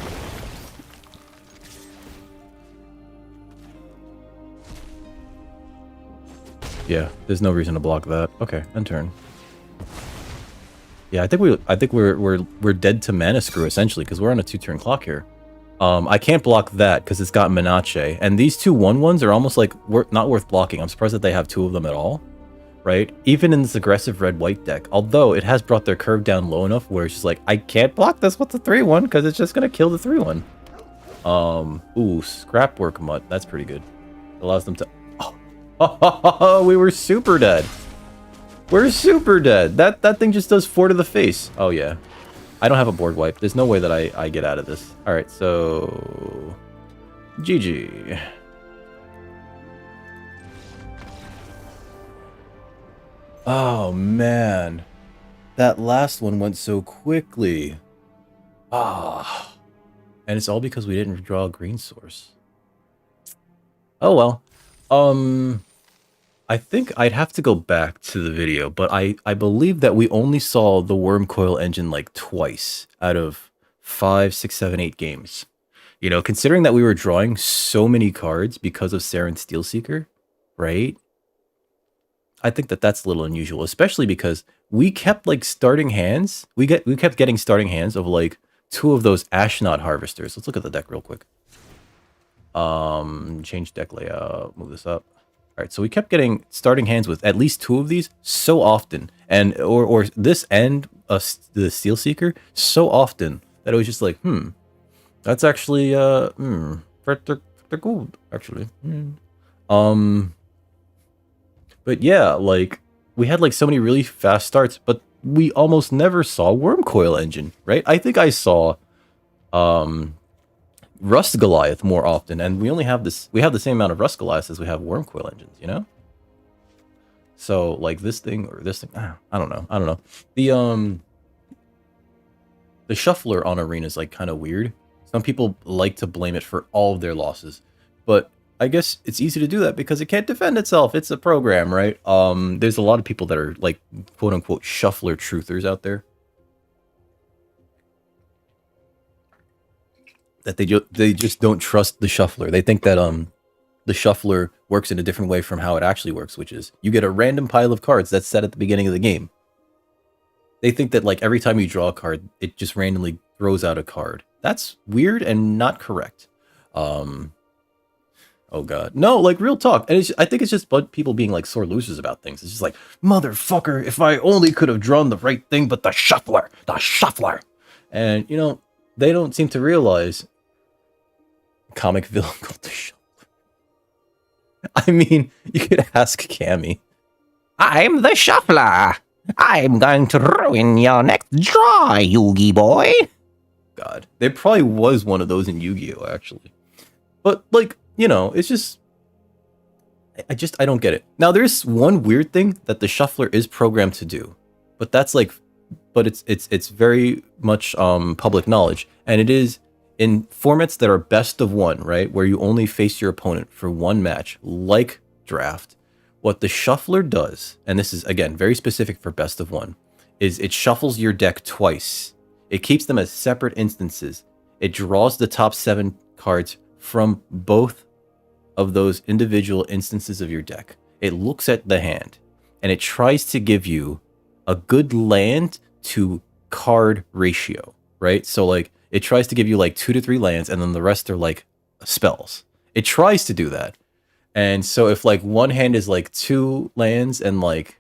Yeah, there's no reason to block that. Okay, end turn. Yeah, I think we're dead to mana screw essentially because we're on a 2-turn clock here. I can't block that because it's got Menace, and these 2 1/1s are almost like not worth blocking. I'm surprised that they have 2 of them at all, right? Even in this aggressive red-white deck, although it has brought their curve down low enough where it's just like I can't block this with the 3/1 because it's just gonna kill the 3/1. Ooh, Scrapwork Mutt. That's pretty good. It allows them to. Oh, we were super dead. We're super dead. That thing just does 4 to the face. Oh yeah. I don't have a board wipe. There's no way that I get out of this. Alright, so... GG. Oh, man. That last one went so quickly. Ah. And it's all because we didn't draw a green source. Oh, well. I think I'd have to go back to the video, but I believe that we only saw the Wormcoil engine like twice out of 5, 6, 7, 8 games. You know, considering that we were drawing so many cards because of Saren Steelseeker, right? I think that that's a little unusual, especially because we kept like starting hands. We kept getting starting hands of like 2 of those Ashnot Harvesters. Let's look at the deck real quick. Change deck layout, move this up. All right, so we kept getting starting hands with at least 2 of these so often, and or this and the Steelseeker so often that it was just like, that's actually pretty good actually. But yeah, like we had like so many really fast starts, but we almost never saw Wormcoil engine, right? I think I saw Rust Goliath more often, and we only have this. We have the same amount of Rust Goliaths as we have Wormcoil engines, you know. So like this thing or this thing, I don't know. The shuffler on Arena is like kind of weird. Some people like to blame it for all of their losses, but I guess it's easy to do that because it can't defend itself. It's a program, right? There's a lot of people that are like quote unquote shuffler truthers out there. That they just don't trust the shuffler. They think that the shuffler works in a different way from how it actually works, which is you get a random pile of cards that's set at the beginning of the game. They think that like every time you draw a card, it just randomly throws out a card. That's weird and not correct. Oh god, no, like real talk. And I think it's just people being like sore losers about things. It's just like, motherfucker, if I only could have drawn the right thing, but the shuffler. And you know, they don't seem to realize comic villain called the Shuffler. I mean, you could ask Cammy.
I'm the Shuffler. I'm going to ruin your next draw, Yugi boy.
God, there probably was one of those in Yu-Gi-Oh! Actually. But, like, you know, it's just... I don't get it. Now, there's one weird thing that the Shuffler is programmed to do. But that's, like... But it's very much public knowledge. And it is in formats that are best of one, right? Where you only face your opponent for one match, like Draft. What the Shuffler does, and this is, again, very specific for best of one, is it shuffles your deck twice. It keeps them as separate instances. It draws the top 7 cards from both of those individual instances of your deck. It looks at the hand. and it tries to give you a good land to card ratio, right? So like it tries to give you like 2 to 3 lands, and then the rest are like spells. It tries to do that. And so if like one hand is like 2 lands and like,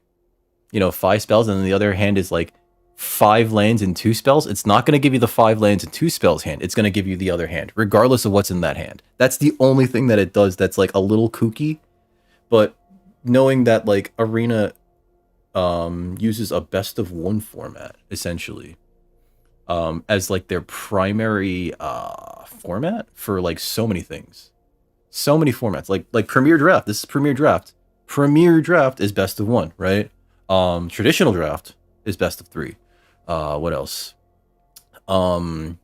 5 spells, and then the other hand is like 5 lands and 2 spells, it's not going to give you the 5 lands and 2 spells hand. It's going to give you the other hand, regardless of what's in that hand. That's the only thing that it does that's like a little kooky. But knowing that like Arena uses a best of 1 format, essentially, as like their primary format for like so many things. So many formats. Like Premier Draft. This is Premier Draft. Premier Draft is best of 1, right? Traditional Draft is best of 3. What else? When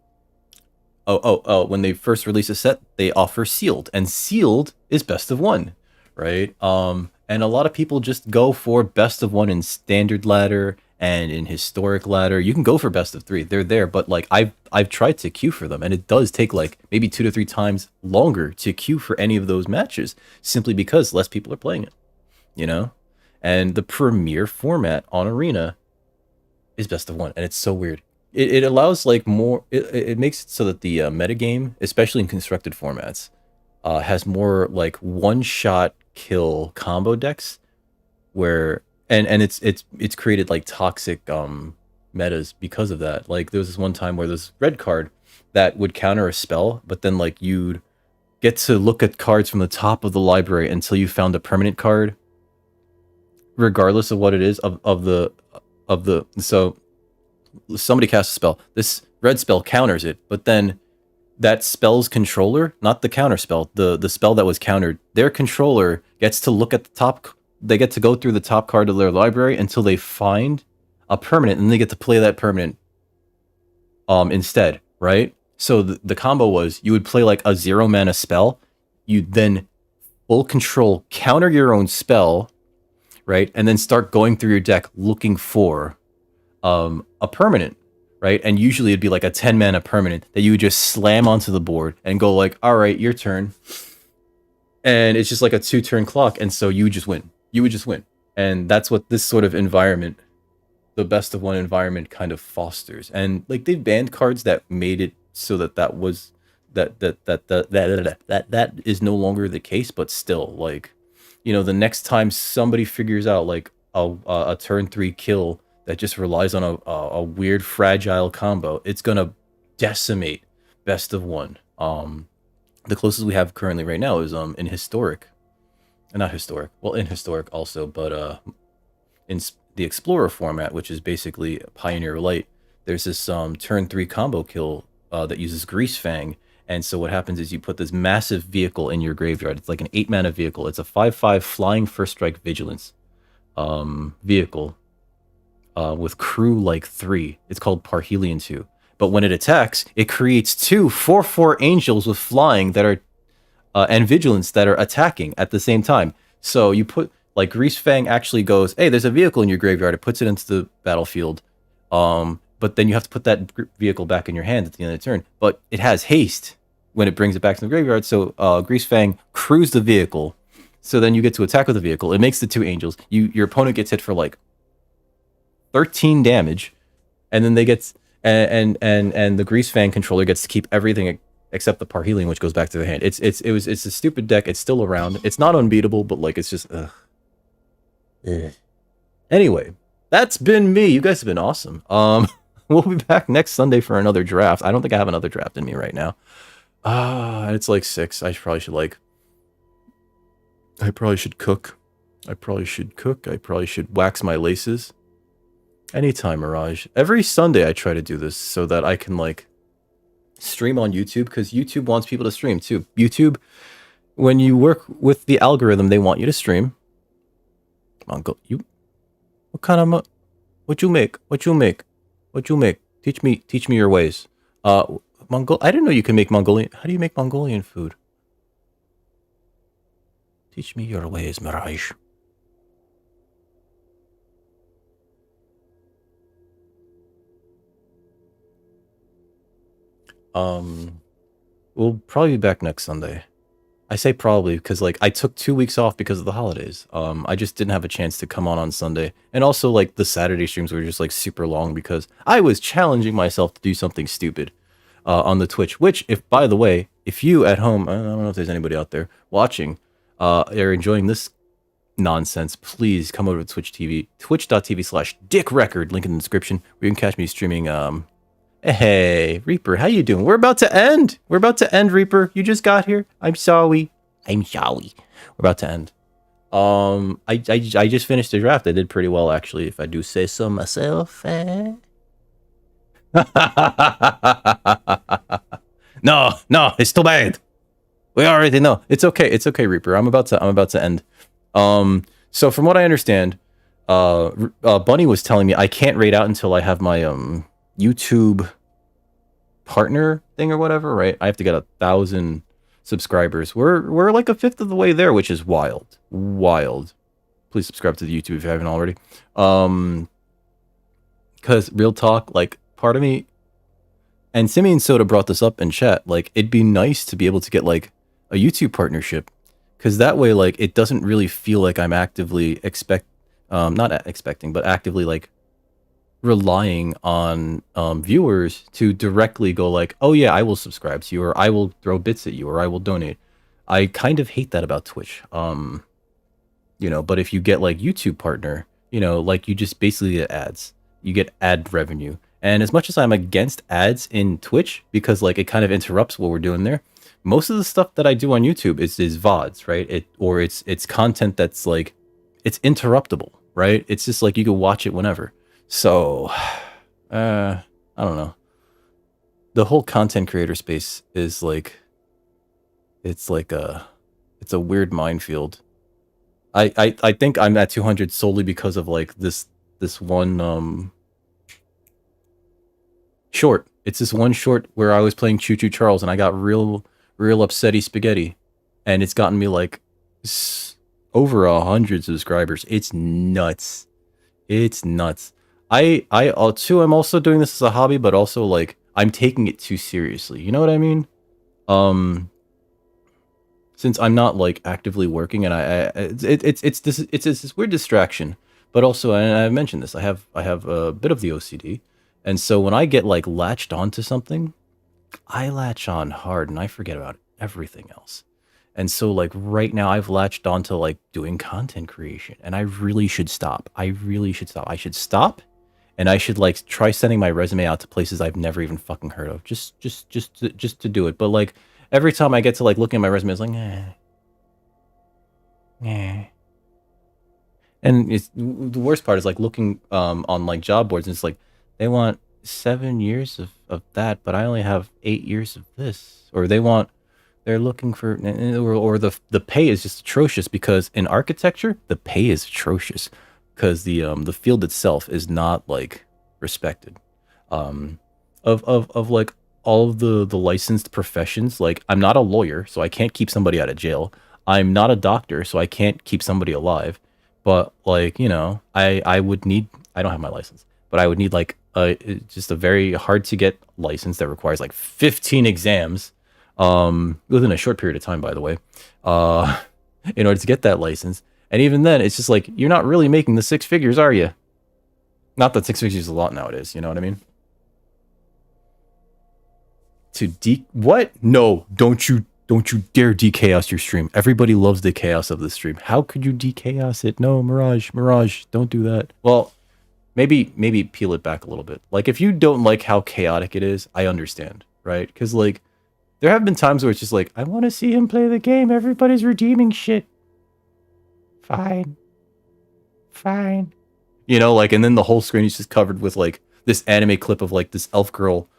they first release a set, they offer Sealed, and Sealed is best of 1, right? And a lot of people just go for best of 1 in Standard Ladder and in Historic Ladder. You can go for best of 3; they're there, but like I've tried to queue for them, and it does take like maybe 2 to 3 times longer to queue for any of those matches, simply because less people are playing it, And the premier format on Arena is best of 1, and it's so weird. It allows like more. It makes it so that the metagame, especially in constructed formats, has more like one-shot kill combo decks, where and it's created like toxic metas because of that. Like there was this one time where there's red card that would counter a spell, but then like you'd get to look at cards from the top of the library until you found a permanent card, regardless of what it is of the so somebody casts a spell. This red spell counters it, but then that spell's controller, not the counter spell, the spell that was countered, their controller gets to look at the top. They get to go through the top card of their library until they find a permanent, and they get to play that permanent instead, right? So the combo was you would play like a 0 mana spell, you'd then full control counter your own spell, right? And then start going through your deck looking for a permanent, right? And usually it'd be like a 10 mana permanent that you would just slam onto the board and go like, all right, your turn. And it's just like a 2-turn clock, and so you would just win. You would just win. And that's what this sort of environment, the best of 1 environment, kind of fosters. And like they've banned cards that made it so that was that is no longer the case, but still, like, the next time somebody figures out like a turn 3 kill that just relies on a weird fragile combo, it's gonna decimate best of 1. The closest we have currently right now is in Historic. Not Historic. Well, in Historic also, but in the Explorer format, which is basically Pioneer Light, there's this turn 3 combo kill that uses Grease Fang. And so what happens is you put this massive vehicle in your graveyard. It's like an 8 mana vehicle. It's a 5/5 flying first strike vigilance vehicle with crew like 3. It's called Parhelion 2. But when it attacks, it creates 2 4/4 angels with flying that are and vigilance that are attacking at the same time. So you put like Grease Fang actually goes, hey, there's a vehicle in your graveyard. It puts it into the battlefield. But then you have to put that vehicle back in your hand at the end of the turn. But it has haste when it brings it back to the graveyard. So Grease Fang crews the vehicle. So then you get to attack with the vehicle. It makes the 2 angels. Your opponent gets hit for like 13 damage, and then they get and the Grease Fang controller gets to keep everything except the Parhelion, which goes back to the hand. It's a stupid deck. It's still around. It's not unbeatable, but like it's just ugh. Anyway, that's been me. You guys have been awesome. We'll be back next Sunday for another draft. I don't think I have another draft in me right now. It's like 6. I probably should cook. I probably should wax my laces. Anytime, Mirage. Every Sunday I try to do this so that I can like stream on YouTube, because YouTube wants people to stream too. YouTube, when you work with the algorithm, they want you to stream. Come on, go. You. What kind of what you make? Teach me your ways. I didn't know you can make Mongolian. How do you make Mongolian food? Teach me your ways, Mirage. We'll probably be back next Sunday. I say probably because like I took 2 weeks off because of the holidays. I just didn't have a chance to come on Sunday, and also like the Saturday streams were just like super long because I was challenging myself to do something stupid on the Twitch. Which, if by the way, if you at home, I don't know if there's anybody out there watching, are enjoying this nonsense, please come over to Twitch TV, twitch.tv/dickrecord, link in the description, where you can catch me streaming. Hey, Reaper, how you doing? We're about to end. We're about to end, Reaper. You just got here. I'm sorry. I'm sorry. We're about to end. I just finished the draft. I did pretty well, actually, if I do say so myself. No, it's too bad. We already know. It's okay. It's okay, Reaper. I'm about to end. So from what I understand, Bunny was telling me I can't raid out until I have my YouTube partner thing or whatever, right? I have to get 1,000 subscribers. We're like a fifth of the way there, which is wild. Please subscribe to the YouTube if you haven't already. Because real talk, like part of me, and Simeon Soda brought this up in chat, like it'd be nice to be able to get like a YouTube partnership, because that way like it doesn't really feel like I'm actively not expecting, but actively like relying on viewers to directly go like, oh yeah, I will subscribe to you, or I will throw bits at you, or I will donate. I kind of hate that about Twitch. But if you get like YouTube partner, like you just basically get ads. You get ad revenue. And as much as I'm against ads in Twitch, because like it kind of interrupts what we're doing there, most of the stuff that I do on YouTube is VODs, right? It's content that's like, it's interruptible, right? It's just like you can watch it whenever. So, I don't know. The whole content creator space is like, it's a weird minefield. I think I'm at 200 solely because of like this one short. It's this one short where I was playing Choo Choo Charles and I got real upsetty spaghetti, and it's gotten me like over 100 subscribers. It's nuts. I too am also doing this as a hobby, but also like I'm taking it too seriously. You know what I mean? Since I'm not like actively working, and it's this weird distraction, but also, and I mentioned this, I have a bit of the OCD, and so when I get like latched onto something, I latch on hard and I forget about everything else. And so like right now I've latched onto like doing content creation, and I really should stop. I should stop, and I should like try sending my resume out to places I've never even fucking heard of, just to do it. But like every time I get to like looking at my resume, it's like, and it's the worst part is like looking on like job boards, and it's like they want 7 years of that, but I only have 8 years of this, or they're looking for, or the pay is just atrocious, because in architecture the pay is atrocious because the field itself is not like respected. Of like all of the licensed professions, like I'm not a lawyer, so I can't keep somebody out of jail. I'm not a doctor, so I can't keep somebody alive. But like, I would need, I don't have my license, but I would need like just a very hard to get license that requires like 15 exams within a short period of time, by the way, in order to get that license. And even then, it's just like, you're not really making the 6 figures, are you? Not that 6 figures is a lot nowadays, you know what I mean? What? No, don't you dare dechaos your stream. Everybody loves the chaos of the stream. How could you dechaos it? No, Mirage, don't do that. Well, maybe peel it back a little bit. Like, if you don't like how chaotic it is, I understand, right? Because like, there have been times where it's just like, I want to see him play the game. Everybody's redeeming shit. Fine. Like, and then the whole screen is just covered with like this anime clip of like this elf girl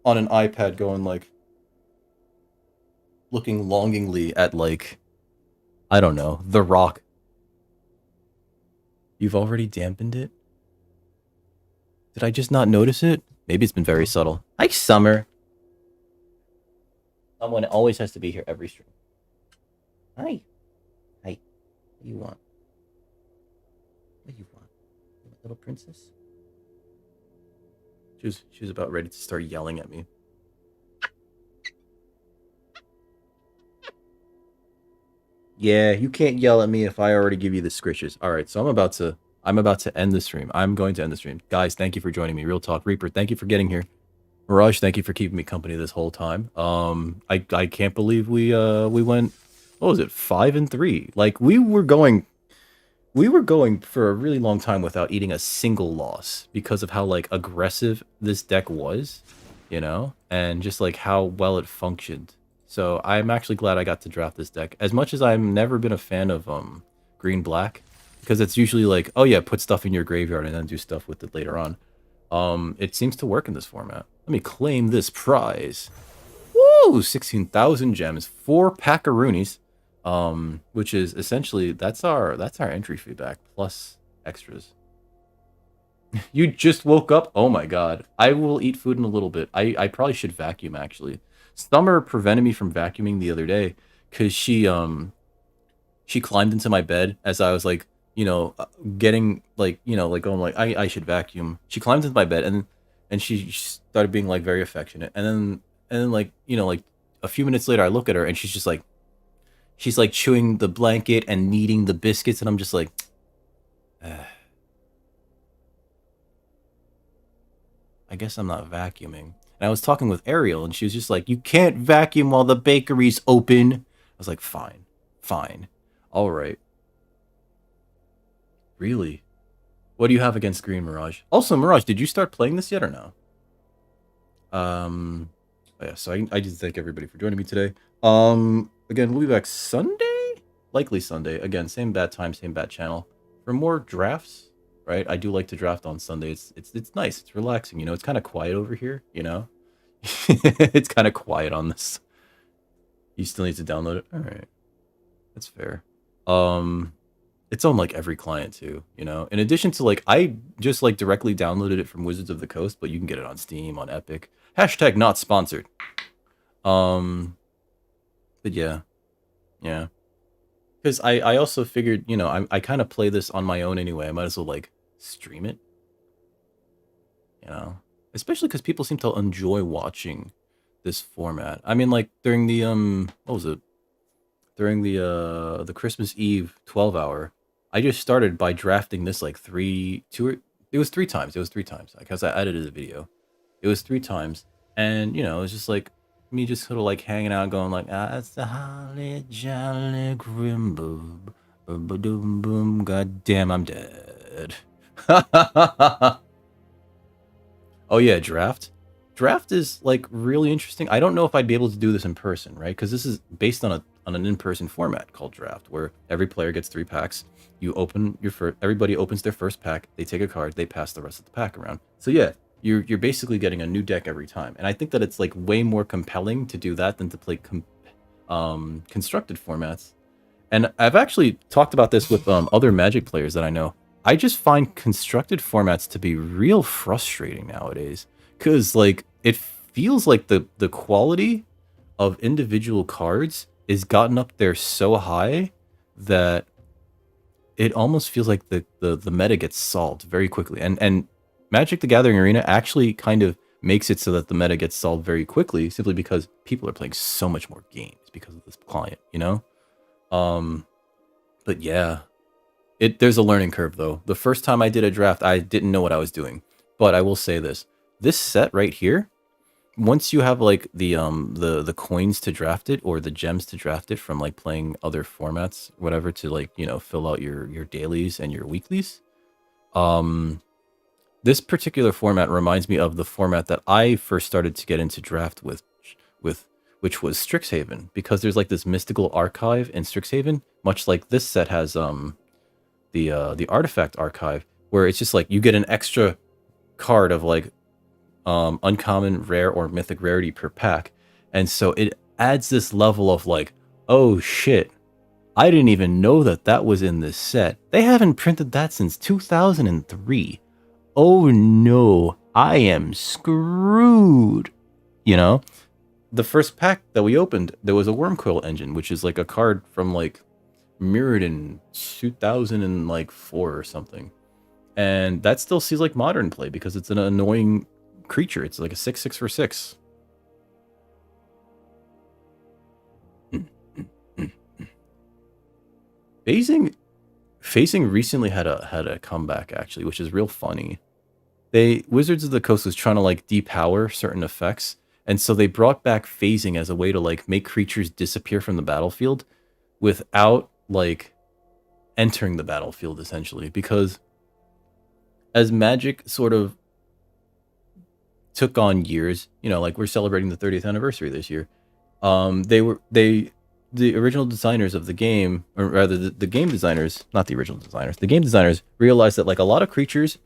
on an iPad going like, looking longingly at like, I don't know, The Rock. You've already dampened it? Did I just not notice it? Maybe it's been very subtle. Hi, Summer. Someone always has to be here every stream. Hi. What do you want? Little princess? She was about ready to start yelling at me. Yeah, you can't yell at me if I already give you the scritches. All right, so I'm about to end the stream. I'm going to end the stream. Guys, thank you for joining me. Real talk. Reaper, thank you for getting here. Mirage, thank you for keeping me company this whole time. I can't believe we went, what was it, 5-3. Like we were going for a really long time without eating a single loss because of how like aggressive this deck was, you know, and just like how well it functioned. So I'm actually glad I got to draft this deck. As much as I've never been a fan of green black, because it's usually like, oh yeah, put stuff in your graveyard and then do stuff with it later on. It seems to work in this format. Let me claim this prize. Woo! 16,000 gems, 4 packaroonies. Which is essentially that's our entry fee back plus extras. You just woke up? Oh my god. I will eat food in a little bit. I probably should vacuum actually. Summer prevented me from vacuuming the other day because she climbed into my bed as I was like, you know, getting like, you know, like going like I should vacuum. She climbed into my bed and she started being like very affectionate. And then like, you know, like a few minutes later I look at her and she's like chewing the blanket and kneading the biscuits, and I'm just like, I guess I'm not vacuuming. And I was talking with Ariel, and she was just like, you can't vacuum while the bakery's open. I was like, fine, fine, all right. Really? What do you have against Green, Mirage? Also, Mirage, did you start playing this yet or no? Yeah, so I just thank everybody for joining me today. Again, we'll be back Sunday? Likely Sunday. Again, same bad time, same bad channel. For more drafts, right? I do like to draft on Sunday. It's nice. It's relaxing. You know, it's kind of quiet over here, you know? It's kind of quiet on this. You still need to download it? All right. That's fair. It's on like every client too, you know? In addition to like, I just like directly downloaded it from Wizards of the Coast, but you can get it on Steam, on Epic. Hashtag not sponsored. But yeah. Yeah. Because I also figured, you know, I kind of play this on my own anyway. I might as well like stream it. You know? Especially because people seem to enjoy watching this format. I mean, like during the what was it? During the Christmas Eve 12 hour, I just started by drafting this like it was three times. It was three times because I edited the video. It was three times. And you know, it was just like me just sort of like hanging out going like, ah, it's the holly jolly grim boob. Boom boom boom, god damn, I'm dead. Oh yeah, draft. Draft is like really interesting. I don't know if I'd be able to do this in person, right? Because this is based on an in-person format called draft, where every player gets 3 packs. You open your first. Everybody opens their first pack. They take a card. They pass the rest of the pack around. So yeah, you're basically getting a new deck every time. And I think that it's like way more compelling to do that than to play constructed formats. And I've actually talked about this with other Magic players that I know. I just find constructed formats to be real frustrating nowadays because like it feels like the quality of individual cards is gotten up there so high that it almost feels like the meta gets solved very quickly. And Magic the Gathering Arena actually kind of makes it so that the meta gets solved very quickly simply because people are playing so much more games because of this client, you know? But yeah, there's a learning curve though. The first time I did a draft, I didn't know what I was doing. But I will say this. This set right here, once you have like the coins to draft it or the gems to draft it from like playing other formats, whatever, to like, you know, fill out your dailies and your weeklies. This particular format reminds me of the format that I first started to get into draft with which was Strixhaven, because there's like this mystical archive in Strixhaven, much like this set has the artifact archive, where it's just like you get an extra card of like uncommon, rare, or mythic rarity per pack, and so it adds this level of like, oh shit, I didn't even know that was in this set. They haven't printed that since 2003. Oh no, I am screwed. You know, the first pack that we opened, there was a Wormcoil engine, which is like a card from like Mirrored in 2004 or something. And that still sees like modern play because it's an annoying creature. It's like a 6/6 for 6. Phasing recently had a comeback actually, which is real funny. Wizards of the Coast was trying to like depower certain effects, and so they brought back phasing as a way to like make creatures disappear from the battlefield without like entering the battlefield essentially, because as Magic sort of took on years, you know, like we're celebrating the 30th anniversary this year. The original designers of the game, or rather the game designers, not the original designers, the game designers realized that like a lot of creatures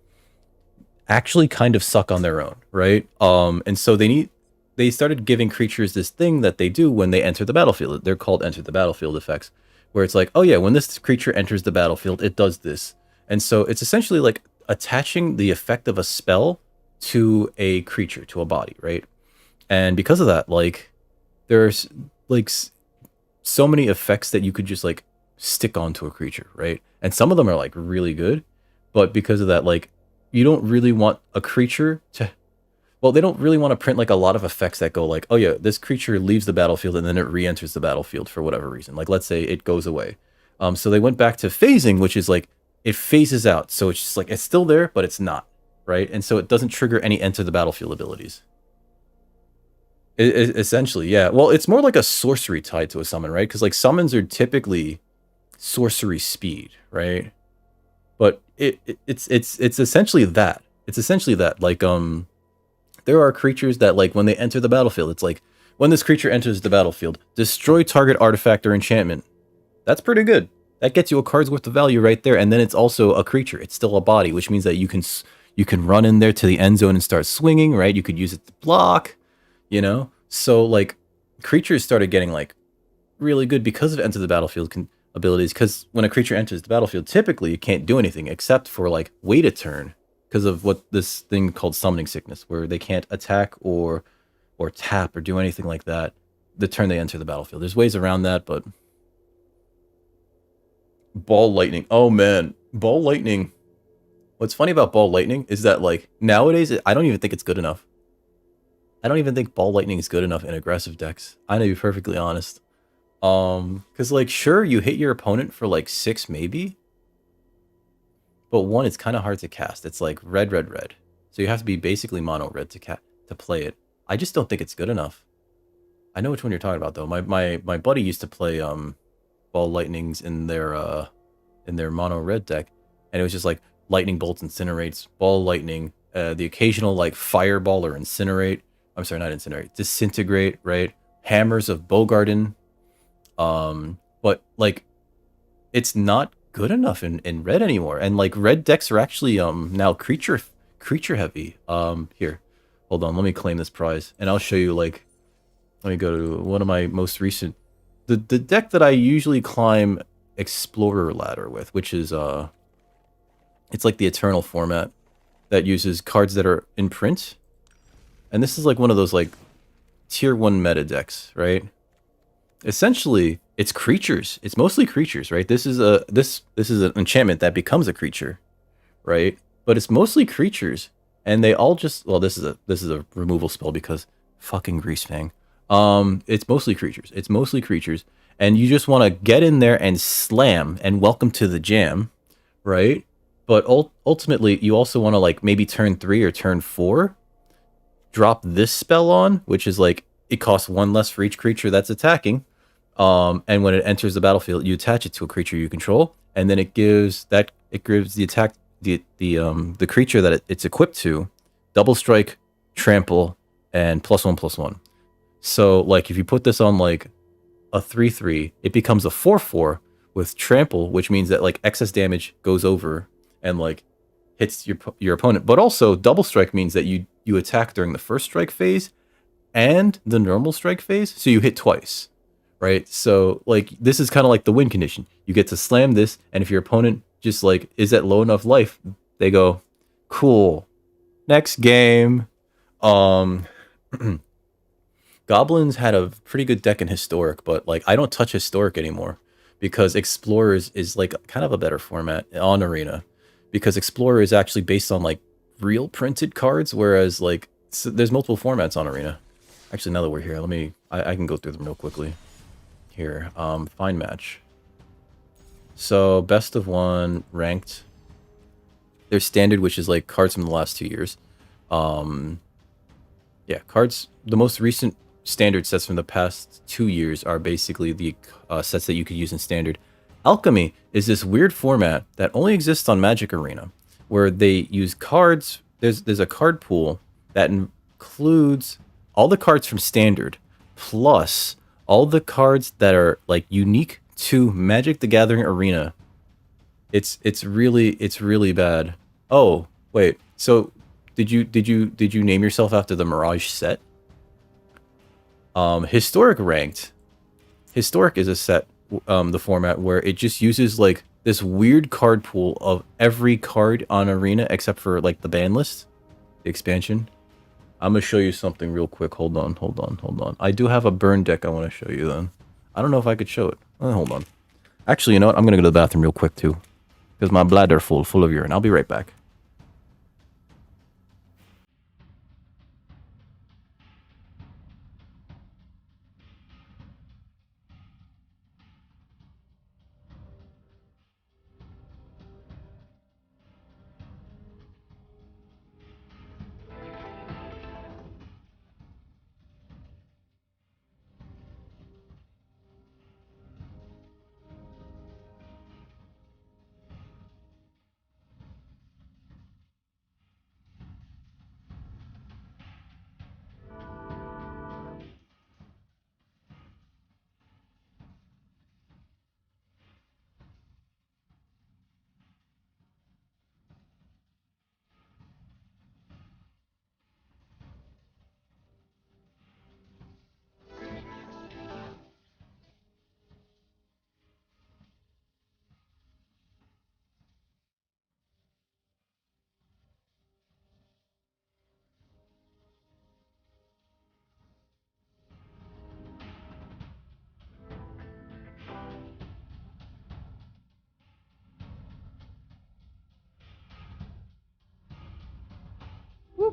actually kind of suck on their own, right? And so they started giving creatures this thing that they do when they enter the battlefield. They're called enter the battlefield effects, where it's like, oh yeah, when this creature enters the battlefield, it does this. And so it's essentially like attaching the effect of a spell to a creature, to a body, right? And because of that, like there's like so many effects that you could just like stick onto a creature, right? And some of them are like really good, but because of that, like you don't really want a creature to, well, they don't really want to print like a lot of effects that go like, oh yeah, this creature leaves the battlefield and then it re-enters the battlefield for whatever reason. Like let's say it goes away. So they went back to phasing, which is like it phases out. So it's just like it's still there, but it's not, right? And so it doesn't trigger any enter the battlefield abilities. Essentially, yeah. Well, it's more like a sorcery tied to a summon, right? Because like summons are typically sorcery speed, right? But it's essentially that. It's essentially that. Like there are creatures that like when they enter the battlefield, it's like when this creature enters the battlefield, destroy target artifact or enchantment. That's pretty good. That gets you a card's worth of value right there, and then it's also a creature. It's still a body, which means that you can run in there to the end zone and start swinging, right? You could use it to block. You know, so like creatures started getting like really good because of enter the battlefield abilities. Because when a creature enters the battlefield, typically you can't do anything except for like wait a turn because of what this thing called summoning sickness, where they can't attack or tap or do anything like that the turn they enter the battlefield. There's ways around that, but ball lightning. Oh man, ball lightning. What's funny about ball lightning is that like nowadays I don't even think it's good enough. I don't even think ball lightning is good enough in aggressive decks. I'm gonna be perfectly honest. Cause like sure you hit your opponent for like 6 maybe, but 1 it's kind of hard to cast. It's like red. So you have to be basically mono red to play it. I just don't think it's good enough. I know which one you're talking about though. My buddy used to play ball lightnings in their mono red deck, and it was just like lightning bolts incinerates, ball lightning, the occasional like fireball or incinerate. I'm sorry, not incinerate, disintegrate, right? Hammers of Bogarden. But like it's not good enough in red anymore. And like red decks are actually now creature heavy. Here. Hold on, let me claim this prize. And I'll show you like let me go to one of my most recent the deck that I usually climb Explorer ladder with, which is it's like the Eternal format that uses cards that are in print. And this is like one of those like tier 1 meta decks, right? Essentially, it's creatures. It's mostly creatures, right? This is an enchantment that becomes a creature, right? But it's mostly creatures, and they all just this is a removal spell because fucking Greasefang. It's mostly creatures. It's mostly creatures, and you just want to get in there and slam and welcome to the jam, right? But ultimately, you also want to like maybe turn 3 or turn 4. Drop this spell on, which is like it costs 1 less for each creature that's attacking. And when it enters the battlefield, you attach it to a creature you control, and then it gives the attack the creature that it's equipped to double strike, trample, and +1/+1. So like if you put this on like a 3/3, it becomes a 4/4 with trample, which means that like excess damage goes over and like hits your opponent. But also double strike means that you attack during the first strike phase and the normal strike phase, so you hit twice, right? So like this is kind of like the win condition. You get to slam this, and if your opponent just like is at low enough life, they go, cool, next game. Goblins had a pretty good deck in Historic, but like I don't touch Historic anymore because Explorers is like kind of a better format on Arena, because Explorer is actually based on like real printed cards, whereas like there's multiple formats on Arena. Actually, now that we're here, I can go through them real quickly. Here, find match. So best of one ranked. There's standard, which is like cards from the last 2 years. Um, yeah, cards. The most recent standard sets from the past 2 years are basically the sets that you could use in standard. Alchemy is this weird format that only exists on Magic Arena, where they use cards. There's a card pool that includes all the cards from standard, plus all the cards that are like unique to Magic the Gathering Arena. It's really bad. Oh, wait. So did you name yourself after the Mirage set? Historic ranked. Historic is a set, the format where it just uses like this weird card pool of every card on Arena except for like the ban list, the expansion. I'm gonna show you something real quick. Hold on, hold on, hold on. I do have a burn deck I want to show you then. I don't know if I could show it. Hold on. Actually, you know what? I'm gonna go to the bathroom real quick too, because my bladder full of urine. I'll be right back.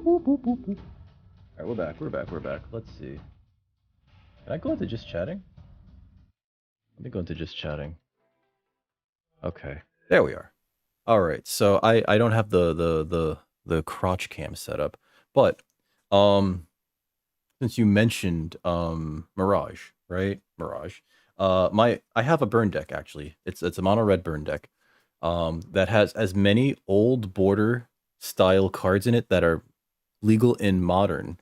All right, we're back. We're back. We're back. Let's see. Can I go into just chatting? Let me go into just chatting. Okay, there we are. All right, so I don't have the crotch cam set up, but um since you mentioned Mirage, right? Mirage. I have a burn deck actually. It's a mono red burn deck. That has as many old border style cards in it that are legal in modern,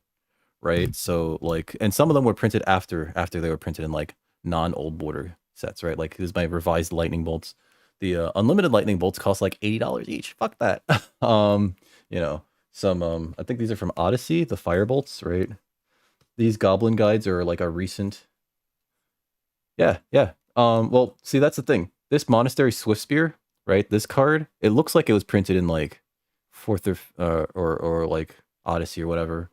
right? So like, and some of them were printed after they were printed in like non-old border sets, right? Like this is my revised lightning bolts. The unlimited lightning bolts cost like $80 each. Fuck that. You know, some I think these are from Odyssey, the fire bolts, right? These goblin guides are like a recent. Yeah, yeah. Well, see, that's the thing. This monastery swift spear, right? This card, it looks like it was printed in like fourth or like Odyssey or whatever.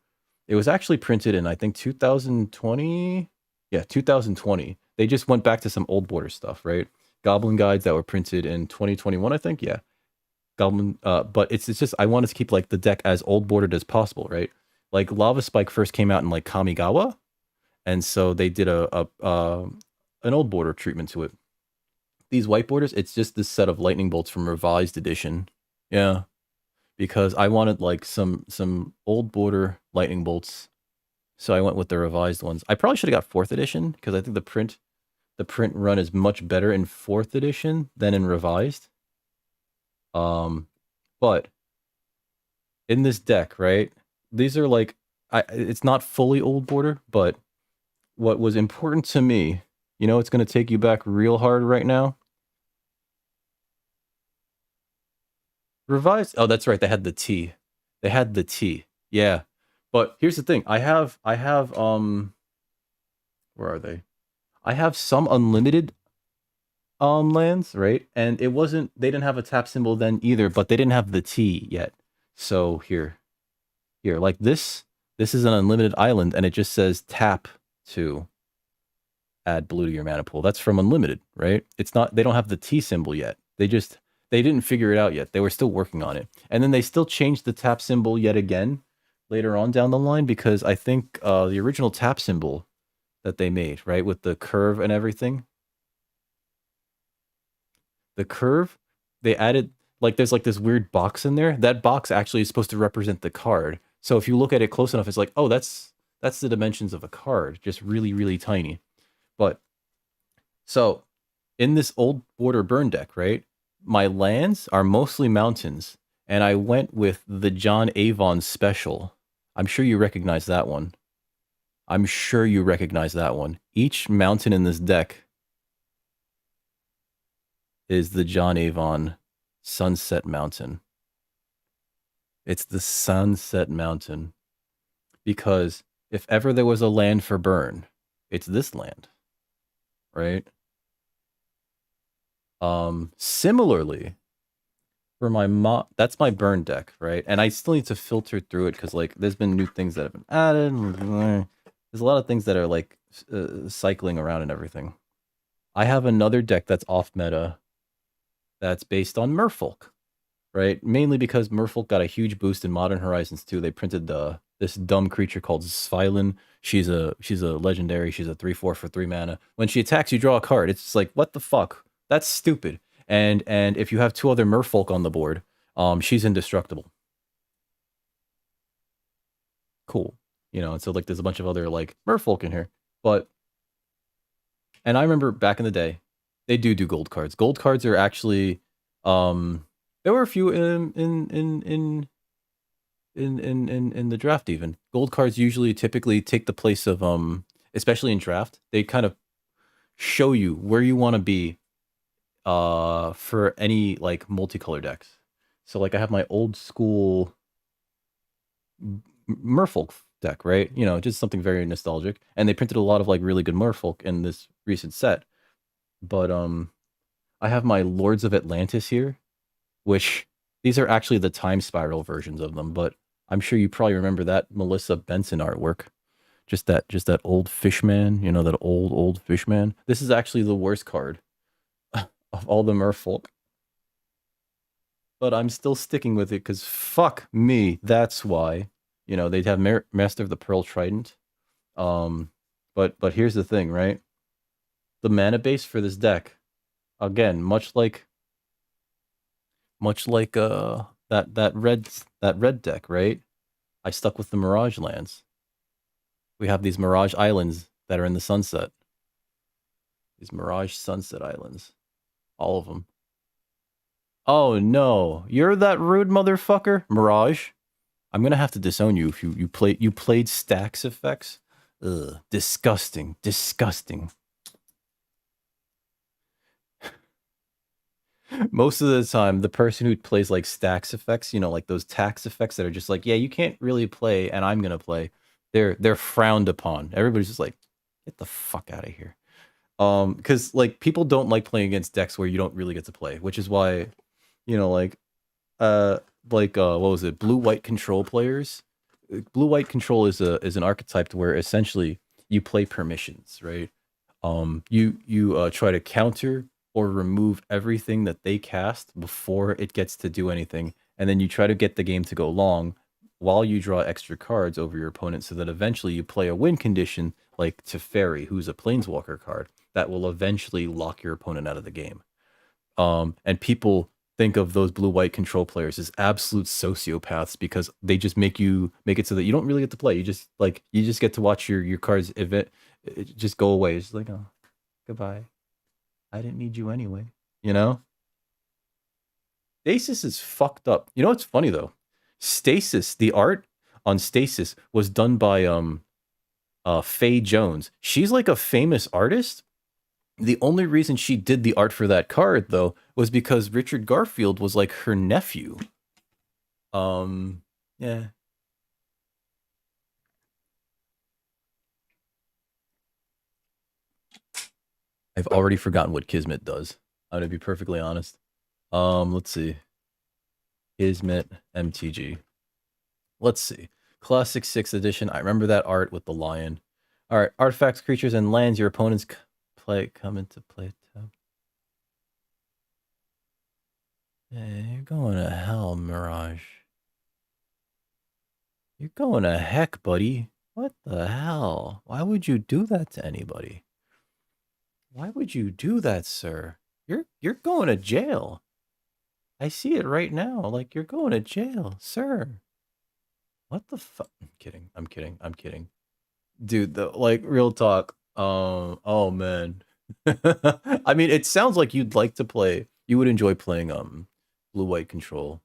It was actually printed in I think 2020. Yeah, 2020. They just went back to some old border stuff, right? Goblin guides that were printed in 2021, I think. Yeah, goblin. But it's just I wanted to keep like the deck as old bordered as possible, right? Like Lava Spike first came out in like Kamigawa, and so they did a an old border treatment to it. These white borders, it's just this set of lightning bolts from revised edition. Yeah, because I wanted like some old border lightning bolts, so I went with the revised ones. I probably should have got fourth edition because I think the print run is much better in fourth edition than in revised. But in this deck, right? These are like it's not fully old border, but what was important to me, it's going to take you back real hard right now. Revised. Oh, that's right. They had the T. They had the T. Yeah. But here's the thing. I have where are they? I have some unlimited lands, right? And it wasn't they didn't have a tap symbol then either, but they didn't have the T yet. So here, like this is an unlimited island and it just says tap to add blue to your mana pool. That's from unlimited, right? It's not they don't have the T symbol yet. They didn't figure it out yet. They were still working on it. And then they still changed the tap symbol yet again later on down the line because I think the original tap symbol that they made, right, with the curve and everything, the curve, they added like there's like this weird box in there. That box actually is supposed to represent the card. So if you look at it close enough, it's like, oh, that's the dimensions of a card, just really, really tiny. But so in this old border burn deck, right? My lands are mostly mountains, and I went with the John Avon special. I'm sure you recognize that one. I'm sure you recognize that one. Each mountain in this deck is the John Avon Sunset Mountain. It's the Sunset Mountain. Because if ever there was a land for burn, it's this land. Right? Similarly, for my that's my burn deck, right? And I still need to filter through it because like there's been new things that have been added. There's a lot of things that are like cycling around and everything. I have another deck that's off meta that's based on Merfolk, right? Mainly because Merfolk got a huge boost in Modern Horizons 2. They printed this dumb creature called Svilin. She's a legendary. She's a 3/4 for 3 mana. When she attacks, you draw a card. It's just like, what the fuck? That's stupid. And if you have 2 other Merfolk on the board, she's indestructible. Cool. You know, and so like there's a bunch of other like Merfolk in here. But and I remember back in the day, they do gold cards. Gold cards are actually there were a few in the draft even. Gold cards usually typically take the place of especially in draft, they kind of show you where you want to be for any like multicolor decks. So like I have my old school Merfolk deck, right? You know, just something very nostalgic. And they printed a lot of like really good Merfolk in this recent set. But I have my Lords of Atlantis here, which these are actually the time spiral versions of them, but I'm sure you probably remember that Melissa Benson artwork. Just that old fishman, you know, that old fishman. This is actually the worst card of all the Merfolk. But I'm still sticking with it because fuck me, that's why. You know, they'd have Master of the Pearl Trident. But here's the thing, right? The mana base for this deck, again, much like that red deck, right? I stuck with the Mirage lands. We have these Mirage Islands that are in the sunset. These Mirage Sunset Islands. All of them. Oh no, you're that rude motherfucker, Mirage. I'm gonna have to disown you if you played Stacks effects. Ugh, disgusting, disgusting. Most of the time, the person who plays like Stacks effects, you know, like those tax effects that are just like, yeah, you can't really play, and I'm gonna play. They're frowned upon. Everybody's just like, get the fuck out of here. Because like people don't like playing against decks where you don't really get to play, which is why, you know, what was it? Blue white control players. Blue white control is an archetype where essentially you play permissions, right? You try to counter or remove everything that they cast before it gets to do anything, and then you try to get the game to go long while you draw extra cards over your opponent, so that eventually you play a win condition like Teferi, who's a Planeswalker card that will eventually lock your opponent out of the game. And people think of those blue-white control players as absolute sociopaths because they just make it so that you don't really get to play. You just get to watch your cards event just go away. It's like, oh, goodbye. I didn't need you anyway. You know? Stasis is fucked up. You know what's funny though? Stasis, the art on Stasis was done by Faye Jones. She's like a famous artist. The only reason she did the art for that card, though, was because Richard Garfield was like her nephew. Yeah. I've already forgotten what Kismet does. I'm gonna be perfectly honest. Let's see. Kismet MTG. Let's see. Classic 6th edition. I remember that art with the lion. All right, artifacts, creatures, and lands your opponents come into play. Yeah, you're going to hell, Mirage. You're going to heck, buddy. What the hell? Why would you do that to anybody? Why would you do that, sir? You're going to jail. I see it right now. Like you're going to jail, sir. What the fuck? I'm kidding. I'm kidding. I'm kidding. Dude, the like real talk. Oh man. I mean, it sounds like you'd like to play. You would enjoy playing blue white control.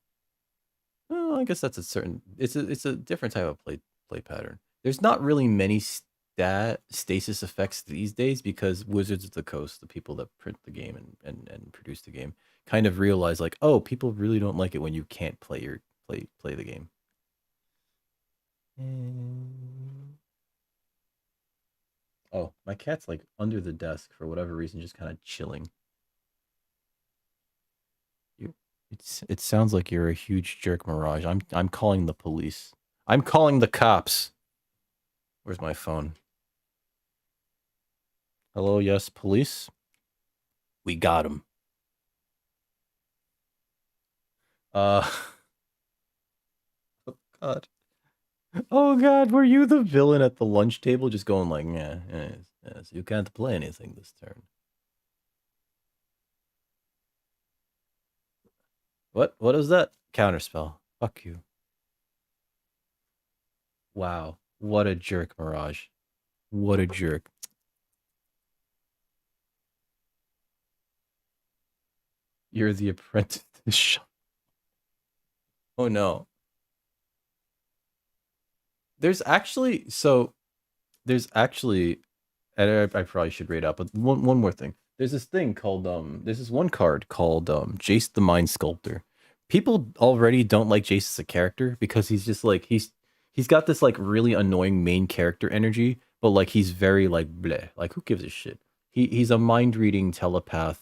Well, I guess that's a certain. It's a different type of play pattern. There's not really many stasis effects these days because Wizards of the Coast, the people that print the game and produce the game, kind of realize like, oh, people really don't like it when you can't play the game. Oh, my cat's like under the desk for whatever reason, just kind of chilling. You, it sounds like you're a huge jerk, Mirage. I'm calling the police. I'm calling the cops. Where's my phone? Hello, yes, police. We got him. Oh God. Oh God, were you the villain at the lunch table, just going like, yeah, yes, yes, you can't play anything this turn. What is that? Counterspell. Fuck you. Wow. What a jerk, Mirage. What a jerk. You're the apprentice. Oh no. There's actually there's actually and I probably should read out, but one more thing. There's this thing called there's this one card called Jace the Mind Sculptor. People already don't like Jace as a character because he's just like he's got this like really annoying main character energy, but like he's very like bleh. Like who gives a shit? He's a mind reading telepath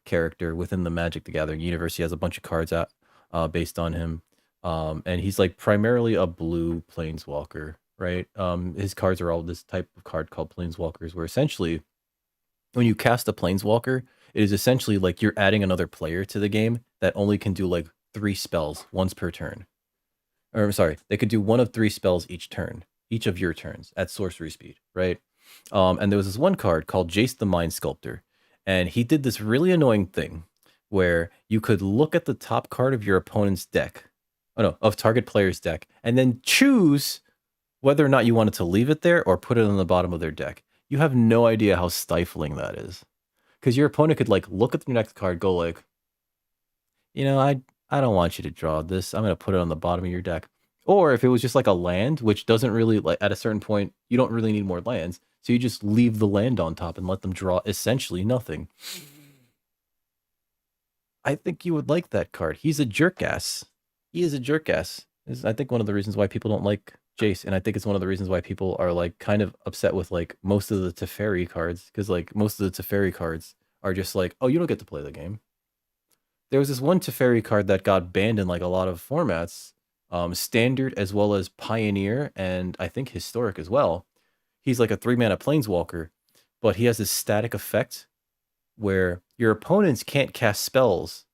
character within the Magic the Gathering universe. He has a bunch of cards out based on him. And he's like primarily a blue planeswalker, right? His cards are all this type of card called planeswalkers, where essentially when you cast a planeswalker, it is essentially like you're adding another player to the game that only can do like 3 spells once per turn. Or I'm sorry, they could do one of 3 spells each turn, each of your turns at sorcery speed, right? And there was this one card called Jace the Mind Sculptor, and he did this really annoying thing where you could look at the top card of your opponent's deck, oh no, of target player's deck, and then choose whether or not you wanted to leave it there or put it on the bottom of their deck. You have no idea how stifling that is, because your opponent could like look at the next card, go like, I don't want you to draw this. I'm gonna put it on the bottom of your deck. Or if it was just like a land, which doesn't really like at a certain point, you don't really need more lands. So you just leave the land on top and let them draw essentially nothing. I think you would like that card. He's a jerk ass. He is a jerk ass. Is I think one of the reasons why people don't like Jace, and I think it's one of the reasons why people are like kind of upset with like most of the Teferi cards, because like most of the Teferi cards are just like, oh, you don't get to play the game. There was this one Teferi card that got banned in like a lot of formats, standard as well as Pioneer, and I think Historic as well. He's like a 3-mana planeswalker, but he has this static effect where your opponents can't cast spells.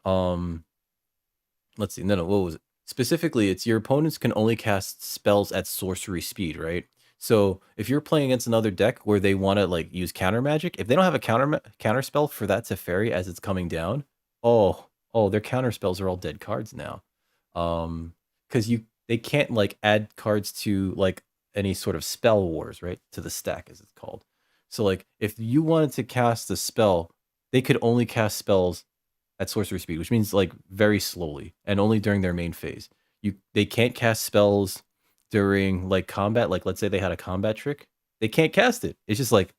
Let's see. No, what was it? Specifically, it's your opponents can only cast spells at sorcery speed, right? So if you're playing against another deck where they want to like use counter magic, if they don't have a counter spell for that Teferi as it's coming down, their counter spells are all dead cards now. Because they can't like add cards to like any sort of spell wars, right? To the stack as it's called. So like if you wanted to cast a spell, they could only cast spells at sorcery speed, which means like very slowly and only during their main phase. They can't cast spells during like combat. Like let's say they had a combat trick, they can't cast it. It's just like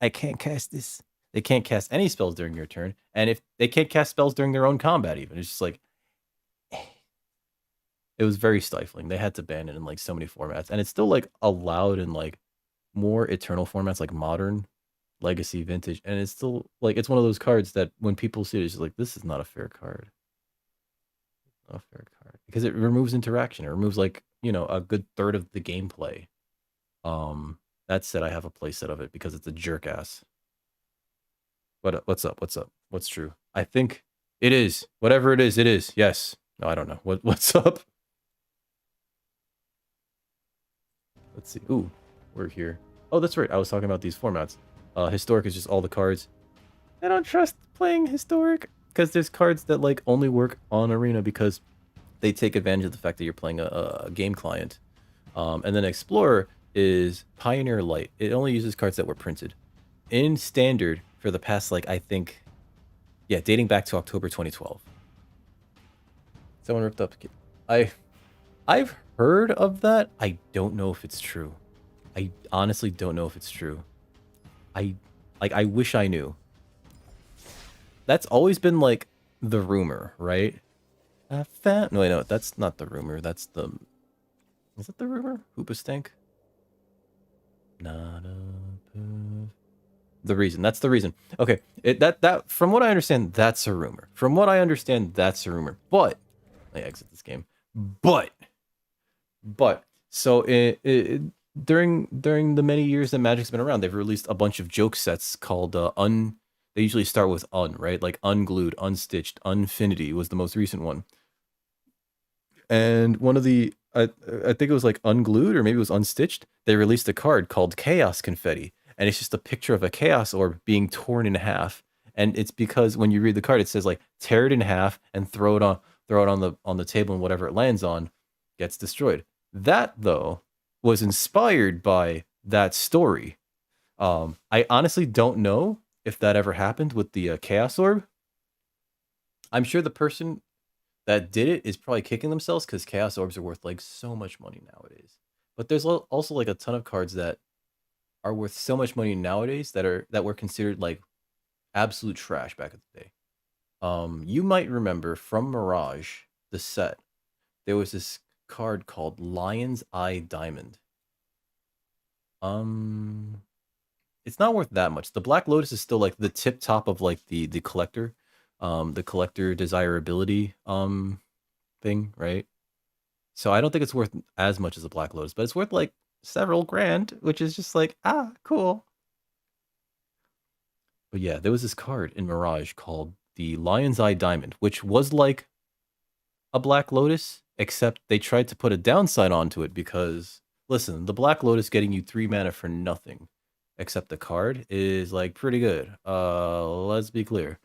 I can't cast this. They can't cast any spells during your turn, and if they can't cast spells during their own combat, even it's just like it was very stifling. They had to ban it in like so many formats, and it's still like allowed in like more eternal formats like modern, legacy, vintage, and it's still like it's one of those cards that when people see it, it's just like this is not a fair card. Not a fair card because it removes interaction. It removes like a good third of the gameplay. That said, I have a playset of it because it's a jerk ass. What's up? What's up? What's true? I think it is. Whatever it is, it is. Yes. No, I don't know. What's up? Let's see. Ooh, we're here. Oh, that's right. I was talking about these formats. Historic is just all the cards. I don't trust playing Historic because there's cards that like only work on Arena because they take advantage of the fact that you're playing a game client. And then Explorer is Pioneer Light. It only uses cards that were printed in Standard for the past, like, I think, yeah, dating back to October 2012. Someone ripped up. I've heard of that. I don't know if it's true. I honestly don't know if it's true. I wish I knew. That's always been like the rumor, right? No, wait, no, that's not the rumor. That's the. Is it the rumor? Hoopastank? Not the reason. That's the reason. Okay, that from what I understand, that's a rumor. From what I understand, that's a rumor. But I exit this game. But so during the many years that Magic's been around, they've released a bunch of joke sets called They usually start with right? Like Unglued, Unstitched, Unfinity was the most recent one. And one of the I think it was like Unglued or maybe it was Unstitched. They released a card called Chaos Confetti, and it's just a picture of a chaos orb being torn in half. And it's because when you read the card, it says like tear it in half and throw it on the table, and whatever it lands on gets destroyed. That though was inspired by that story. I honestly don't know if that ever happened with the Chaos Orb. I'm sure the person that did it is probably kicking themselves because Chaos Orbs are worth like so much money nowadays. But there's also like a ton of cards that are worth so much money nowadays that were considered like absolute trash back in the day. You might remember from Mirage, the set, there was this card called Lion's Eye Diamond. It's not worth that much. The Black Lotus is still like the tip top of like the collector desirability thing, right? So I don't think it's worth as much as the Black Lotus, but it's worth like several grand, which is just like, cool. But yeah, there was this card in Mirage called the Lion's Eye Diamond, which was like a Black Lotus, except they tried to put a downside onto it because, listen, the Black Lotus getting you 3 mana for nothing, except the card, is like pretty good. Let's be clear.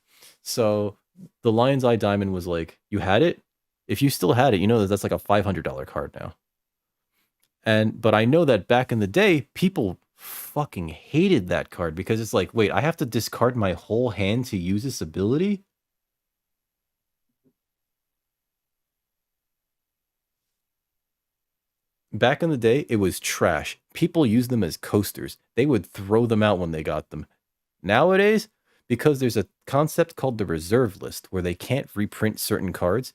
So the Lion's Eye Diamond was like, you had it. If you still had it, you know that that's like a $500 card now. But I know that back in the day, people fucking hated that card because it's like, wait, I have to discard my whole hand to use this ability? Back in the day, it was trash. People used them as coasters. They would throw them out when they got them. Nowadays, because there's a concept called the reserve list where they can't reprint certain cards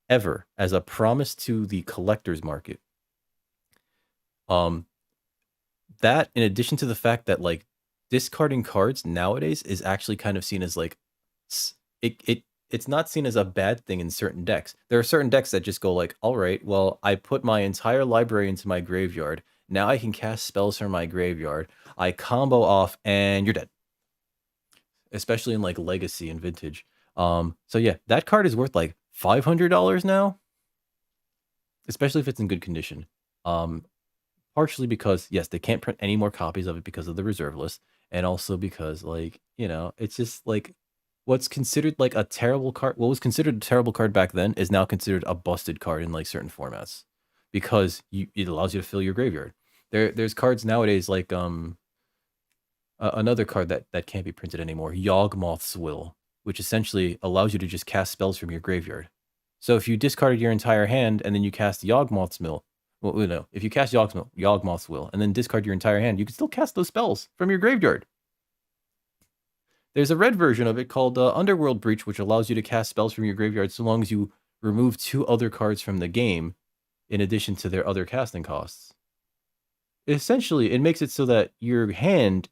ever as a promise to the collector's market. That in addition to the fact that like discarding cards nowadays is actually kind of seen as like it's not seen as a bad thing in certain decks. There are certain decks that just go like, all right, well, I put my entire library into my graveyard. Now I can cast spells from my graveyard. I combo off and you're dead. Especially in like Legacy and Vintage. So yeah, that card is worth like $500 now. Especially if it's in good condition. Partially because, yes, they can't print any more copies of it because of the reserve list. And also because, like, you know, it's just like what's considered like a terrible card. What was considered a terrible card back then is now considered a busted card in like certain formats because it allows you to fill your graveyard. There's cards nowadays like another card that can't be printed anymore, Yawgmoth's Will, which essentially allows you to just cast spells from your graveyard. So if you discarded your entire hand and then you cast Yawgmoth's Will, well, no, if you cast Yawgmoth's Will and then discard your entire hand, you can still cast those spells from your graveyard. There's a red version of it called Underworld Breach, which allows you to cast spells from your graveyard so long as you remove 2 other cards from the game in addition to their other casting costs. Essentially, it makes it so that your hand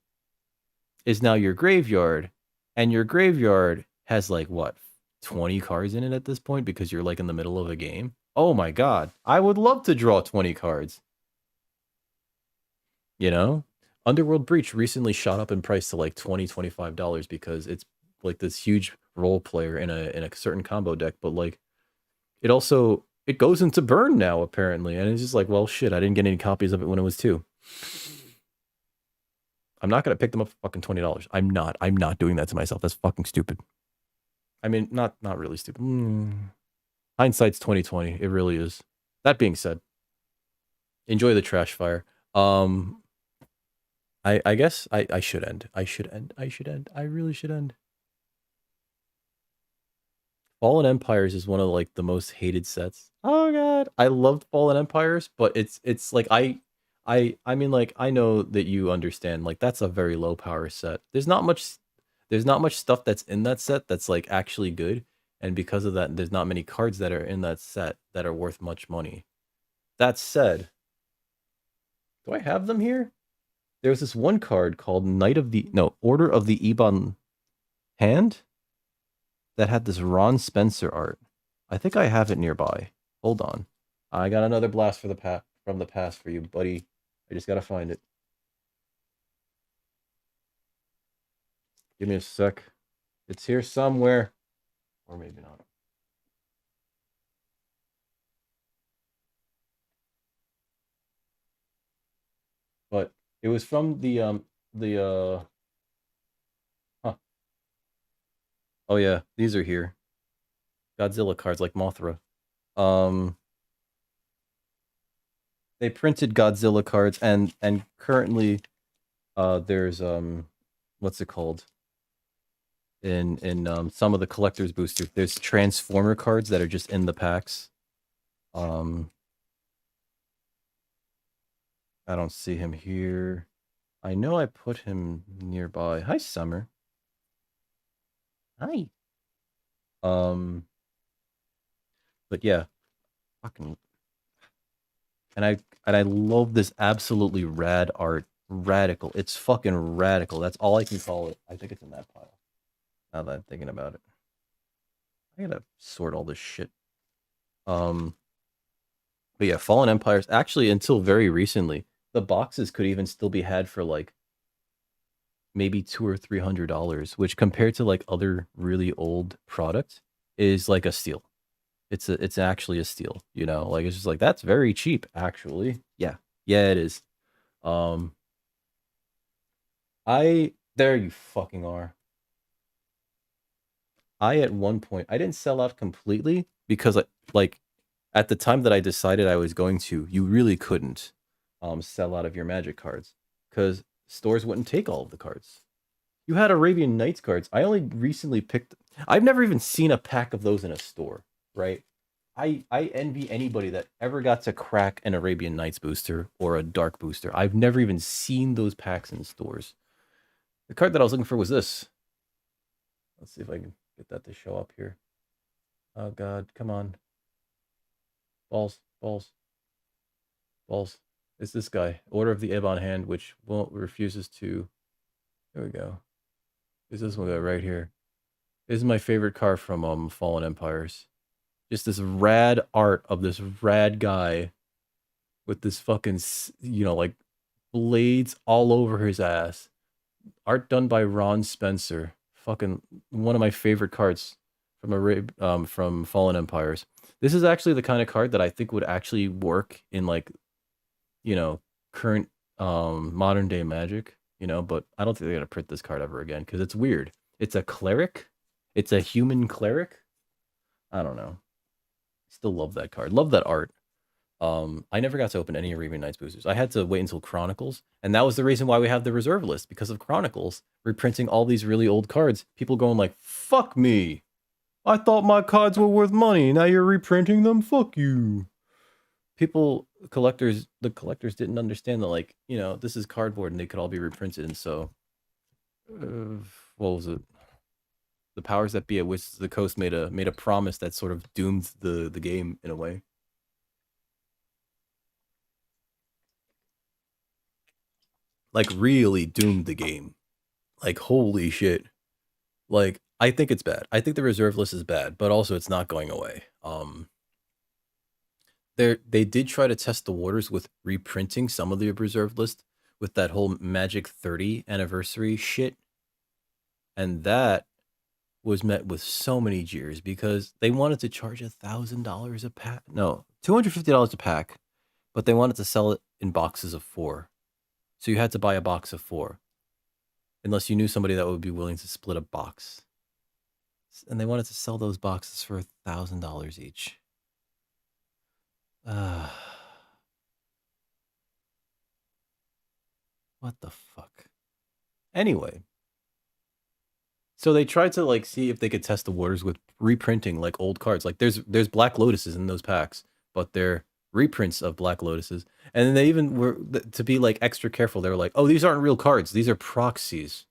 is now your graveyard, and your graveyard has like, what, 20 cards in it at this point because you're like in the middle of a game? Oh my god, I would love to draw 20 cards. You know? Underworld Breach recently shot up in price to like $20, $25 because it's like this huge role player in a certain combo deck, but like it goes into burn now apparently, and it's just like, well shit, I didn't get any copies of it when it was 2. I'm not gonna pick them up for fucking $20. I'm not doing that to myself. That's fucking stupid. I mean, not really stupid. Hindsight's 2020. It really is. That being said, enjoy the trash fire. I guess I should end. I should end. I really should end. Fallen Empires is one of like the most hated sets. Oh god, I loved Fallen Empires, but it's like I mean like I know that you understand like that's a very low power set. There's not much stuff that's in that set that's like actually good, and because of that there's not many cards that are in that set that are worth much money. That said, do I have them here? There's this one card called Order of the Ebon Hand that had this Ron Spencer art. I think I have it nearby. Hold on. I got another blast for from the past for you, buddy. I just gotta find it. Give me a sec. It's here somewhere. Or maybe not. But it was from huh. Oh yeah, these are here. Godzilla cards like Mothra. They printed Godzilla cards and currently there's what's it called? In some of the collector's boosters, there's Transformer cards that are just in the packs. I don't see him here. I know I put him nearby. Hi, Summer. Hi. But yeah, fucking. And I love this absolutely rad art. Radical. It's fucking radical. That's all I can call it. I think it's in that pile. Now that I'm thinking about it. I gotta sort all this shit. But yeah, Fallen Empires, actually until very recently, the boxes could even still be had for like maybe $200 or $300, which compared to like other really old products is like a steal. It's actually a steal, you know, like it's just like that's very cheap, actually. Yeah. Yeah, it is. There you fucking are. I at one point I didn't sell out completely because like at the time that I decided I was going to, you really couldn't sell out of your Magic cards because stores wouldn't take all of the cards. You had Arabian Nights cards. I only recently picked. I've never even seen a pack of those in a store, right? I envy anybody that ever got to crack an Arabian Nights booster or a Dark booster. I've never even seen those packs in stores. The card that I was looking for was this. Let's see if I can get that to show up here. Oh god, come on. Balls, balls, balls. It's this guy. Order of the Ebon Hand, which refuses to. There we go. It's this one guy right here. This is my favorite card from Fallen Empires. Just this rad art of this rad guy with this fucking, you know, like blades all over his ass. Art done by Ron Spencer. Fucking one of my favorite cards from Fallen Empires. This is actually the kind of card that I think would actually work in like, you know, current modern day Magic, you know, but I don't think they're gonna print this card ever again because it's weird. It's a cleric. It's a human cleric. I don't know. Still love that card. Love that art. I never got to open any Arabian Nights boosters. I had to wait until Chronicles, and that was the reason why we have the reserve list, because of Chronicles reprinting all these really old cards. People going like, "Fuck me! I thought my cards were worth money. Now you're reprinting them. Fuck you." The collectors didn't understand that, like, you know, this is cardboard and they could all be reprinted, and so, what was it? The powers that be at Wizards of the Coast made a promise that sort of doomed the game in a way. Like really doomed the game. Like holy shit. Like I think it's bad. I think the reserve list is bad, but also it's not going away. They did try to test the waters with reprinting some of the reserve list with that whole Magic 30 anniversary shit. And that was met with so many jeers because they wanted to charge $1,000 a pack. No, $250 a pack, but they wanted to sell it in boxes of 4. So you had to buy a box of 4. Unless you knew somebody that would be willing to split a box. And they wanted to sell those boxes for $1,000 each. What the fuck? Anyway. So they tried to like see if they could test the waters with reprinting like old cards. Like there's Black Lotuses in those packs, but they're reprints of Black Lotuses. And then they even were to be like extra careful. They were like, "Oh, these aren't real cards. These are proxies."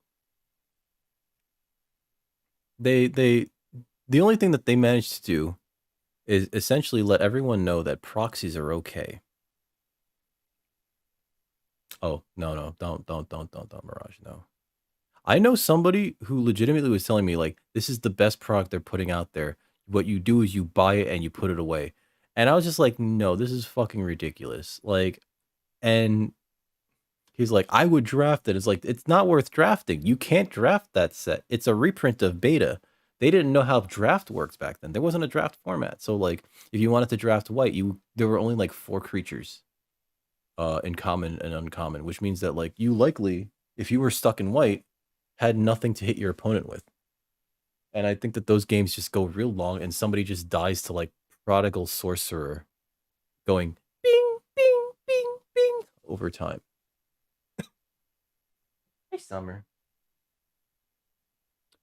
The only thing that they managed to do is essentially let everyone know that proxies are okay. Oh, no, don't, Mirage, no. I know somebody who legitimately was telling me, like, this is the best product they're putting out there. What you do is you buy it and you put it away. And I was just like, no, this is fucking ridiculous. Like, and he's like, I would draft it. It's like, it's not worth drafting. You can't draft that set. It's a reprint of beta. They didn't know how draft works back then. There wasn't a draft format. So, like, if you wanted to draft white, there were only like 4 creatures in common and uncommon, which means that, like, you likely, if you were stuck in white, had nothing to hit your opponent with. And I think that those games just go real long and somebody just dies to like Prodigal Sorcerer going bing, bing, bing, bing over time. Hey, Summer.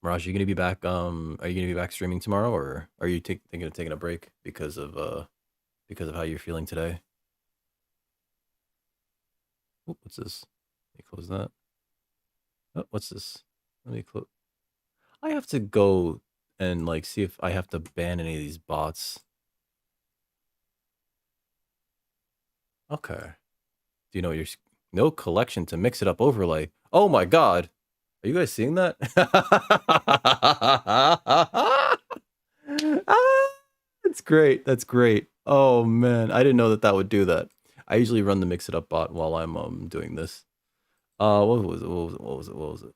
Mirage, are you gonna be back? Are you gonna be back streaming tomorrow, or are you thinking of taking a break because of how you're feeling today? Oh, what's this? Let me close that. Oh, what's this? Let me close. I have to go and like see if I have to ban any of these bots. Okay. Do you know your no collection to mix it up overlay? Oh my god. Are you guys seeing that? That's great. That's great. Oh man, I didn't know that that would do that. I usually run the mix it up bot while I'm doing this. What was it?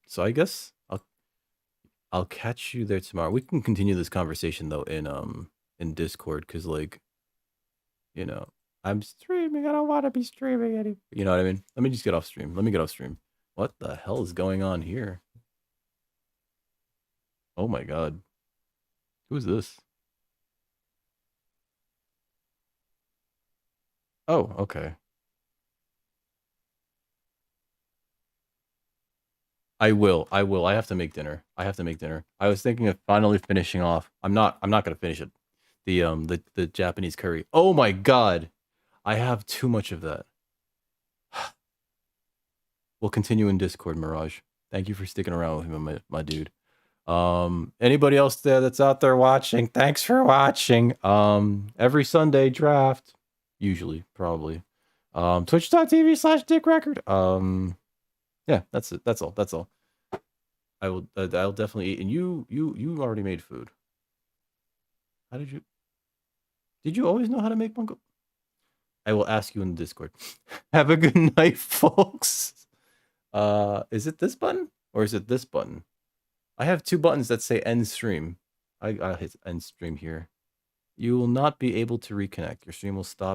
So I guess I'll catch you there tomorrow. We can continue this conversation though in Discord, cuz like, you know, I'm streaming. I don't want to be streaming anymore. You know what I mean? Let me just get off stream. Let me get off stream. What the hell is going on here? Oh my god. Who's this? Oh, okay. I will. I will. I have to make dinner. I have to make dinner. I was thinking of finally finishing off. I'm not gonna finish it. The Japanese curry. Oh my god. I have too much of that. We'll continue in Discord, Mirage. Thank you for sticking around with me, my dude. Anybody else there that's out there watching, thanks for watching. Every Sunday draft. Usually, probably. Twitch.tv/Dick Record. Yeah, that's it. That's all. That's all. I'll definitely eat. And you already made food. How did you always know how to make bunko? I will ask you in the Discord. Have a good night, folks. Is it this button or is it this button? I have 2 buttons that say end stream. I hit end stream here. You will not be able to reconnect. Your stream will stop